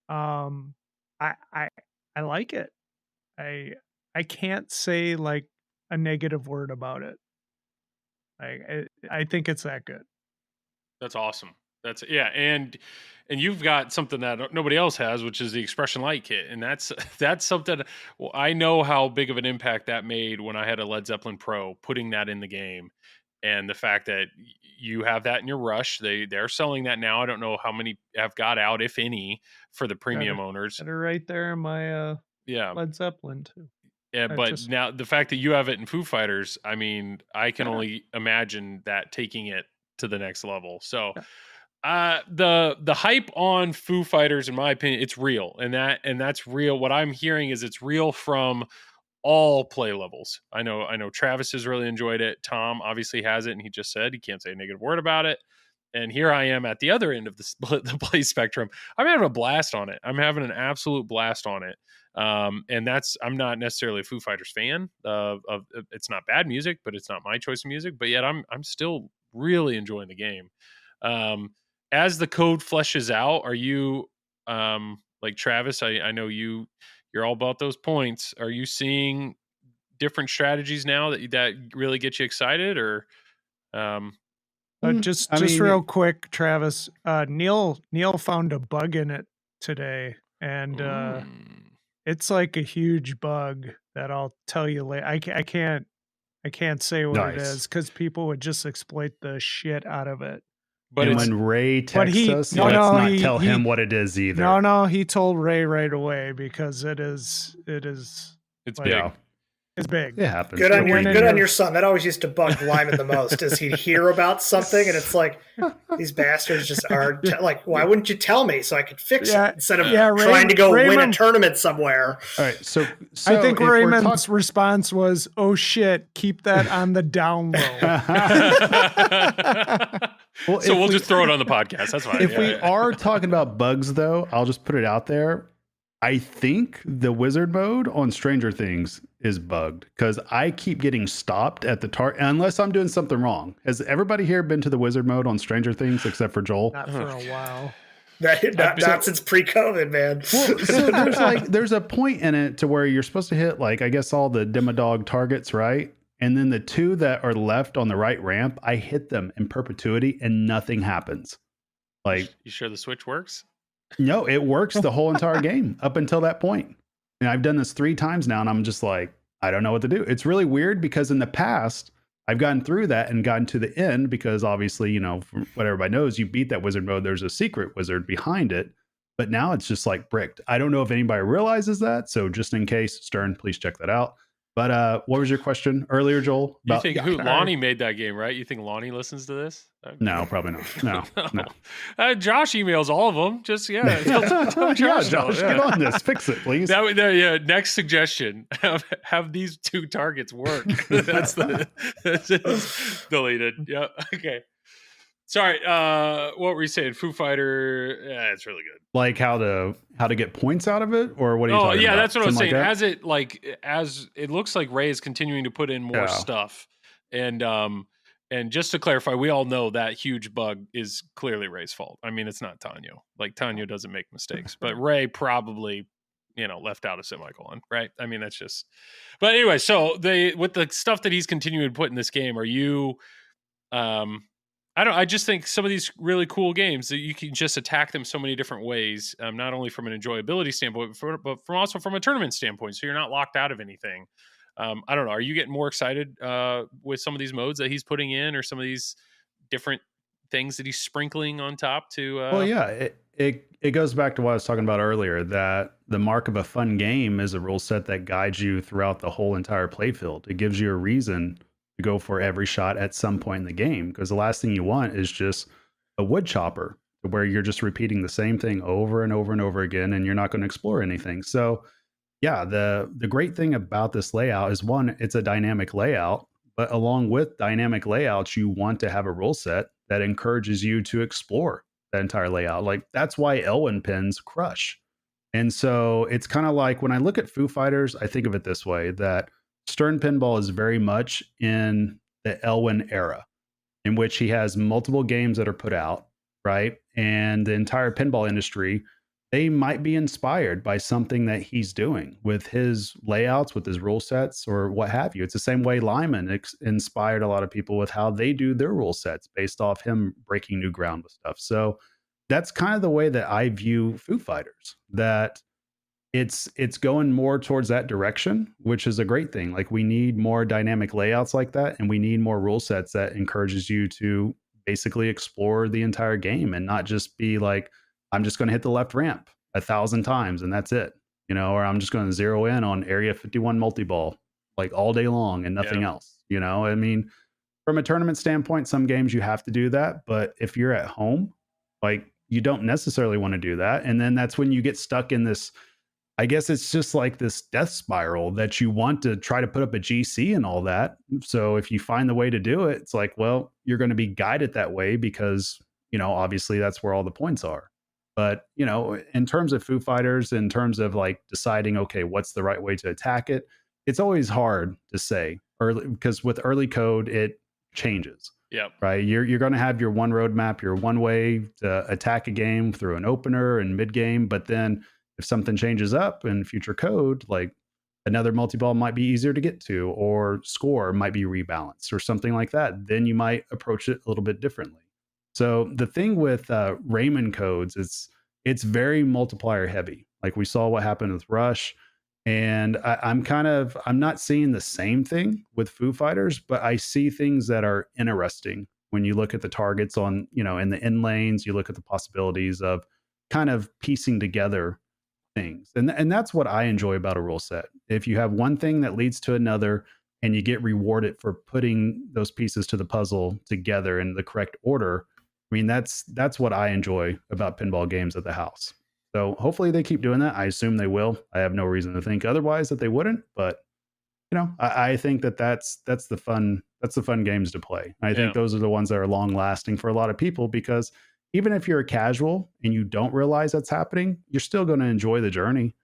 I like it. I can't say like a negative word about it. I think it's that good.
That's awesome. And you've got something that nobody else has, which is the Expression Light kit, and that's something. Well, I know how big of an impact that made when I had a Led Zeppelin Pro, putting that in the game, and the fact that you have that in your Rush. They're selling that now. I don't know how many have got out, if any, for the premium owners.
They're right there in my Led Zeppelin too.
Yeah, but now the fact that you have it in Foo Fighters, I mean, I can only imagine that taking it to the next level. So. The hype on Foo Fighters, in my opinion, it's real, and that's real. What I'm hearing is it's real from all play levels. I know Travis has really enjoyed it. Tom obviously has it, and he just said he can't say a negative word about it. And here I am at the other end of the play spectrum. I'm having a blast on it. I'm having an absolute blast on it. And I'm not necessarily a Foo Fighters fan of it's not bad music, but it's not my choice of music. But yet I'm still really enjoying the game. As the code fleshes out, are you like Travis? I know you're all about those points. Are you seeing different strategies now that really get you excited, or
just real quick, Travis? Neil found a bug in it today, and it's like a huge bug that I'll tell you later. I can't say what it is because people would just exploit the shit out of it.
But when Ray texts us, let's not tell him what it is either.
No, he told Ray right away because it's
big.
It's big.
It happens.
Good on your son. That always used to bug Lyman the most, is he'd hear about something and it's like, these bastards just are like, why wouldn't you tell me so I could fix it instead of trying to go win a tournament somewhere?
All right, so
I think Raymond's response was, "Oh shit, keep that on the down low."
So we'll just throw it on the podcast. That's fine.
If we are talking about bugs, though, I'll just put it out there. I think the wizard mode on Stranger Things is bugged because I keep getting stopped at the target unless I'm doing something wrong. Has everybody here been to the wizard mode on Stranger Things except for Joel?
Not for a while.
Not since pre-COVID, man.
Well, so there's a point in it to where you're supposed to hit, like, I guess all the Demodog targets, right? And then the two that are left on the right ramp, I hit them in perpetuity and nothing happens. Like,
you sure the switch works?
No, it works the whole entire game up until that point. And I've done this 3 times now, and I'm just like, I don't know what to do. It's really weird because in the past, I've gotten through that and gotten to the end because obviously, from what everybody knows, you beat that wizard mode. There's a secret wizard behind it. But now it's just like bricked. I don't know if anybody realizes that. So just in case, Stern, please check that out. But what was your question earlier, Joel?
You think Lonnie made that game, right? You think Lonnie listens to this?
No, probably not. No.
Josh emails all of them. Just tell Josh,
get on this. Fix it, please.
Next suggestion: have these 2 targets work. That's deleted. Yeah. Okay. Sorry. What were you saying? Foo Fighter. Yeah, it's really good.
Like how to get points out of it, or what are you talking about?
That's what I was saying. As it looks like Ray is continuing to put in more stuff, and just to clarify, we all know that huge bug is clearly Ray's fault. I mean, it's not Tanyo. Like Tanyo doesn't make mistakes, but Ray probably left out a semicolon, right? I mean, that's just. But anyway, so with the stuff that he's continuing to put in this game, are you? I just think some of these really cool games that you can just attack them so many different ways, not only from an enjoyability standpoint, but from also from a tournament standpoint. So you're not locked out of anything. I don't know. Are you getting more excited with some of these modes that he's putting in, or some of these different things that he's sprinkling on top to?
Well, yeah, it goes back to what I was talking about earlier, that the mark of a fun game is a rule set that guides you throughout the whole entire playfield. It gives you a reason to go for every shot at some point in the game, because the last thing you want is just a wood chopper where you're just repeating the same thing over and over and over again, and you're not going to explore anything. So yeah, the great thing about this layout is, one, it's a dynamic layout, but along with dynamic layouts, you want to have a rule set that encourages you to explore that entire layout. Like, that's why Elwyn pins crush. And so it's kind of like, when I look at Foo Fighters, I think of it this way, that Stern Pinball is very much in the Elwyn era, in which he has multiple games that are put out, right? And the entire pinball industry, they might be inspired by something that he's doing with his layouts, with his rule sets, or what have you. It's the same way Lyman inspired a lot of people with how they do their rule sets based off him breaking new ground with stuff. So that's kind of the way that I view Foo Fighters, that it's going more towards that direction, which is a great thing. Like, we need more dynamic layouts like that, and we need more rule sets that encourages you to basically explore the entire game and not just be like, I'm just going to hit the left ramp 1,000 times and that's it, or I'm just going to zero in on Area 51 multi-ball like all day long and nothing else. I mean, from a tournament standpoint, some games you have to do that, but if you're at home, like, you don't necessarily want to do that. And then that's when you get stuck in this, I guess it's just like this death spiral that you want to try to put up a GC and all that. So if you find the way to do it, it's like, well, you're going to be guided that way because, obviously that's where all the points are. But, in terms of Foo Fighters, in terms of like deciding, okay, what's the right way to attack it, it's always hard to say early, because with early code, it changes.
Yeah.
Right. You're going to have your one roadmap, your one way to attack a game through an opener and mid game. But then if something changes up in future code, like another multi-ball might be easier to get to, or score might be rebalanced or something like that, then you might approach it a little bit differently. So the thing with Raymond codes, it's very multiplier heavy. Like, we saw what happened with Rush, and I'm not seeing the same thing with Foo Fighters, but I see things that are interesting when you look at the targets on, in the in lanes. You look at the possibilities of kind of piecing together things, and that's what I enjoy about a rule set. If you have one thing that leads to another, and you get rewarded for putting those pieces to the puzzle together in the correct order, I mean, that's what I enjoy about pinball games at the house. So hopefully they keep doing that. I assume they will. I have no reason to think otherwise that they wouldn't. But I think that's the fun games to play. And I think those are the ones that are long lasting for a lot of people, because even if you're a casual and you don't realize that's happening, you're still going to enjoy the journey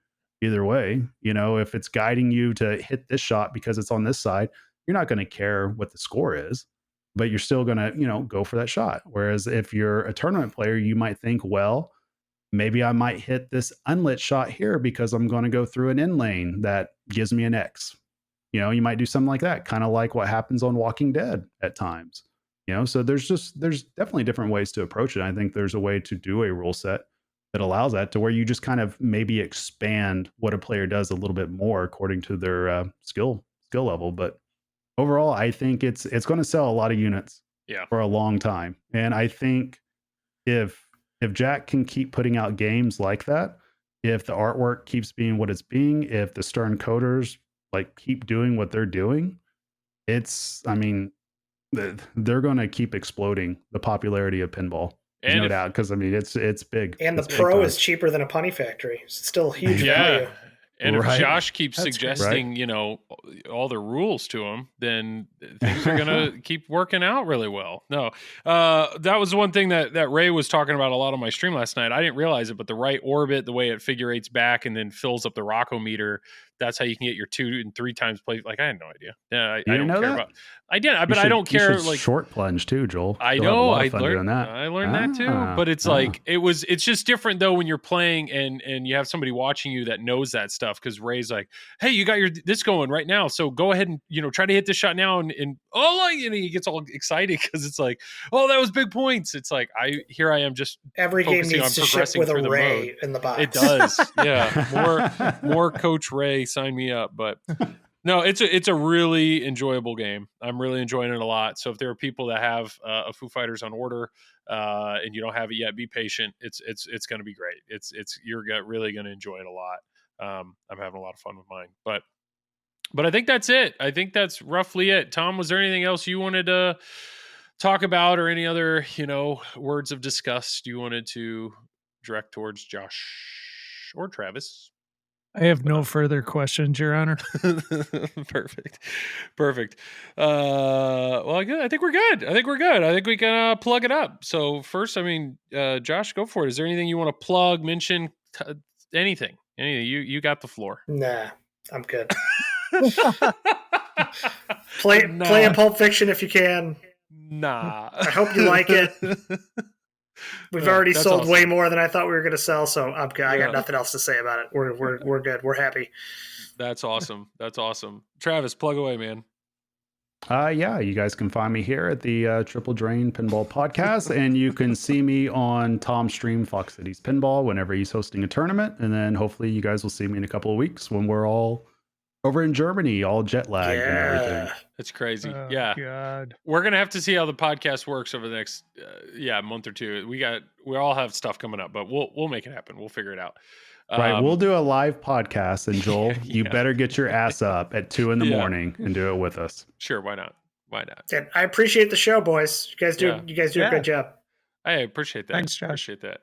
either way. If it's guiding you to hit this shot because it's on this side, you're not going to care what the score is, but you're still going to, go for that shot. Whereas if you're a tournament player, you might think, well, maybe I might hit this unlit shot here because I'm going to go through an in lane that gives me an X. You might do something like that, kind of like what happens on Walking Dead at times. So there's definitely different ways to approach it. I think there's a way to do a rule set that allows that, to where you just kind of maybe expand what a player does a little bit more according to their skill level. But overall, I think it's going to sell a lot of units for a long time. And I think if Jack can keep putting out games like that, if the artwork keeps being what it's being, if the Stern coders like keep doing what they're doing, they're going to keep exploding the popularity of pinball. There's no doubt, because it's big.
And the Pro is cheaper than a Punny Factory. It's still huge value.
And if
Right.
Josh keeps
That's
suggesting, all the rules to him, then things are going to keep working out really well. No, that was one thing that Ray was talking about a lot on my stream last night. I didn't realize it, but the right orbit, the way it figure eights back and then fills up the Rockometer, that's how you can get your 2 and 3 times play. Like, I had no idea. Yeah, I don't care about. I did, but I don't care. Like
short plunge too, Joel.
I
You'll
know.
have a lot of fun doing that.
I learned that too. But it's like it's just different though when you're playing and you have somebody watching you that knows that stuff. Because Ray's like, hey, you got this going right now, so go ahead and try to hit this shot now. And he gets all excited because it's like, oh, that was big points. It's like I am just
every game needs to ship with a Ray in the box.
It does, yeah. More Coach Ray, sign me up. But no, it's a really enjoyable game. I'm really enjoying it a lot. So if there are people that have a Foo Fighters on order and you don't have it yet, be patient. It's going to be great. You're really going to enjoy it a lot. I'm having a lot of fun with mine. But I think that's it. I think that's roughly it. Tom, was there anything else you wanted to talk about, or any other words of disgust you wanted to direct towards Josh or Travis?
I have no further questions, Your Honor.
Perfect. Well, I think we're good. I think we can plug it up. So first, Josh, go for it. Is there anything you want to plug, mention, anything? You got the floor.
Nah, I'm good. Play Pulp Fiction if you can.
Nah.
I hope you like it. We've already sold
awesome.
way more than I thought we were going to sell, so I'm good. I got nothing else to say about it. We're good. We're happy.
That's awesome. Travis, plug away, man.
You guys can find me here at the Triple Drain Pinball Podcast, and you can see me on Tom's stream, Fox Cities Pinball, whenever he's hosting a tournament. And then hopefully you guys will see me in a couple of weeks when we're all over in Germany, all jet lagged and everything.
It's crazy.
Oh,
yeah.
God.
We're going to have to see how the podcast works over the next month or two. We all have stuff coming up, but we'll make it happen. We'll figure it out.
Right. We'll do a live podcast, and Joel, you better get your ass up at 2 a.m. and do it with us.
Sure. Why not?
And I appreciate the show, boys. You guys do a good job.
I appreciate that.
Thanks, Josh.
Appreciate that.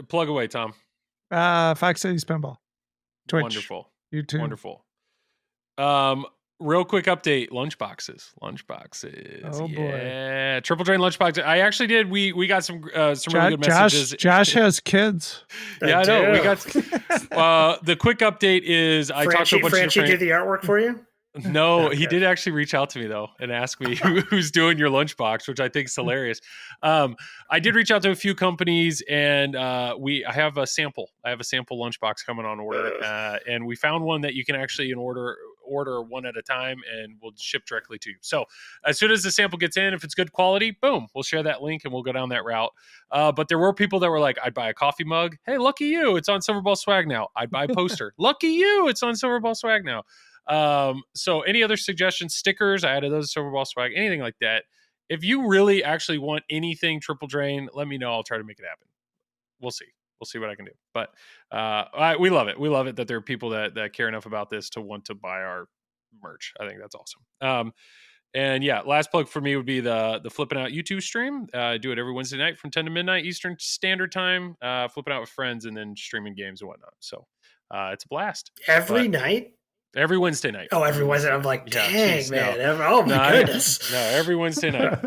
Plug away, Tom.
Fox Cities Pinball. Twitch.
Wonderful.
YouTube.
Wonderful. Real quick update. Lunchboxes.
Oh boy.
Triple Drain lunchbox. I actually did. We got some really good messages.
Josh has kids.
Yeah, I know. We got the quick update is I talked to a bunch of
Franchi did the artwork for you?
No,
Okay.
He did actually reach out to me though and ask me who's doing your lunchbox, which I think is hilarious. I did reach out to a few companies, and I have a sample. I have a sample lunchbox coming on order, and we found one that you can actually order one at a time, and we'll ship directly to you. So as soon as the sample gets in, if it's good quality, boom, we'll share that link and we'll go down that route. But there were people that were like, I'd buy a coffee mug. Hey, lucky you, it's on Silverball Swag now. I'd buy a poster. Lucky you, it's on Silverball Swag now. So any other suggestions, stickers, I added those to Silverball Swag, anything like that. If you really actually want anything Triple Drain, let me know. I'll try to make it happen. We'll see what I can do. But we love it. We love it that there are people that care enough about this to want to buy our merch. I think that's awesome. And yeah, last plug for me would be the Flipping Out YouTube stream. I do it every Wednesday night from 10 to midnight Eastern Standard Time, flipping out with friends and then streaming games and whatnot. So it's a blast.
Every night?
Every Wednesday night.
Oh, every Wednesday. I'm like, dang,
geez,
man.
No.
Goodness.
No, every Wednesday night.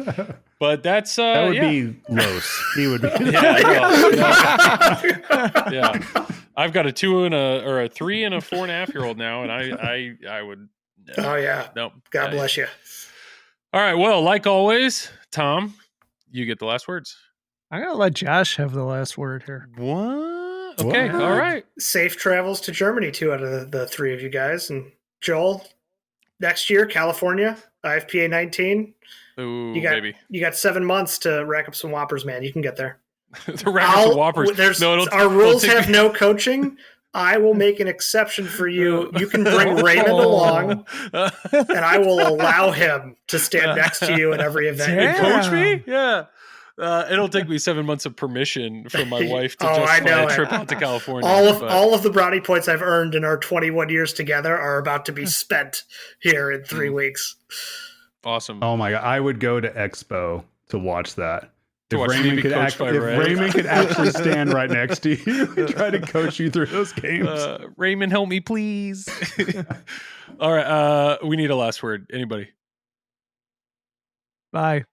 But that's
that would be Los. He would be.
Yeah. I've got a 2 and a 3 and a 4.5-year-old now, and I would.
Oh yeah.
No.
God bless you.
All right. Well, like always, Tom, you get the last words.
I'm gonna let Josh have the last word here.
What? Okay.
What?
All right.
Safe travels to Germany, 2 out of the 3 of you guys. And Joel, next year, California, IFPA 19.
Ooh,
you got 7 months to rack up some Whoppers, man. You can get there.
The rack up some Whoppers.
Our rules have no coaching. I will make an exception for you. You can bring Raymond along, and I will allow him to stand next to you at every event.
And coach me? Yeah. It'll take me 7 months of permission from my wife to justify a trip out to California.
All of the brownie points I've earned in our 21 years together are about to be spent here in 3 weeks.
Awesome.
Oh my God. I would go to Expo to watch that.
To watch me be coached by Ray.
If Raymond could actually stand right next to you and try to coach you through those games.
Raymond, help me, please. All right. We need a last word. Anybody?
Bye.